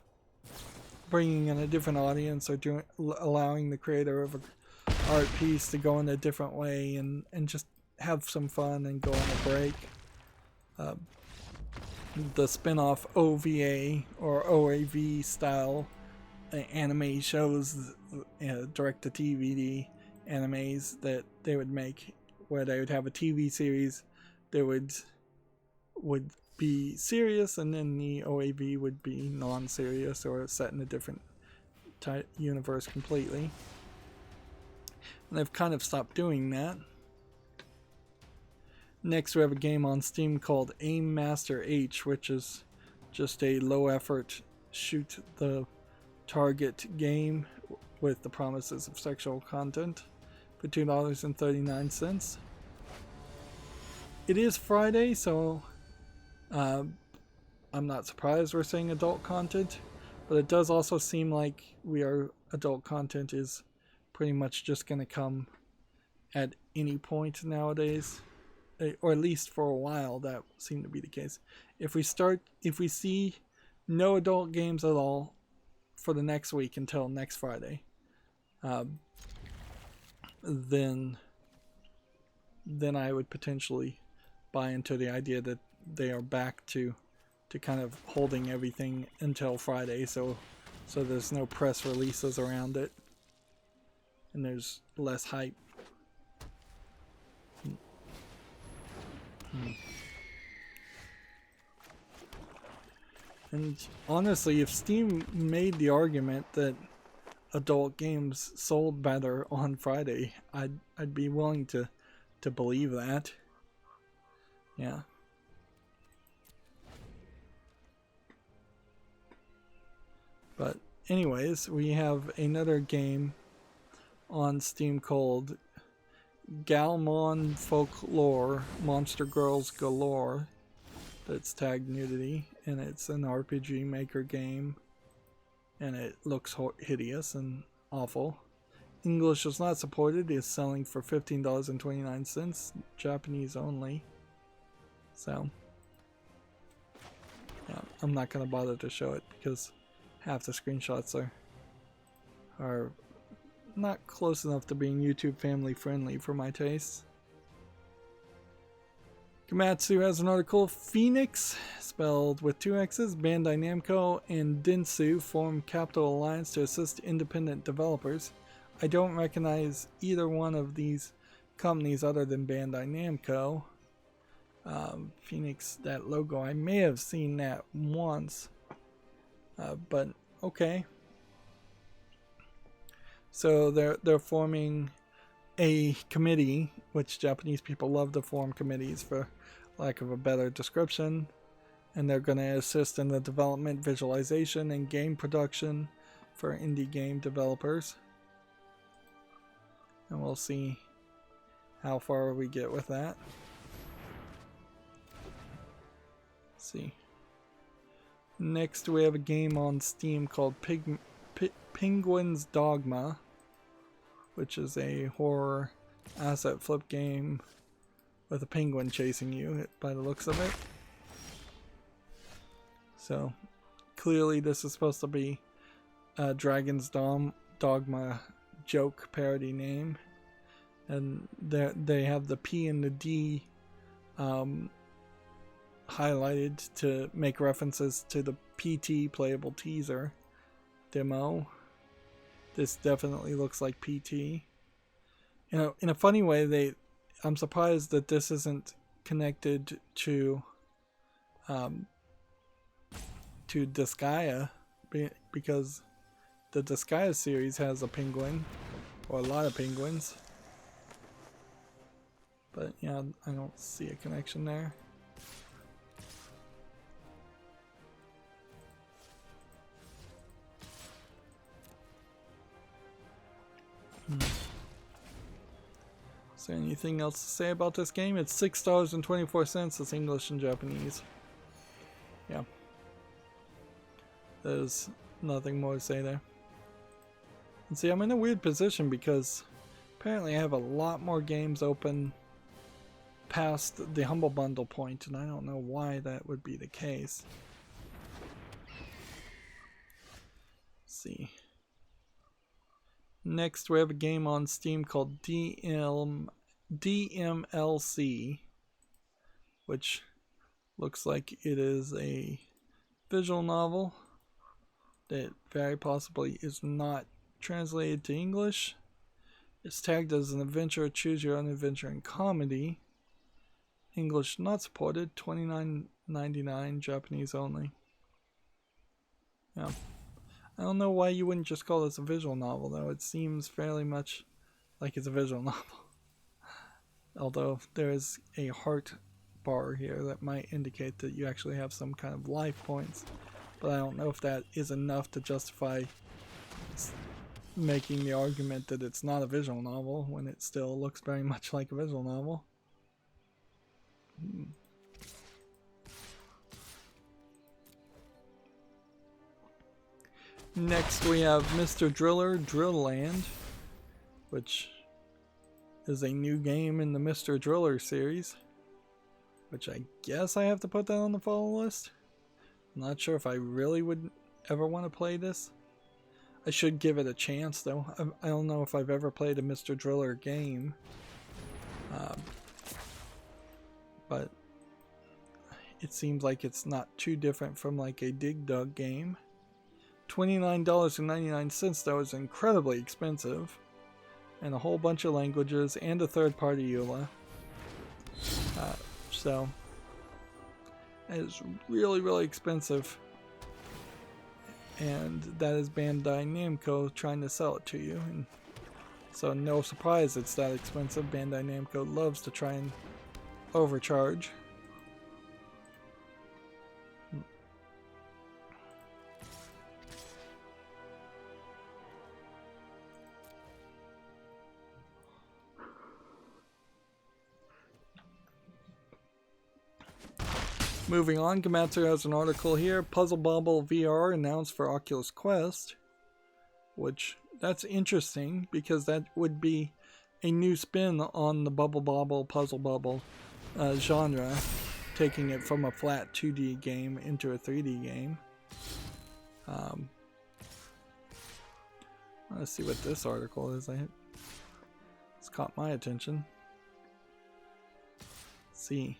bringing in a different audience, or allowing the creator of an art piece to go in a different way and just have some fun and go on a break. The spin-off OVA or OAV style anime shows, direct-to-DVD animes that they would make, where they would have a TV series that would be serious, and then the OAV would be non-serious or set in a different universe completely. And they've kind of stopped doing that. Next, we have a game on Steam called Aim Master H, which is just a low-effort shoot the target game with the promises of sexual content for $2.39. It is Friday, so I'm not surprised we're seeing adult content, but it does also seem like adult content is pretty much just going to come at any point nowadays, or at least for a while that seemed to be the case. If we see no adult games at all for the next week until next Friday, then I would potentially buy into the idea that they are back to kind of holding everything until Friday, so there's no press releases around it and there's less hype. And honestly, if Steam made the argument that adult games sold better on Friday, I'd be willing to believe that. Yeah. But anyways, we have another game on Steam called Galmon Folklore Monster Girls Galore that's tagged nudity, and it's an RPG Maker game, and it looks hideous and awful. English is not supported. It's selling for $15.29, Japanese only. So yeah, I'm not gonna bother to show it because half the screenshots are not close enough to being YouTube family friendly for my taste. Komatsu has an article, Phoenix, spelled with 2 X's, Bandai Namco, and Dentsu form Capital Alliance to assist independent developers. I don't recognize either one of these companies other than Bandai Namco. Phoenix, that logo, I may have seen that once, but okay. So they're forming a committee, which Japanese people love to form committees for lack of a better description, and they're going to assist in the development, visualization, and game production for indie game developers. and we'll see how far we get with that. Let's see. Next, we have a game on Steam called Penguin's Dogma, which is a horror asset flip game with a penguin chasing you by the looks of it. So clearly this is supposed to be a Dragon's Dogma joke parody name, and they have the P and the D highlighted to make references to the PT playable teaser demo. This definitely looks like PT. In a funny way, I'm surprised that this isn't connected to Disgaea, because the Disgaea series has a penguin, or a lot of penguins. But yeah, I don't see a connection there. Is there anything else to say about this game? It's $6.24. It's English and Japanese. Yeah. There's nothing more to say there. And see, I'm in a weird position because apparently I have a lot more games open past the Humble Bundle point, and I don't know why that would be the case. Let's see. Next, we have a game on Steam called DMLC, which looks like it is a visual novel that very possibly is not translated to English. It's tagged as an adventure, choose your own adventure, and comedy. English not supported, $29.99, Japanese only. Yeah. I don't know why you wouldn't just call this a visual novel, though. It seems fairly much like it's a visual novel. Although there is a heart bar here that might indicate that you actually have some kind of life points. But I don't know if that is enough to justify making the argument that it's not a visual novel when it still looks very much like a visual novel. Next we have Mr. Driller Drill Land, which is a new game in the Mr. Driller series, which I guess I have to put that on the follow list. I'm not sure if I really would ever want to play this. I should give it a chance though. I don't know if I've ever played a Mr. Driller game, but it seems like it's not too different from like a Dig Dug game. $29.99 though is incredibly expensive, and a whole bunch of languages and a third-party EULA. So it is really expensive, and that is Bandai Namco trying to sell it to you. And so no surprise it's that expensive. Bandai Namco loves to try and overcharge. Moving on, Gematsu has an article here. Puzzle Bobble VR announced for Oculus Quest, which that's interesting because that would be a new spin on the Bubble Bobble, Puzzle Bubble genre, taking it from a flat 2D game into a 3D game. Let's see what this article is. It's caught my attention. Let's see.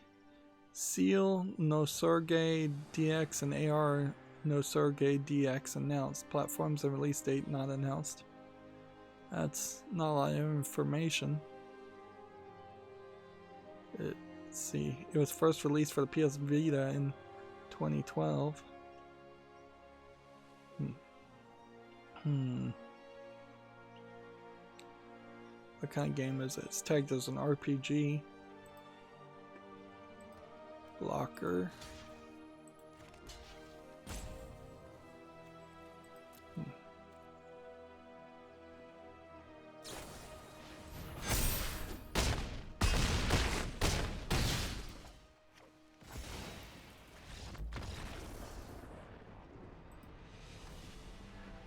Seal No Surge DX and AR No Surge DX announced. Platforms and release date not announced. That's not a lot of information. Let's see. It was first released for the PS Vita in 2012. What kind of game is it? It's tagged as an RPG. Blocker.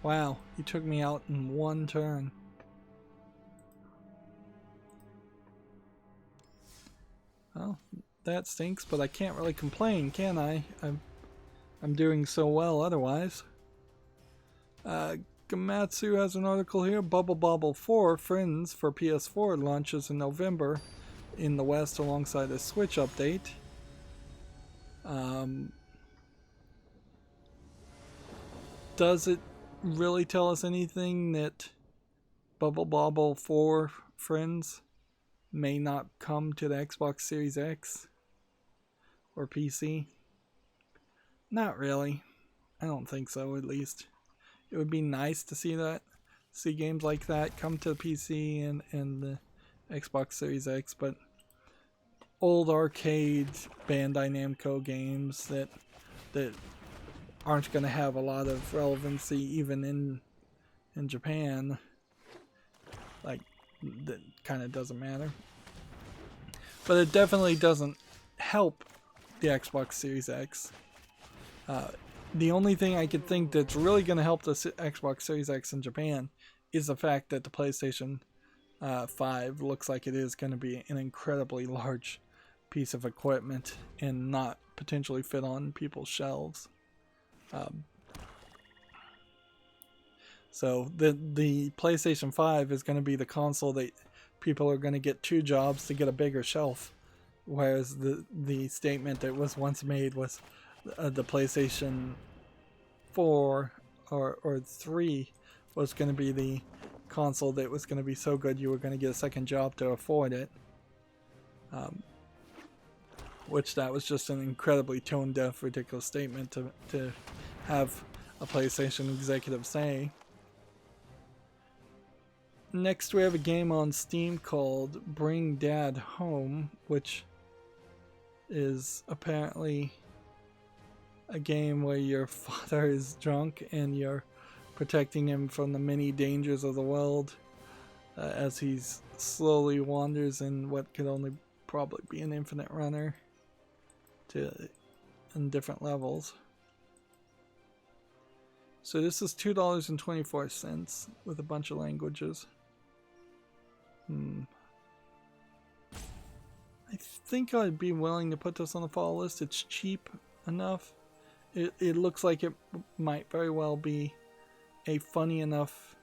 Wow, he took me out in one turn. Well, that stinks, but I can't really complain, can I? I'm doing so well otherwise. Gamatsu has an article here. Bubble Bobble 4 Friends for PS4 launches in November in the West alongside a Switch update. Does it really tell us anything that Bubble Bobble 4 Friends may not come to the Xbox Series X or PC? Not really. I don't think so, at least. It would be nice to see that. See games like that come to the PC and the Xbox Series X, but old arcade Bandai Namco games that aren't going to have a lot of relevancy even in Japan, like, that kind of doesn't matter. But it definitely doesn't help the Xbox Series X. The only thing I could think that's really going to help the Xbox Series X in Japan is the fact that the PlayStation 5 looks like it is going to be an incredibly large piece of equipment and not potentially fit on people's shelves. So the PlayStation 5 is going to be the console that people are going to get 2 jobs to get a bigger shelf, whereas the statement that was once made was the PlayStation 4 or 3 was going to be the console that was going to be so good you were going to get a second job to afford it. Which that was just an incredibly tone-deaf, ridiculous statement to have a PlayStation executive say. Next we have a game on Steam called Bring Dad Home, which is apparently a game where your father is drunk and you're protecting him from the many dangers of the world as he slowly wanders in what could only probably be an infinite runner in different levels. So this is $2.24 with a bunch of languages. I think I'd be willing to put this on the fall list. It's cheap enough. It looks like it might very well be a funny enough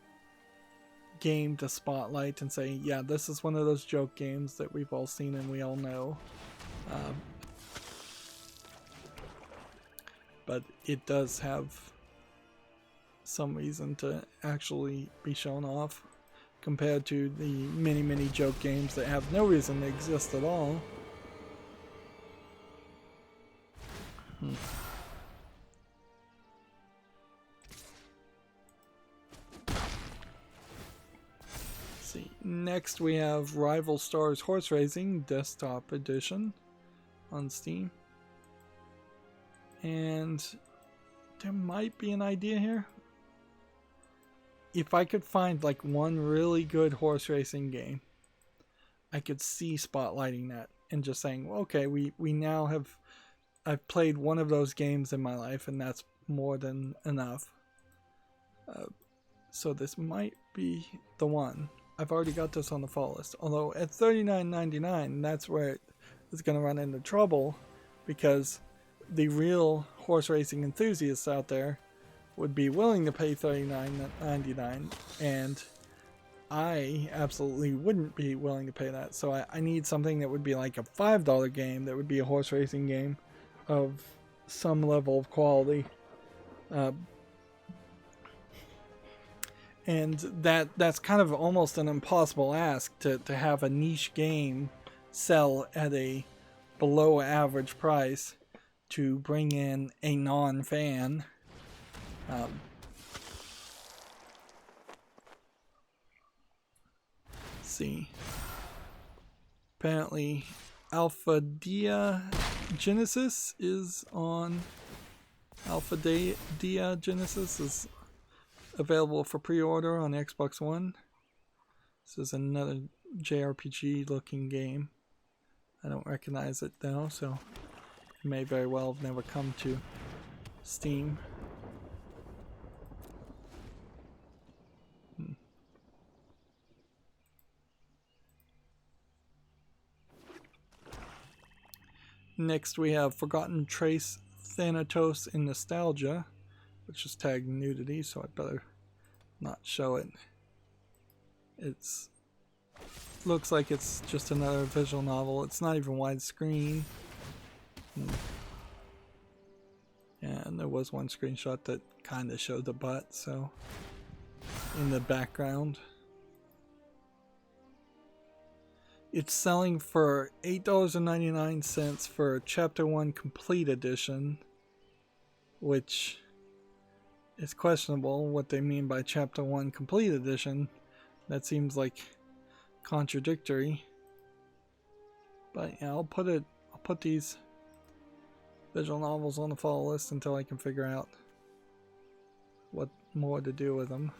game to spotlight and say, yeah, this is one of those joke games that we've all seen and we all know. But it does have some reason to actually be shown off compared to the many joke games that have no reason to exist at all. See, next we have Rival Stars Horse Racing Desktop Edition on Steam. And there might be an idea here. If I could find like one really good horse racing game, I could see spotlighting that and just saying, okay, we now have, I've played one of those games in my life and that's more than enough. So this might be the one. I've already got this on the fall list. Although at $39.99, that's where it's going to run into trouble, because the real horse racing enthusiasts out there would be willing to pay $39.99, and I absolutely wouldn't be willing to pay that. So I need something that would be like a $5 game that would be a horse racing game of some level of quality. And that's kind of almost an impossible ask to have a niche game sell at a below average price to bring in a non-fan. Let's see. Apparently, Alpha Dia Genesis is on. Alpha Dia Genesis is available for pre-order on Xbox One. This is another JRPG looking game. I don't recognize it though, so it may very well have never come to Steam. Next we have Forgotten Trace Thanatos in Nostalgia, which is tagged nudity, so I better not show it. It's looks like it's just another visual novel. It's not even widescreen. And there was one screenshot that kind of showed the butt, so in the background. It's selling for $8.99 for Chapter 1 Complete Edition, which is questionable what they mean by Chapter 1 Complete Edition. That seems like contradictory. But yeah, I'll put these visual novels on the follow list until I can figure out what more to do with them.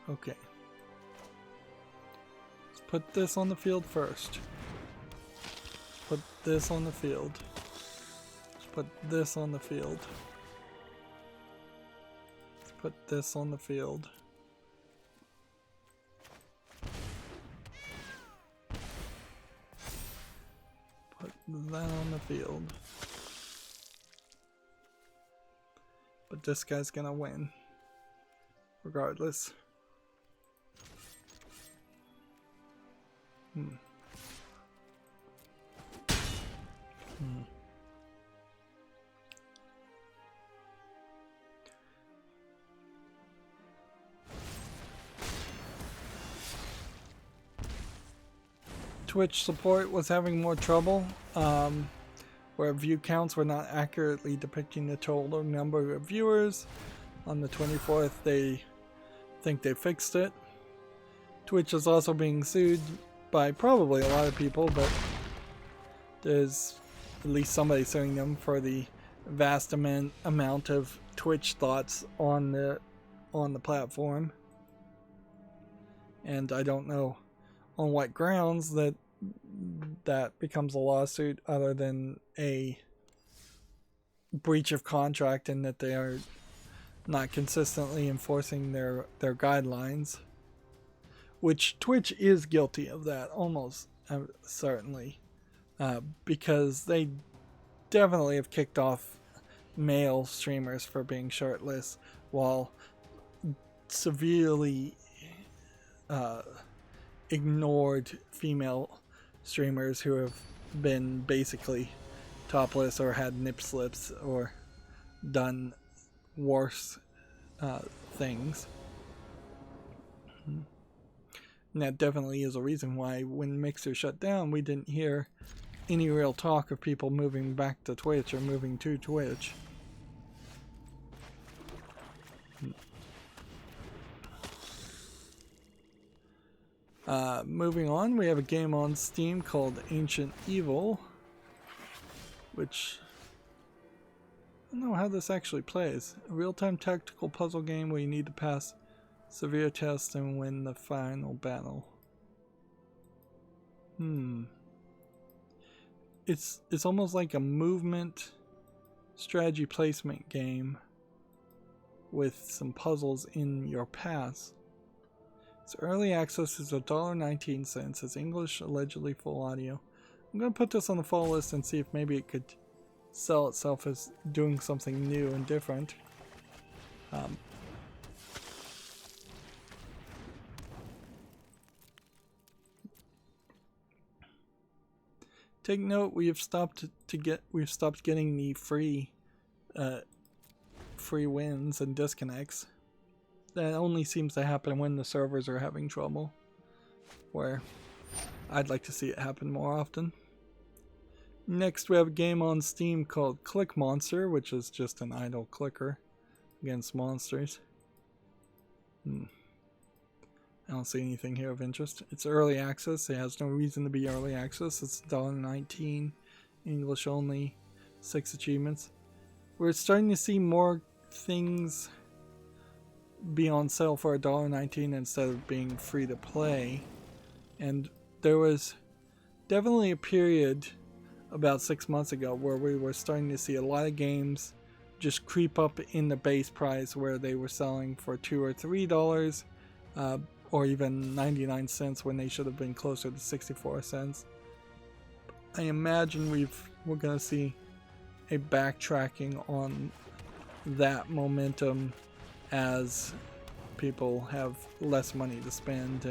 Okay. Let's put this on the field first. Put this on the field. Let's put this on the field. Let's put this on the field. Put that on the field. But this guy's gonna win. Regardless. Twitch support was having more trouble, where view counts were not accurately depicting the total number of viewers. On the 24th, they think they fixed it. Twitch is also being sued by probably a lot of people, but there's at least somebody suing them for the vast amount of Twitch thoughts on the platform, and I don't know on what grounds that becomes a lawsuit other than a breach of contract and that they are not consistently enforcing their guidelines. Which Twitch is guilty of that, almost certainly, because they definitely have kicked off male streamers for being shirtless, while severely ignored female streamers who have been basically topless or had nip slips or done worse things. And that definitely is a reason why when Mixer shut down, we didn't hear any real talk of people moving back to Twitch or moving to Twitch. Moving on, we have a game on Steam called Ancient Evil, which I don't know how this actually plays. A real-time tactical puzzle game where you need to pass severe tests and win the final battle. It's almost like a movement strategy placement game with some puzzles in your paths. Its early access is $1.19. It's English, allegedly full audio. I'm going to put this on the follow list and see if maybe it could sell itself as doing something new and different. Take note, we've stopped getting the free wins and disconnects. That only seems to happen when the servers are having trouble, where I'd like to see it happen more often. Next, we have a game on Steam called Click Monster, which is just an idle clicker against monsters. I don't see anything here of interest. It's early access. It has no reason to be early access. It's $1.19, English only, 6 achievements. We're starting to see more things be on sale for $1.19 instead of being free to play. And there was definitely a period about 6 months ago where we were starting to see a lot of games just creep up in the base price, where they were selling for $2 or $3, or even 99 cents when they should have been closer to 64 cents. I imagine we're going to see a backtracking on that momentum as people have less money to spend,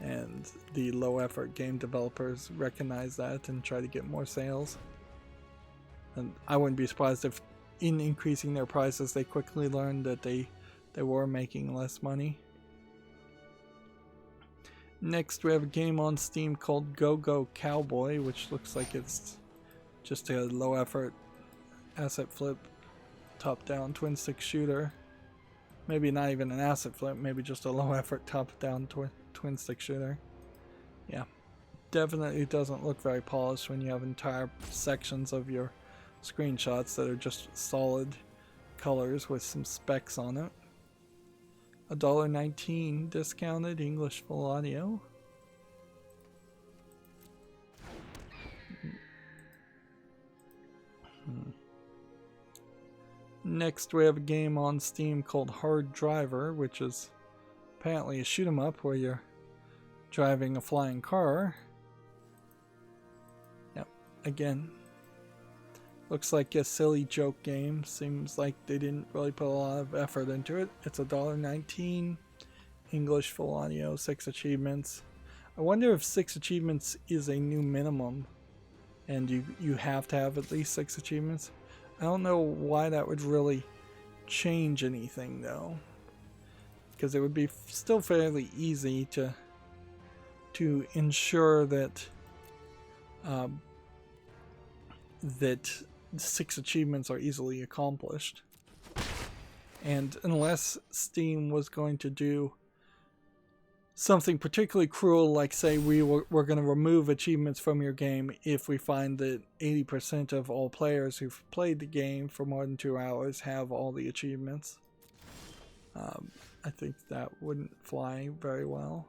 and the low effort game developers recognize that and try to get more sales. And I wouldn't be surprised if in increasing their prices they quickly learned that they were making less money. Next we have a game on Steam called Go Go Cowboy, which looks like it's just a low effort asset flip top down twin stick shooter. Maybe not even an asset flip, maybe just a low effort top down twin stick shooter. Yeah, definitely doesn't look very polished when you have entire sections of your screenshots that are just solid colors with some specs on it. $1.19 discounted, English full audio. Next we have a game on Steam called Hard Driver, which is apparently a shoot 'em up where you're driving a flying car. Yep, again, looks like a silly joke game. Seems like they didn't really put a lot of effort into it. It's $1.19, English full audio, 6 achievements. I wonder if 6 achievements is a new minimum and you have to have at least 6 achievements. I don't know why that would really change anything though, because it would be still fairly easy to ensure that that 6 achievements are easily accomplished. And unless Steam was going to do something particularly cruel, like say we're going to remove achievements from your game if we find that 80% of all players who've played the game for more than 2 hours have all the achievements, I think that wouldn't fly very well.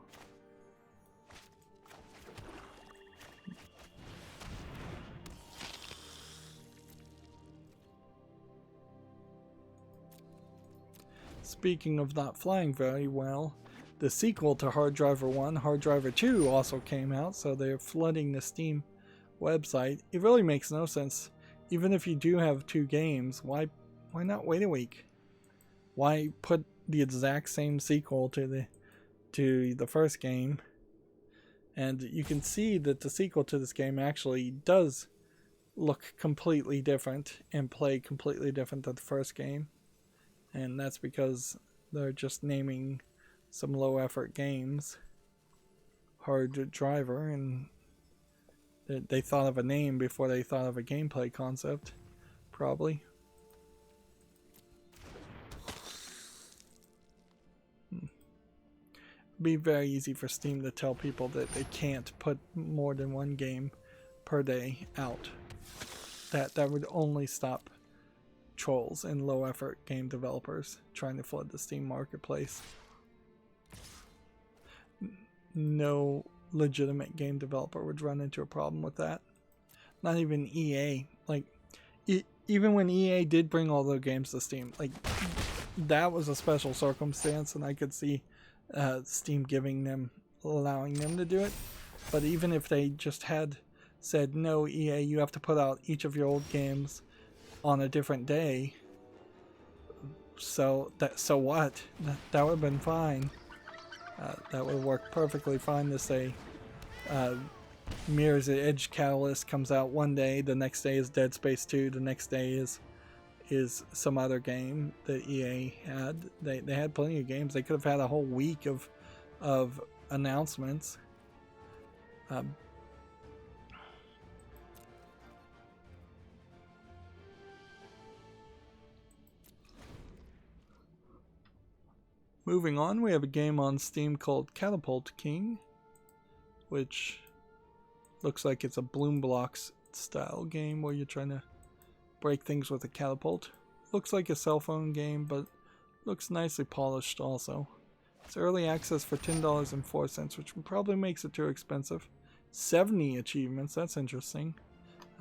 Speaking of not flying very well, the sequel to Hard Driver 1, Hard Driver 2, also came out, so they're flooding the Steam website. It really makes no sense. Even if you do have 2 games, why not wait a week? Why put the exact same sequel to the first game? And you can see that the sequel to this game actually does look completely different and play completely different than the first game. And that's because they're just naming some low effort games Hard Driver, and they thought of a name before they thought of a gameplay concept, probably. It'd be very easy for Steam to tell people that they can't put more than 1 game per day out. That would only stop trolls and low effort game developers trying to flood the Steam marketplace. No legitimate game developer would run into a problem with that. Not even EA. Like, even when EA did bring all their games to Steam, like, that was a special circumstance, and I could see Steam allowing them to do it. But even if they just had said, no, EA, you have to put out each of your old games on a different day, so what? That would have been fine. That would work perfectly fine to say Mirror's Edge Catalyst comes out one day, the next day is Dead Space 2, the next day is some other game that EA had. They had plenty of games. They could have had a whole week of announcements. Moving on, we have a game on Steam called Catapult King, which looks like it's a Bloom Blocks style game where you're trying to break things with a catapult. Looks like a cell phone game, but looks nicely polished also. It's early access for $10.04, which probably makes it too expensive. 70 achievements, that's interesting.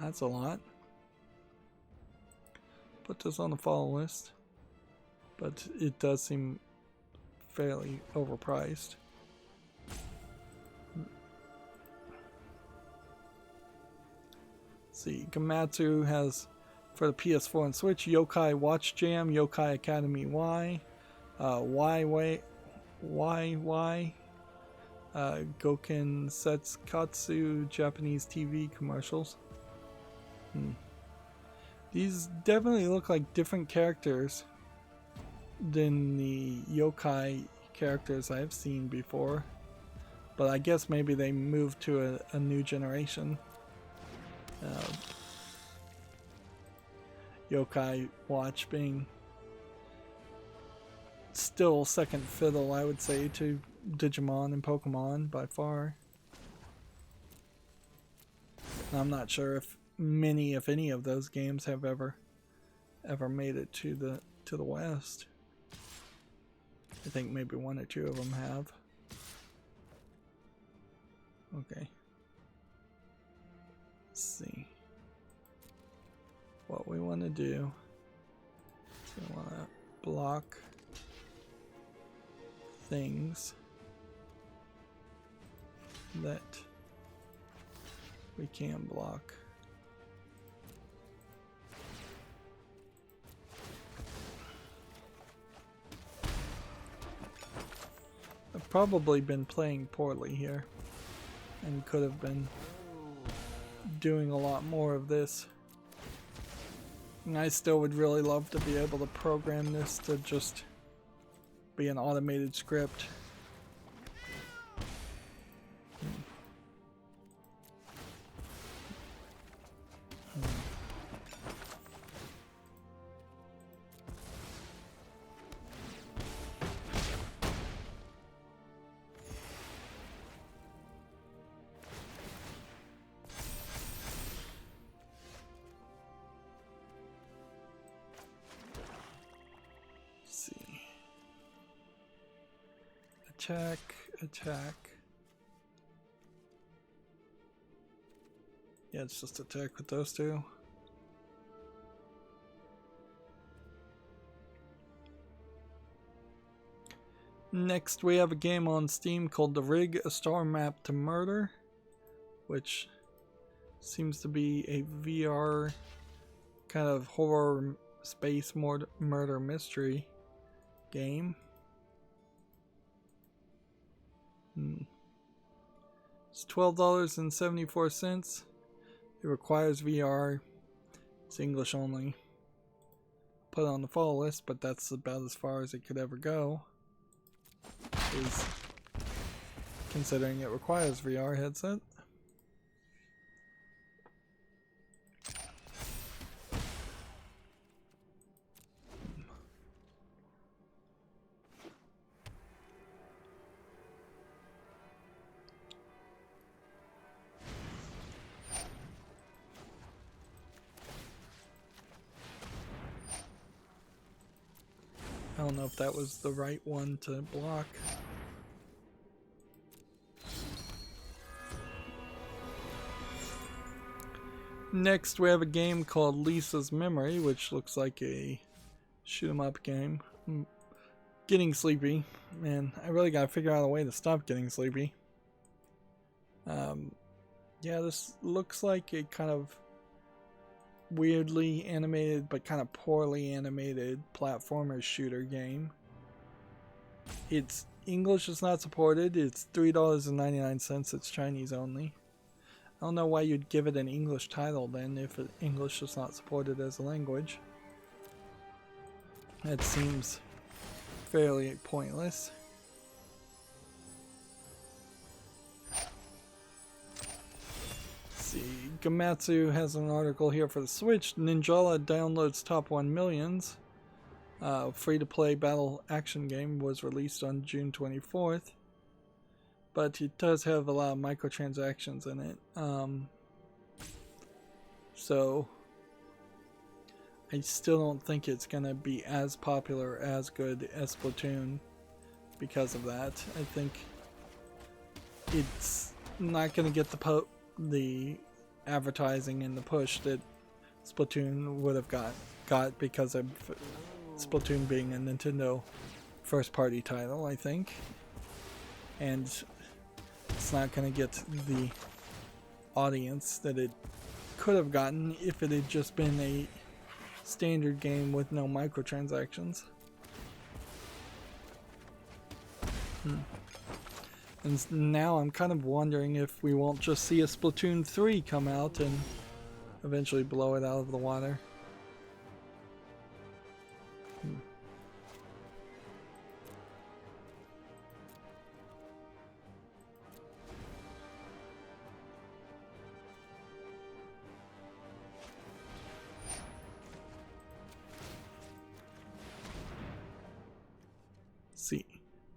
That's a lot. Put this on the follow list. But it does seem fairly overpriced. Let's see, Gamatsu has, for the PS4 and Switch, Yokai Watch Jam, Yokai Academy Y, Goken Setsukatsu Japanese TV commercials. These definitely look like different characters than the yokai characters I've seen before. But I guess maybe they moved to a new generation. Yokai Watch being still second fiddle, I would say, to Digimon and Pokemon by far. I'm not sure if many, if any, of those games have ever made it to the West. I think maybe one or two of them have. Okay. Let's see. What we want to do is we want to block things that we can block. I've probably been playing poorly here and could have been doing a lot more of this. And I still would really love to be able to program this to just be an automated script. Attack. Yeah, it's just attack with those two. Next, we have a game on Steam called The Rig, A Star Map to Murder, which seems to be a VR kind of horror space murder mystery game. It's $12.74. It requires VR. It's English only. Put it on the follow list, but that's about as far as it could ever go. Is considering it requires VR headset. I don't know if that was the right one to block. Next, we have a game called Lisa's Memory, which looks like a shoot-'em-up game. I'm getting sleepy. Man, I really gotta figure out a way to stop getting sleepy. Yeah, this looks like a kind of weirdly animated but kind of poorly animated platformer shooter game. It's English is not supported. It's $3.99. It's Chinese only. I don't know why you'd give it an English title then if English is not supported as a language. That seems fairly pointless. See, Gamatsu has an article here for the Switch. Ninjala downloads top 1 millions. Free-to-play battle action game was released on June 24th. But it does have a lot of microtransactions in it. So I still don't think it's going to be as popular, as good as Splatoon. because of that. I think it's not going to get the advertising and the push that Splatoon would have got because of Splatoon being a Nintendo first-party title, I think. And it's not going to get the audience that it could have gotten if it had just been a standard game with no microtransactions. And now I'm kind of wondering if we won't just see a Splatoon 3 come out and eventually blow it out of the water. See.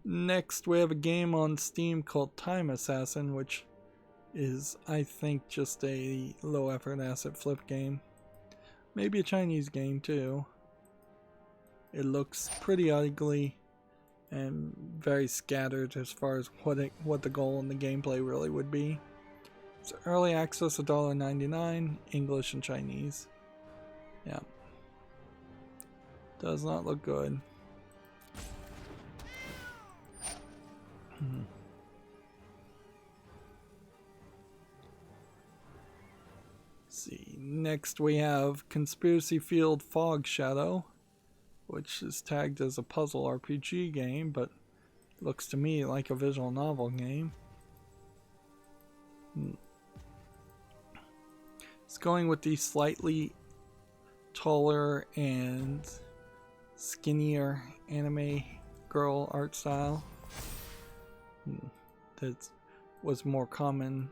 Next, we have a game on Steam called Time Assassin, which is, I think, just a low-effort asset flip game. Maybe a Chinese game, too. It looks pretty ugly and very scattered as far as what the goal in the gameplay really would be. It's early access, $1.99, English and Chinese. Yeah. Does not look good. See, next we have Conspiracy Field Fog Shadow, which is tagged as a puzzle RPG game, but looks to me like a visual novel game. It's going with the slightly taller and skinnier anime girl art style that was more common,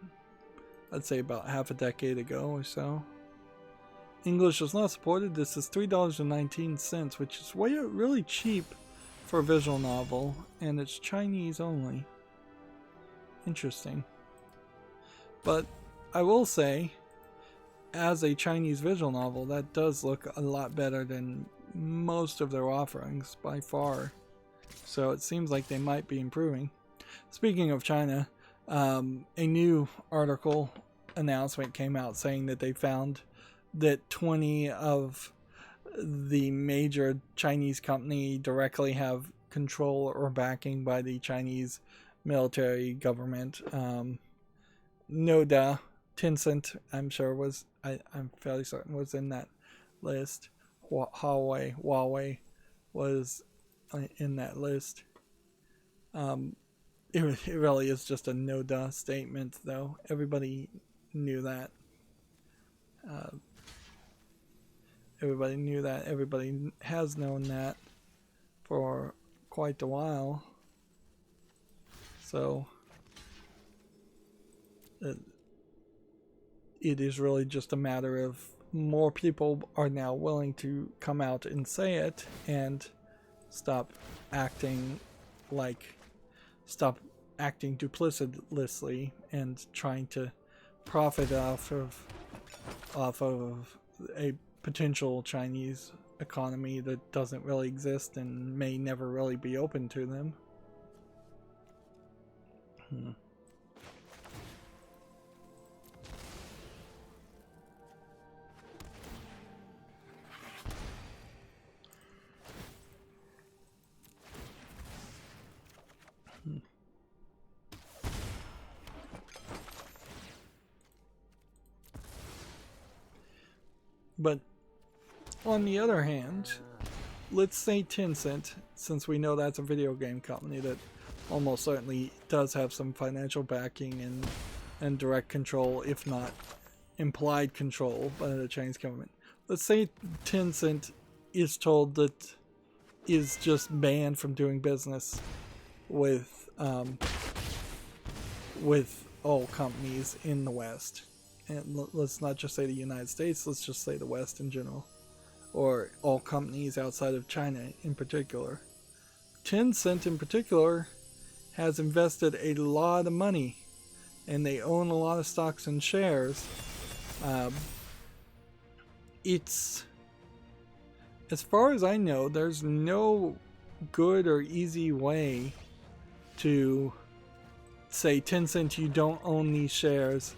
I'd say, about half a decade ago or so. English is not supported. This is $3.19, which is really cheap for a visual novel, and it's Chinese only. Interesting. But I will say, as a Chinese visual novel, that does look a lot better than most of their offerings by far. So it seems like they might be improving. Speaking of China, a new article announcement came out saying that they found that 20 of the major Chinese company directly have control or backing by the Chinese military government. Noda, Tencent, I'm fairly certain was in that list. Huawei was in that list. It really is just a no-duh statement, though. Everybody knew that. Everybody knew that. Everybody has known that for quite a while. So it is really just a matter of more people are now willing to come out and say it and stop acting duplicitously and trying to profit off of a potential Chinese economy that doesn't really exist and may never really be open to them. But on the other hand, let's say Tencent, since we know that's a video game company that almost certainly does have some financial backing and direct control, if not implied control by the Chinese government. Let's say Tencent is told that is just banned from doing business with all companies in the West. And let's not just say the United States, let's just say the West in general. Or all companies outside of China in particular. Tencent in particular has invested a lot of money, and they own a lot of stocks and shares. It's, as far as I know, there's no good or easy way to say, Tencent, you don't own these shares.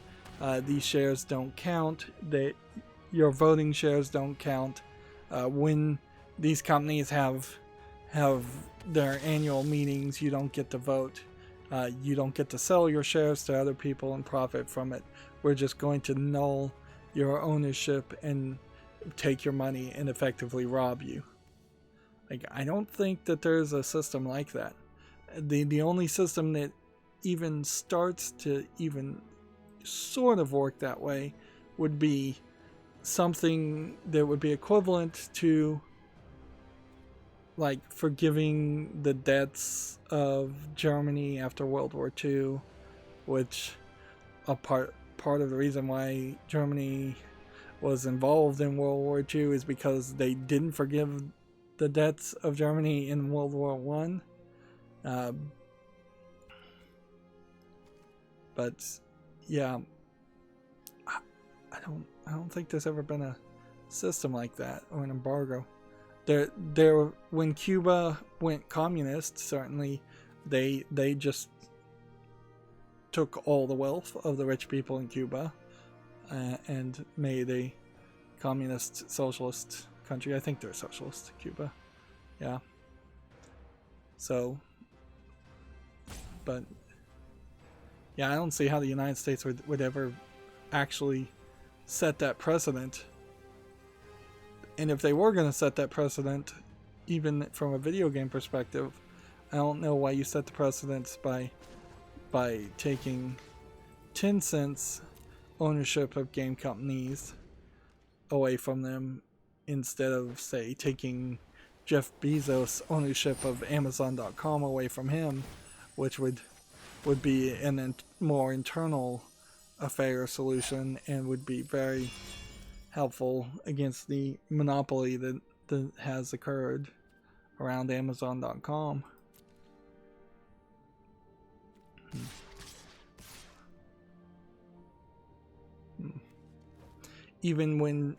These shares don't count. Your voting shares don't count. When these companies have their annual meetings, you don't get to vote. You don't get to sell your shares to other people and profit from it. We're just going to null your ownership and take your money and effectively rob you. Like, I don't think that there's a system like that. The only system that even starts to even sort of work that way would be something that would be equivalent to, like, forgiving the debts of Germany after World War II, which a part of the reason why Germany was involved in World War II is because they didn't forgive the debts of Germany in World War One. But yeah, I don't think there's ever been a system like that, or an embargo. There when Cuba went communist, certainly they just took all the wealth of the rich people in Cuba and made a communist socialist country. I think they're socialist, Cuba. Yeah. So, but yeah, I don't see how the United States would ever actually set that precedent. And if they were going to set that precedent, even from a video game perspective, I don't know why you set the precedence by taking Tencent's ownership of game companies away from them, instead of, say, taking Jeff Bezos' ownership of Amazon.com away from him, which would be a more internal affair solution and would be very helpful against the monopoly that has occurred around Amazon.com. Even when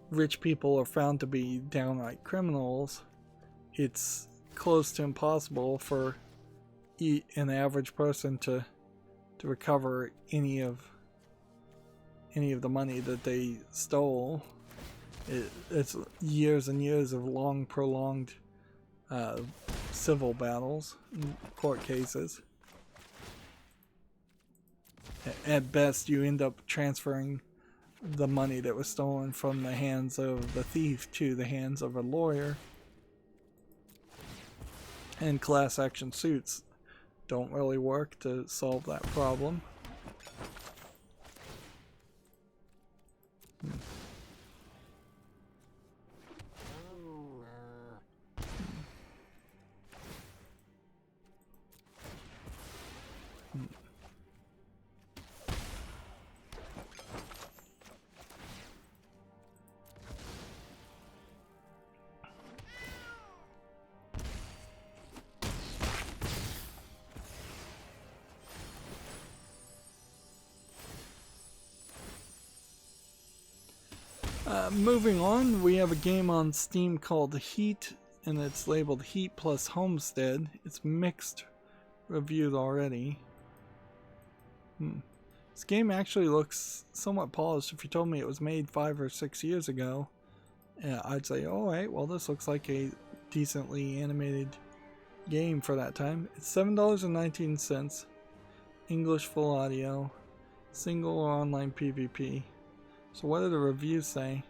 rich people are found to be downright criminals, it's close to impossible for an average person to recover any of the money that they stole. It's years and years of long prolonged civil battles, court cases. At best, you end up transferring the money that was stolen from the hands of the thief to the hands of a lawyer. And class action suits don't really work to solve that problem. Moving on, we have a game on Steam called Heat, and it's labeled Heat plus Homestead. It's mixed reviews already. This game actually looks somewhat polished. If you told me it was made 5 or 6 years ago, I'd say, alright, well, this looks like a decently animated game for that time. It's $7.19, English full audio, single or online PvP. So what do the reviews say?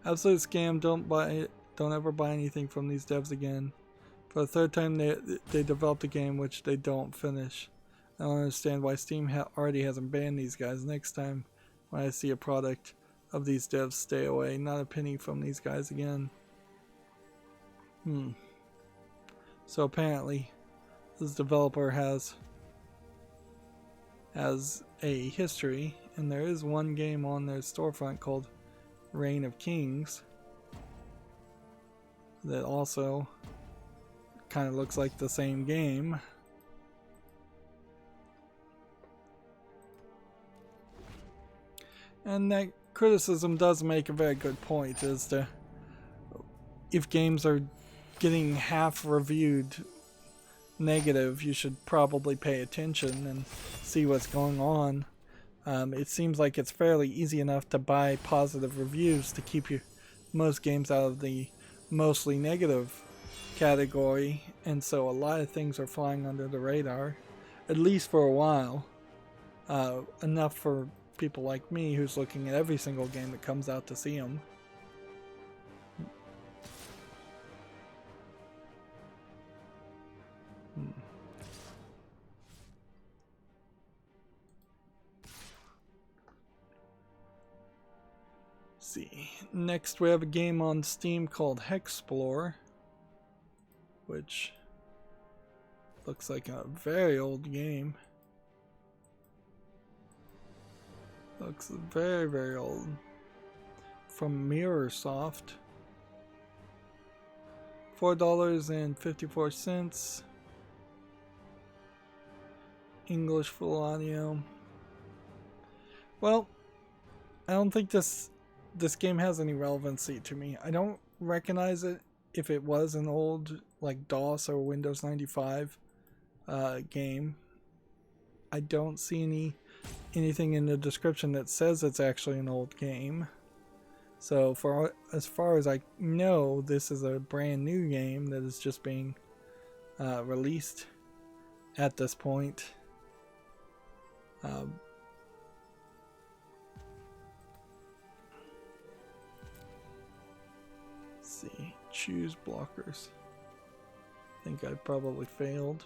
Absolute scam, don't buy it. Don't ever buy anything from these devs again. For the third time they developed a game which they don't finish. I don't understand why Steam already hasn't banned these guys. Next time when I see a product of these devs, stay away. Not a penny from these guys again. So apparently this developer has a history, and there is one game on their storefront called Reign of Kings that also kind of looks like the same game. And that criticism does make a very good point as to if games are getting half reviewed negative, you should probably pay attention and see what's going on. It seems like it's fairly easy enough to buy positive reviews to keep most games out of the mostly negative category, and so a lot of things are flying under the radar, at least for a while. Enough for people like me who's looking at every single game that comes out to see them. See. Next we have a game on Steam called Hexplore, which looks like a very old game. Looks very, very old. From Mirrorsoft. $4.54. English full audio. Well, I don't think this game has any relevancy to me. I don't recognize it if it was an old like DOS or Windows 95 game. I don't see anything in the description that says it's actually an old game. So as far as I know, this is a brand new game that is just being released at this point. See, choose blockers. I think I probably failed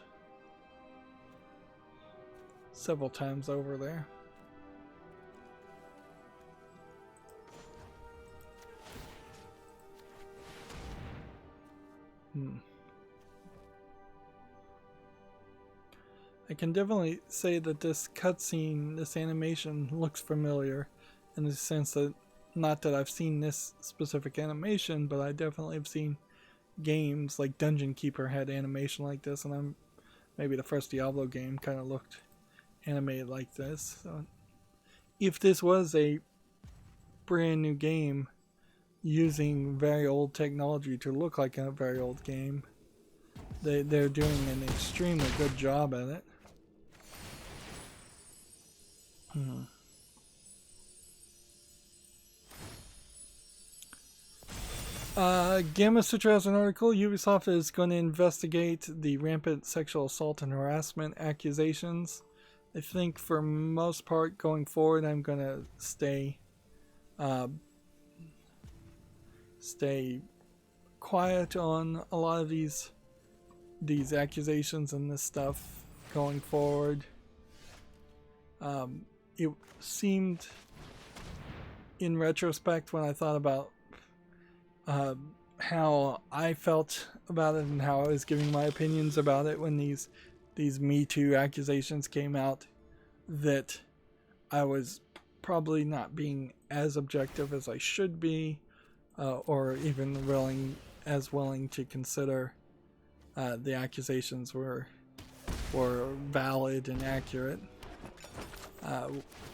several times over there. I can definitely say that this cutscene, this animation, looks familiar in the sense that, not that I've seen this specific animation, but I definitely have seen games like Dungeon Keeper had animation like this, and maybe the first Diablo game kind of looked animated like this. So if this was a brand new game using very old technology to look like a very old game, they're doing an extremely good job at it. Gamma Sutra has an article. Ubisoft is going to investigate the rampant sexual assault and harassment accusations. I think for most part going forward, I'm going to stay quiet on a lot of these accusations and this stuff going forward. It seemed, in retrospect, when I thought about how I felt about it and how I was giving my opinions about it when these Me Too accusations came out, that I was probably not being as objective as I should be, or even willing to consider the accusations were valid and accurate,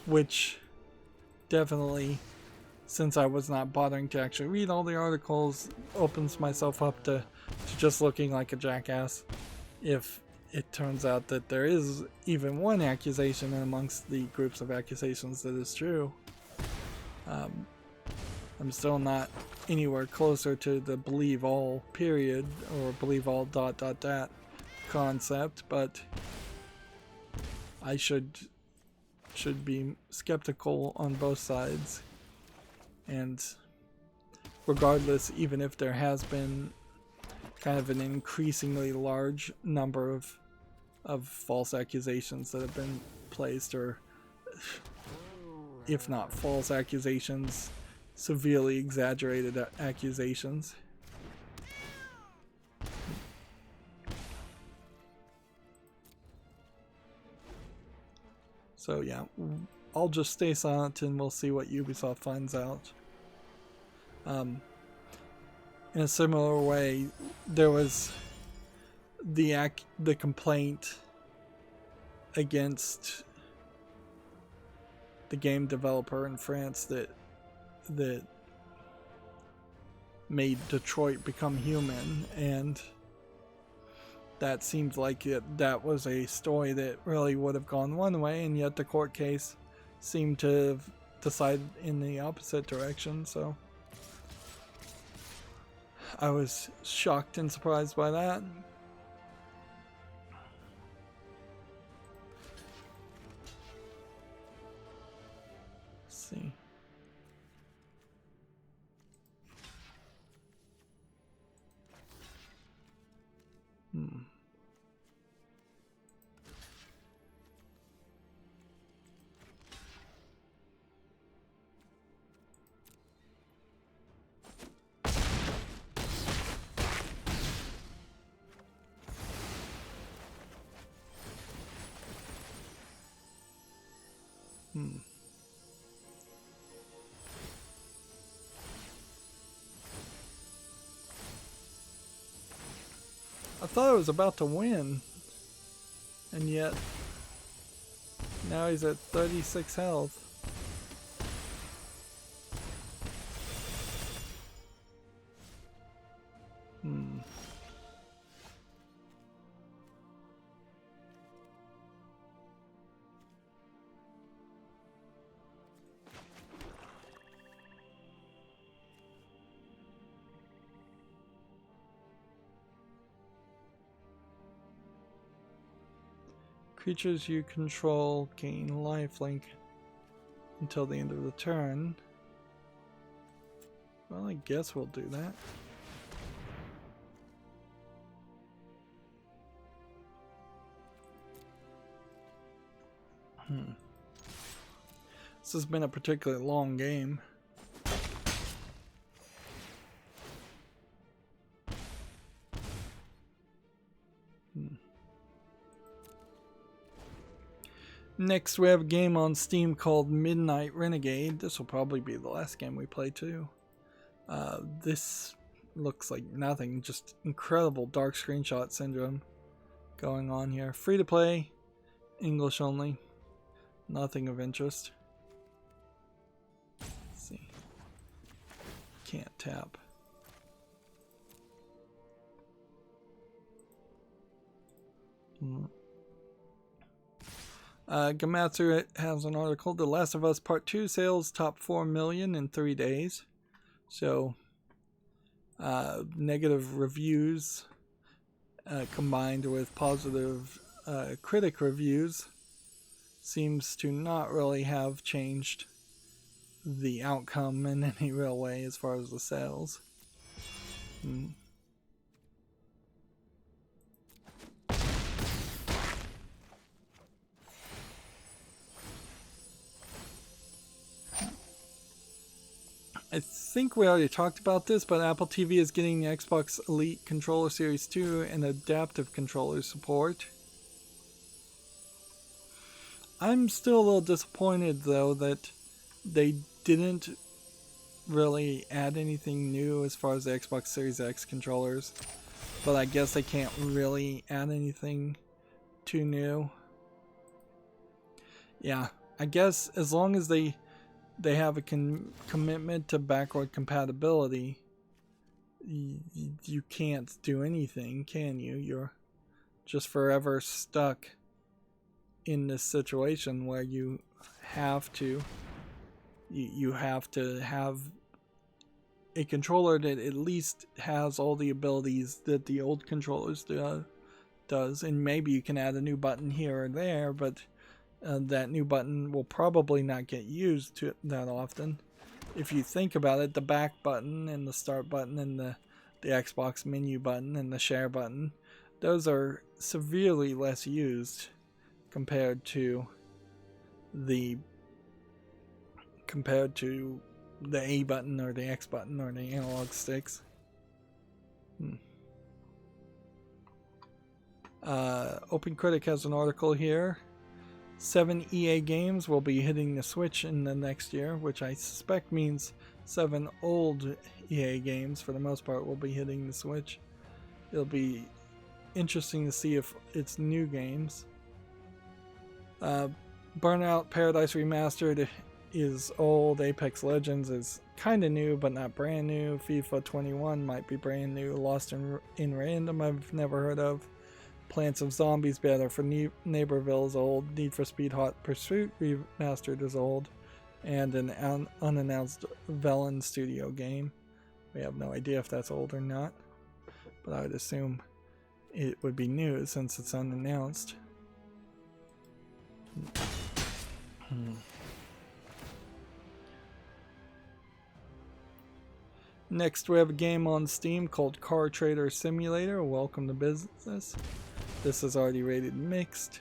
which definitely, since I was not bothering to actually read all the articles, opens myself up to just looking like a jackass if it turns out that there is even one accusation amongst the groups of accusations that is true. I'm still not anywhere closer to the believe all period or believe all ... concept, but I should be skeptical on both sides. And regardless, even if there has been kind of an increasingly large number of false accusations that have been placed, or if not false accusations, severely exaggerated accusations. So yeah, I'll just stay silent and we'll see what Ubisoft finds out. In a similar way, there was the complaint against the game developer in France that made Detroit Become Human, and that seems like that was a story that really would have gone one way, and yet the court case seemed to have decided in the opposite direction. So I was shocked and surprised by that. Let's see. I thought I was about to win, and yet now he's at 36 health. Creatures you control gain lifelink until the end of the turn. Well, I guess we'll do that. This has been a particularly long game. Next, we have a game on Steam called Midnight Renegade. This will probably be the last game we play too. This looks like nothing, just incredible dark screenshot syndrome going on here. Free to play, English only, nothing of interest. Let's see. Can't tap. Gamatsu has an article. The Last of Us Part 2 sales top 4 million in 3 days. So, negative reviews combined with positive critic reviews seems to not really have changed the outcome in any real way as far as the sales. I think we already talked about this, but Apple TV is getting the Xbox Elite Controller Series 2 and adaptive controller support. I'm still a little disappointed, though, that they didn't really add anything new as far as the Xbox Series X controllers. But I guess they can't really add anything too new. Yeah, I guess as long as they have a commitment to backward compatibility, you can't do anything, can you? You're just forever stuck in this situation where you have to have a controller that at least has all the abilities that the old controllers does, and maybe you can add a new button here or there, but that new button will probably not get used that often. If you think about it, the back button and the start button and the Xbox menu button and the share button, those are severely less used compared to the A button or the X button or the analog sticks. OpenCritic has an article here. 7 EA games will be hitting the Switch in the next year, which I suspect means 7 old EA games, for the most part, will be hitting the Switch. It'll be interesting to see if it's new games. Burnout Paradise Remastered is old. Apex Legends is kind of new, but not brand new. FIFA 21 might be brand new. Lost in Random I've never heard of. Plants of Zombies Banner for Neighborville is old. Need for Speed Hot Pursuit Remastered is old. And an unannounced Velen Studio game. We have no idea if that's old or not, but I would assume it would be new since it's unannounced. Next, we have a game on Steam called Car Trader Simulator. Welcome to business. This is already rated mixed.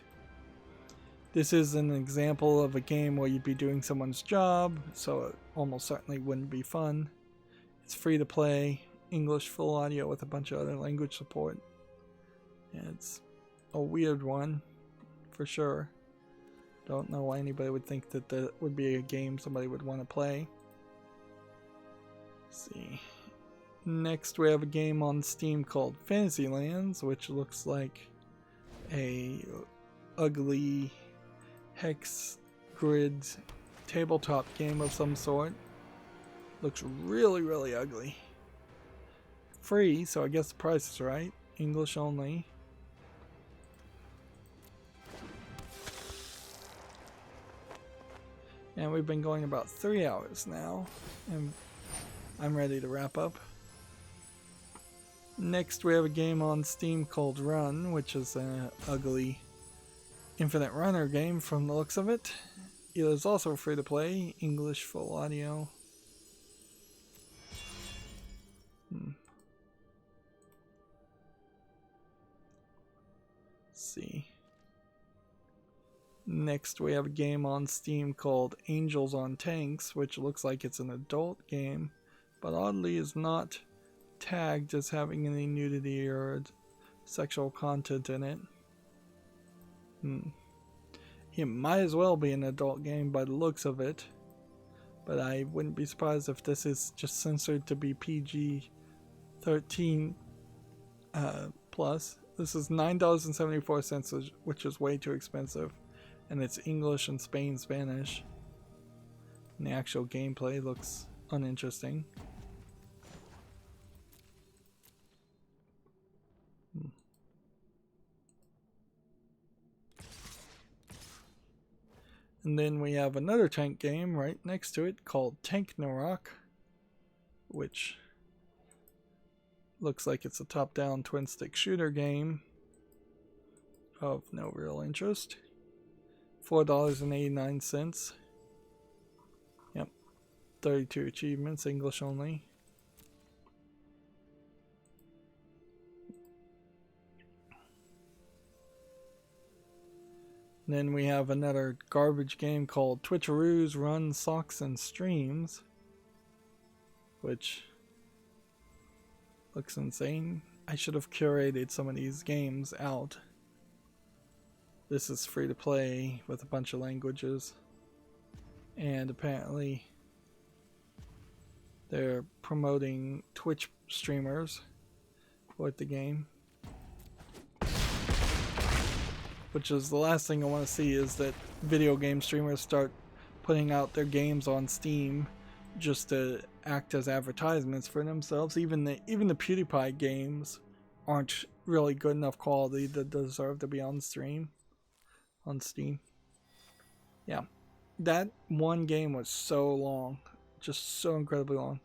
This is an example of a game where you'd be doing someone's job, so it almost certainly wouldn't be fun. It's free to play, English full audio with a bunch of other language support. And it's a weird one, for sure. Don't know why anybody would think that that would be a game somebody would want to play. Let's see. Next we have a game on Steam called Fantasylands, which looks like a ugly hex grid tabletop game of some sort. Looks really, really ugly. Free, so I guess the price is right. English only. And we've been going about 3 hours now, and I'm ready to wrap up. Next we have a game on Steam called Run, which is an ugly infinite runner game from the looks of it. It is also free to play, English full audio. Let's see. Next we have a game on Steam called Angels on Tanks, which looks like it's an adult game, but oddly is not tagged as having any nudity or sexual content in it. It might as well be an adult game by the looks of it, but I wouldn't be surprised if this is just censored to be PG-13 plus. This is $9.74, which is way too expensive, and it's English and Spanish. And the actual gameplay looks uninteresting. And then we have another tank game right next to it called Tank Narok, which looks like it's a top-down twin-stick shooter game of no real interest. $4.89. Yep. 32 achievements, English only. Then we have another garbage game called Twitcheroos Run Socks and Streams, which looks insane. I should have curated some of these games out. This is free to play with a bunch of languages, and apparently they're promoting Twitch streamers with the game. Which is the last thing I want to see, is that video game streamers start putting out their games on Steam just to act as advertisements for themselves. Even the PewDiePie games aren't really good enough quality to deserve to be on Steam. Yeah, that one game was so long, just so incredibly long.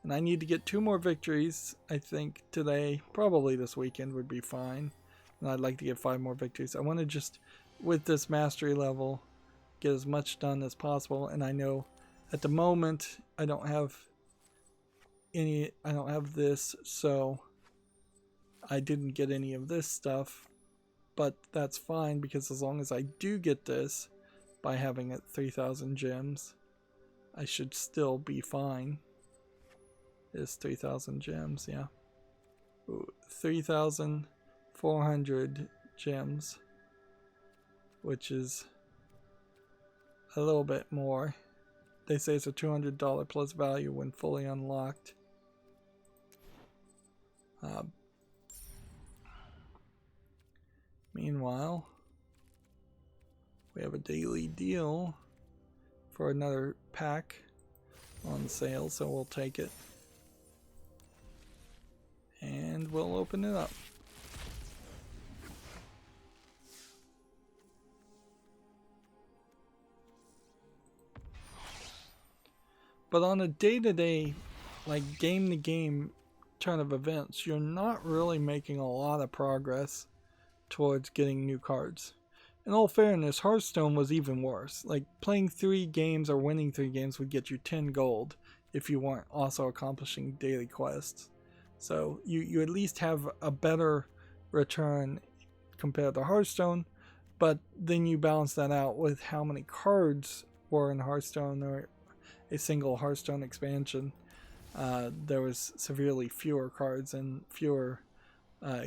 And I need to get 2 more victories, I think, today. Probably this weekend would be fine. And I'd like to get 5 more victories. I want to just, with this mastery level, get as much done as possible. And I know at the moment I don't have this, so I didn't get any of this stuff. But that's fine, because as long as I do get this by having it 3,000 gems, I should still be fine. It's 3,000 gems, yeah. 3,400 gems, which is a little bit more. They say it's a $200 plus value when fully unlocked. Meanwhile, we have a daily deal for another pack on sale, so we'll take it. And we'll open it up. But on a day-to-day, like game-to-game turn of events, you're not really making a lot of progress towards getting new cards. In all fairness, Hearthstone was even worse. Like, playing 3 games or winning 3 games would get you 10 gold if you weren't also accomplishing daily quests. So you at least have a better return compared to Hearthstone, but then you balance that out with how many cards were in Hearthstone or a single Hearthstone expansion. There was severely fewer cards and fewer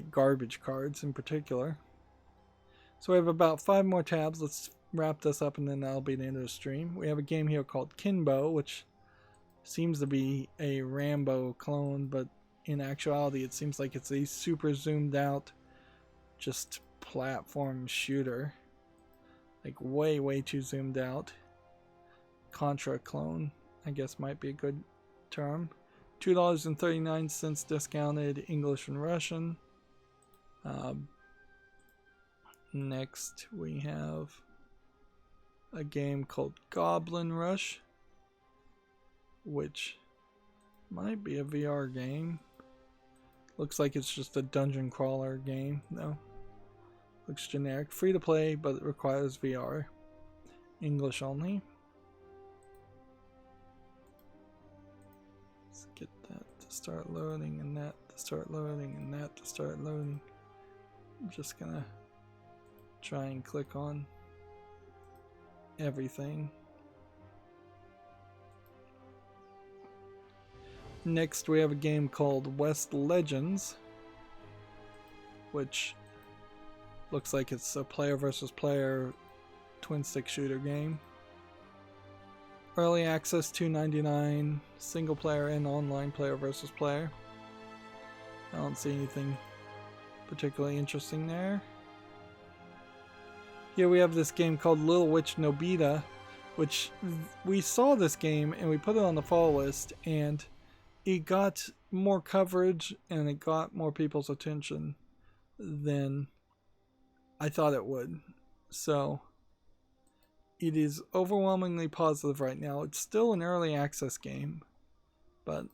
garbage cards in particular. So we have about 5 more tabs. Let's wrap this up and then that'll be the end of the stream. We have a game here called Kinbo, which seems to be a Rambo clone, but in actuality it seems like it's a super zoomed out just platform shooter. Like way too zoomed out. Contra clone, I guess might be a good term. $2.39 discounted, English and Russian. Next we have a game called Goblin Rush, which might be a VR game. Looks like it's just a dungeon crawler game though. Looks generic. Free to play, but it requires VR. English only. Let's get that to start loading and that to start loading and that to start loading. I'm just gonna try and click on everything. Next we have a game called West Legends, which looks like it's a player versus player twin stick shooter game. Early access $2.99, single player and online player versus player. I don't see anything particularly interesting there. Here we have this game called Little Witch Nobita, which we saw this game and we put it on the fall list and it got more coverage and it got more people's attention than I thought it would. So it is overwhelmingly positive right now. It's still an early access game, but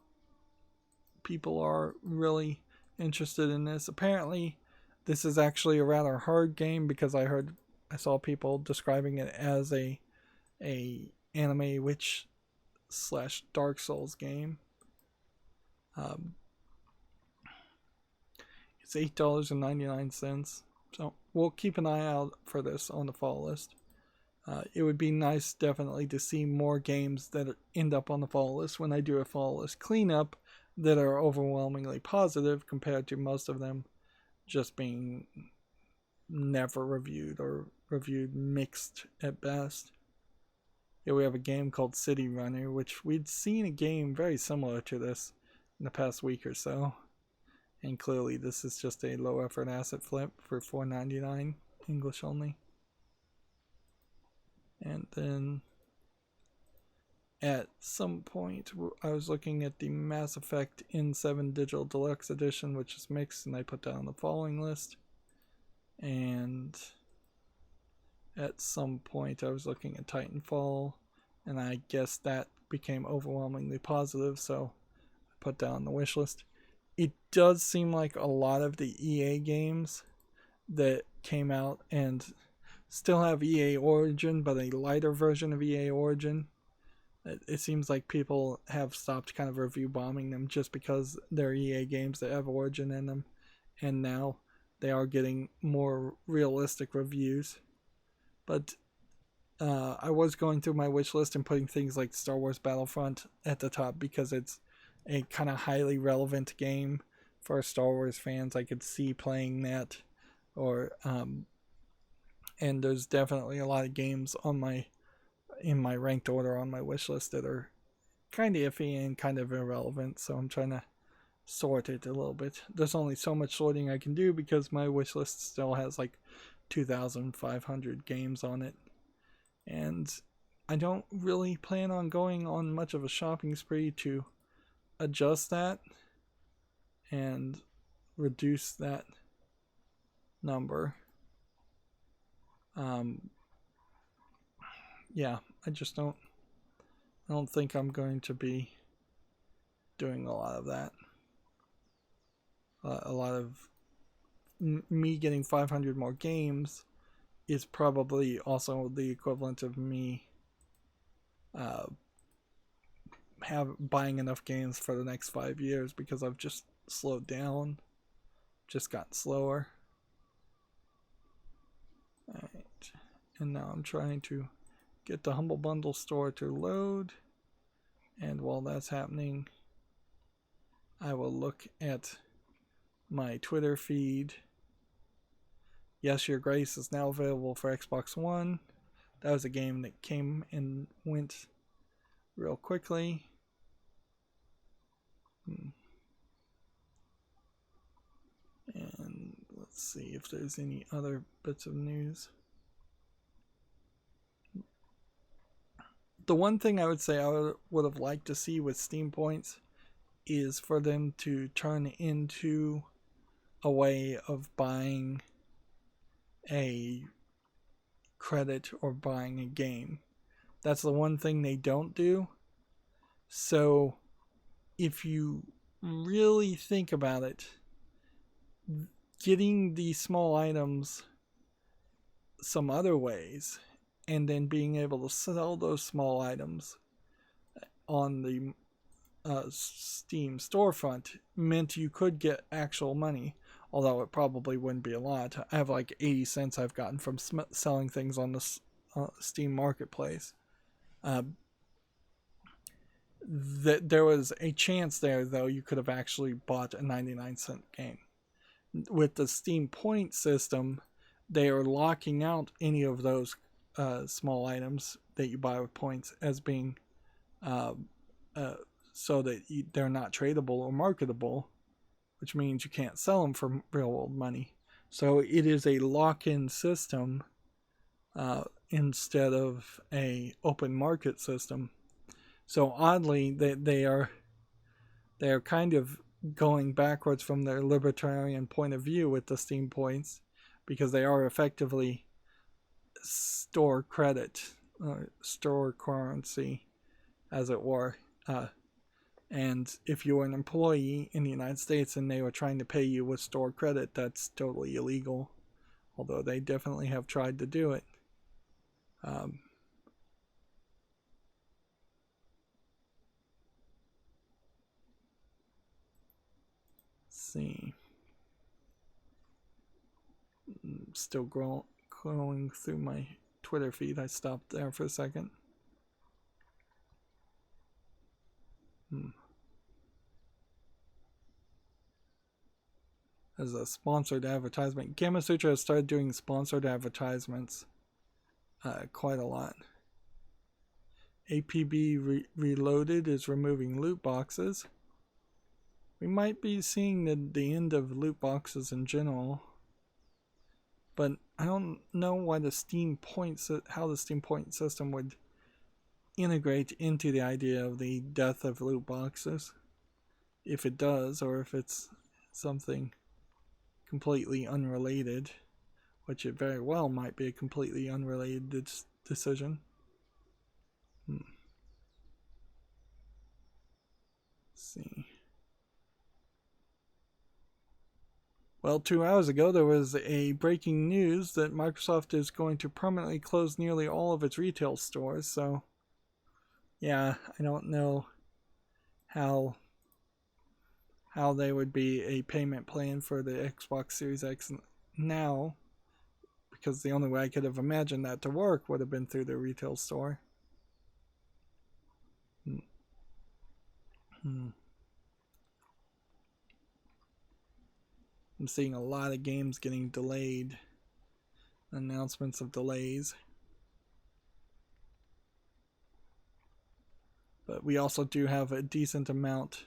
people are really interested in this. Apparently this is actually a rather hard game because I saw people describing it as a anime witch / Dark Souls game. It's $8.99, so we'll keep an eye out for this on the fall list. It would be nice definitely to see more games that end up on the fall list when I do a fall list cleanup that are overwhelmingly positive compared to most of them just being never reviewed or reviewed mixed at best. Here we have a game called City Runner, which we'd seen a game very similar to this in the past week or so, and clearly this is just a low effort asset flip for $4.99, English only. And then at some point I was looking at the Mass Effect N7 Digital Deluxe Edition, which is mixed, and I put that on the following list. And at some point I was looking at Titanfall, and I guess that became overwhelmingly positive, so I put that on the wish list. It does seem like a lot of the EA games that came out and still have EA Origin, but a lighter version of EA Origin. It seems like people have stopped kind of review bombing them just because they're EA games that have Origin in them, and now they are getting more realistic reviews. But I was going through my wish list and putting things like Star Wars Battlefront at the top because it's a kind of highly relevant game for Star Wars fans. I could see playing that, or and there's definitely a lot of games on in my ranked order on my wish list that are kind of iffy and kind of irrelevant, so I'm trying to sort it a little bit. There's only so much sorting I can do because my wish list still has like 2,500 games on it, and I don't really plan on going on much of a shopping spree to adjust that and reduce that number. Yeah, I just don't I don't think I'm going to be doing a lot of that. A lot of me getting 500 more games is probably also the equivalent of me buying enough games for the next 5 years, because I've just slowed down, just gotten slower. Alright, and now I'm trying to get the Humble Bundle store to load, and while that's happening, I will look at my Twitter feed. Yes, Your Grace is now available for Xbox One. That was a game that came and went real quickly. And let's see if there's any other bits of news. The one thing I would say I would have liked to see with Steam points is for them to turn into a way of buying a credit or buying a game. That's the one thing they don't do. So if you really think about it, getting these small items some other ways and then being able to sell those small items on the Steam storefront meant you could get actual money, although it probably wouldn't be a lot. I have like 80 cents I've gotten from selling things on the Steam marketplace. There was a chance there, though, you could have actually bought a 99-cent game. With the Steam point system, they are locking out any of those small items that you buy with points as being so that they're not tradable or marketable, which means you can't sell them for real world money. So it is a lock-in system instead of a open market system. So oddly, they are kind of going backwards from their libertarian point of view with the Steam points, because they are effectively store credit, store currency, as it were. And if you were an employee in the United States and they were trying to pay you with store credit, that's totally illegal, although they definitely have tried to do it. See. Still going through my Twitter feed. I stopped there for a second. As a sponsored advertisement, Gamasutra has started doing sponsored advertisements quite a lot. APB Reloaded is removing loot boxes. We might be seeing the end of loot boxes in general, but I don't know why how the Steam point system would integrate into the idea of the death of loot boxes, if it does, or if it's something completely unrelated, which it very well might be a completely unrelated decision. Let's see. Well, 2 hours ago, there was a breaking news that Microsoft is going to permanently close nearly all of its retail stores. So, yeah, I don't know how they would be a payment plan for the Xbox Series X now, because the only way I could have imagined that to work would have been through the retail store. I'm seeing a lot of games getting delayed. Announcements of delays. But we also do have a decent amount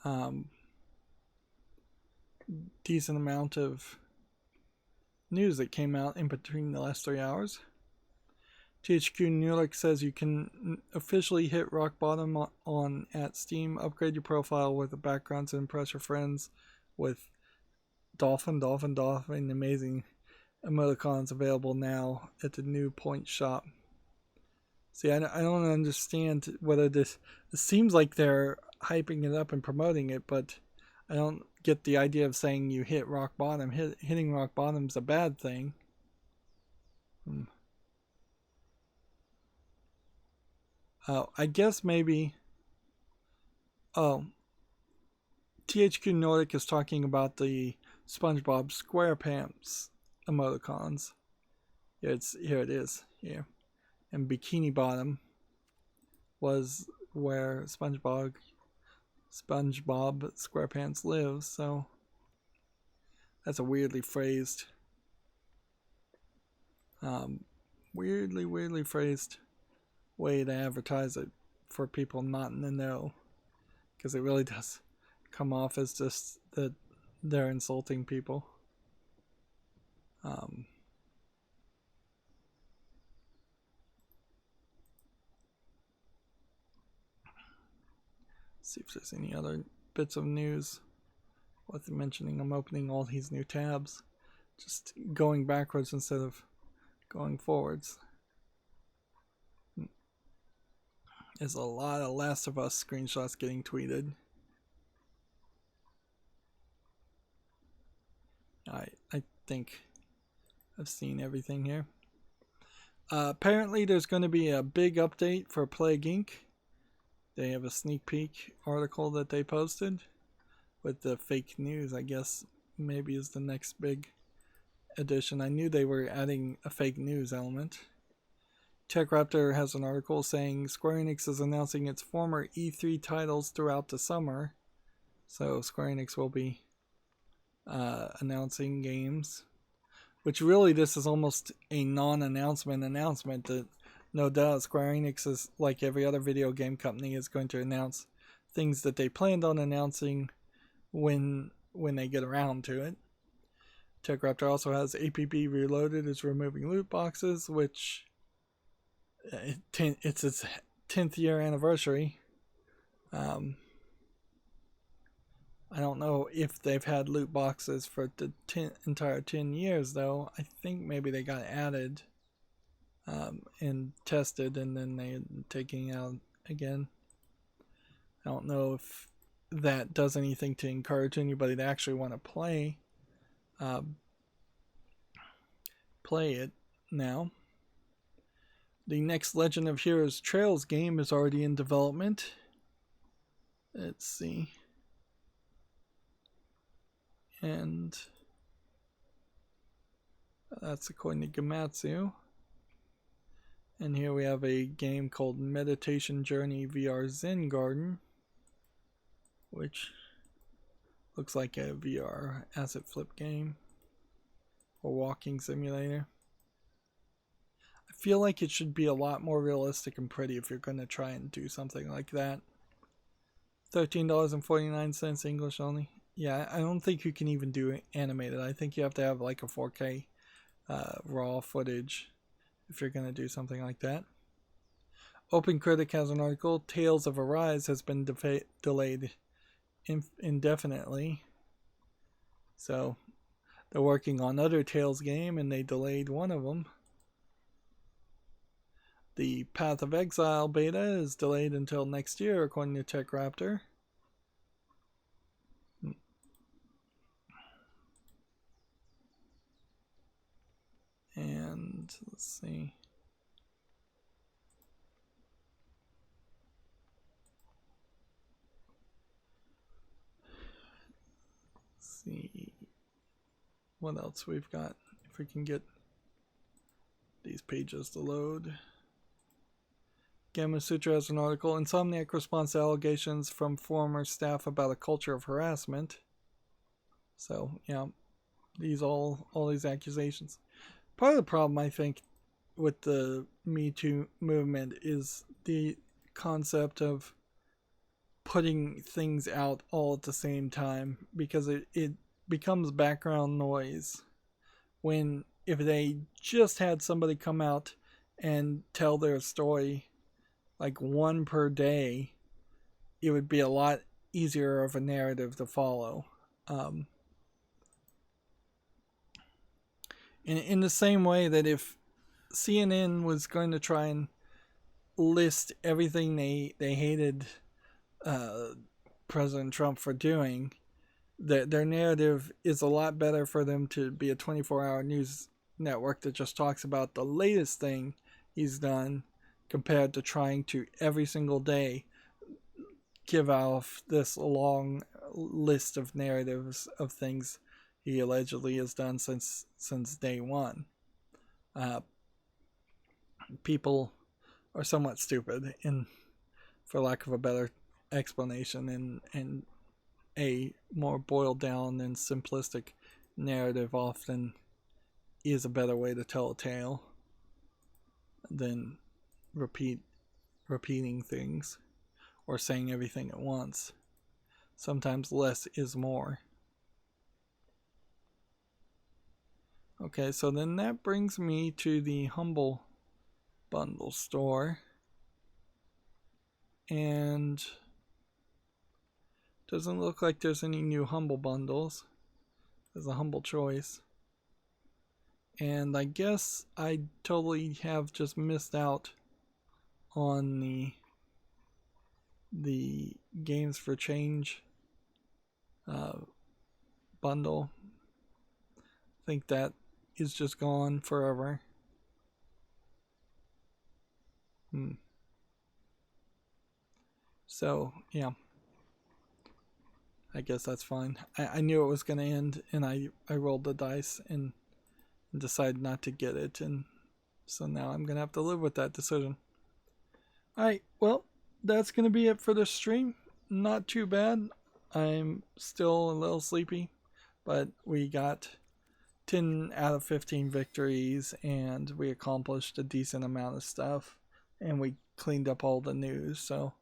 of news that came out in between the last 3 hours. THQ Nordic says you can officially hit rock bottom at Steam, upgrade your profile with the backgrounds and impress your friends with Dolphin, amazing emoticons available now at the new point shop. See, I don't understand whether this... It seems like they're hyping it up and promoting it, but I don't get the idea of saying you hit rock bottom. Hitting rock bottom's a bad thing. Oh, I guess maybe... Oh. THQ Nordic is talking about the SpongeBob SquarePants emoticons. Here it is. Here. And Bikini Bottom was where SpongeBob SquarePants lives, so that's a weirdly phrased weirdly phrased way to advertise it for people not in the know, because it really does come off as just that they're insulting people. See if there's any other bits of news worth mentioning. I'm opening all these new tabs, just going backwards instead of going forwards. There's a lot of Last of Us screenshots getting tweeted. I think I've seen everything here. Apparently there's going to be a big update for Plague Inc. They have a sneak peek article that they posted with the fake news, I guess maybe is the next big addition. I knew they were adding a fake news element. TechRaptor has an article saying Square Enix is announcing its former E3 titles throughout the summer. So Square Enix will be announcing games, which really this is almost a non-announcement announcement. That no doubt Square Enix is, like every other video game company, is going to announce things that they planned on announcing when they get around to it. TechRaptor also has APB Reloaded is removing loot boxes, which it's its 10th year anniversary. I don't know if they've had loot boxes for the entire 10 years, though. I think maybe they got added and tested, and then they're taking out again. I don't know if that does anything to encourage anybody to actually want to play it now. The next Legend of Heroes Trails game is already in development. Let's see. And that's according to Gamatsu. And here we have a game called Meditation Journey VR Zen Garden, which looks like a VR asset flip game or walking simulator. I feel like it should be a lot more realistic and pretty if you're going to try and do something like that. $13.49 English only. Yeah, I don't think you can even do it animated. I think you have to have like a 4K raw footage if you're going to do something like that. OpenCritic has an article, Tales of Arise has been delayed indefinitely. So they're working on another Tales game and they delayed one of them. The Path of Exile beta is delayed until next year, according to TechRaptor. And let's see. Let's see what else we've got. If we can get these pages to load. Gamma Sutra has an article. Insomniac responds to allegations from former staff about a culture of harassment. So, yeah, all these accusations. Part of the problem, I think, with the Me Too movement is the concept of putting things out all at the same time, because it becomes background noise. When if they just had somebody come out and tell their story, like one per day, it would be a lot easier of a narrative to follow. In the same way that if CNN was going to try and list everything they hated President Trump for doing, their narrative is a lot better for them to be a 24-hour news network that just talks about the latest thing he's done, compared to trying to every single day give off this long list of narratives of things he allegedly has done since day one. People are somewhat stupid, in, for lack of a better explanation, and a more boiled down and simplistic narrative often is a better way to tell a tale than repeating things or saying everything at once. Sometimes less is more. Okay, so then that brings me to the Humble Bundle store, and doesn't look like there's any new Humble Bundles. There's a Humble Choice, and I guess I totally have just missed out on the Games for Change bundle. I think that is just gone forever. So yeah, I guess that's fine. I knew it was going to end, and I rolled the dice and decided not to get it, and so now I'm going to have to live with that decision. Alright, well, that's going to be it for this stream. Not too bad. I'm still a little sleepy, but we got 10 out of 15 victories, and we accomplished a decent amount of stuff, and we cleaned up all the news, so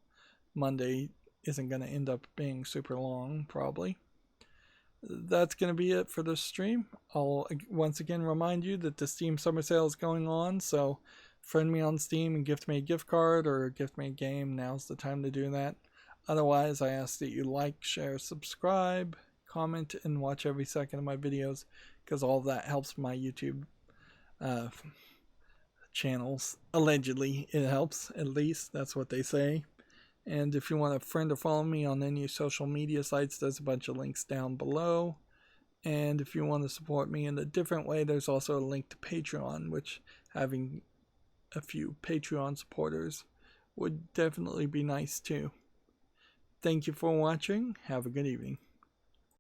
Monday isn't going to end up being super long, probably. That's going to be it for this stream. I'll once again remind you that the Steam Summer Sale is going on, so friend me on Steam and gift me a gift card or gift me a game. Now's the time to do that. Otherwise, I ask that you like, share, subscribe, comment, and watch every second of my videos, because all of that helps my YouTube channels. Allegedly, it helps, at least. That's what they say. And if you want a friend or follow me on any social media sites, there's a bunch of links down below. And if you want to support me in a different way, there's also a link to Patreon, which having a few Patreon supporters would definitely be nice too. Thank you for watching. Have a good evening.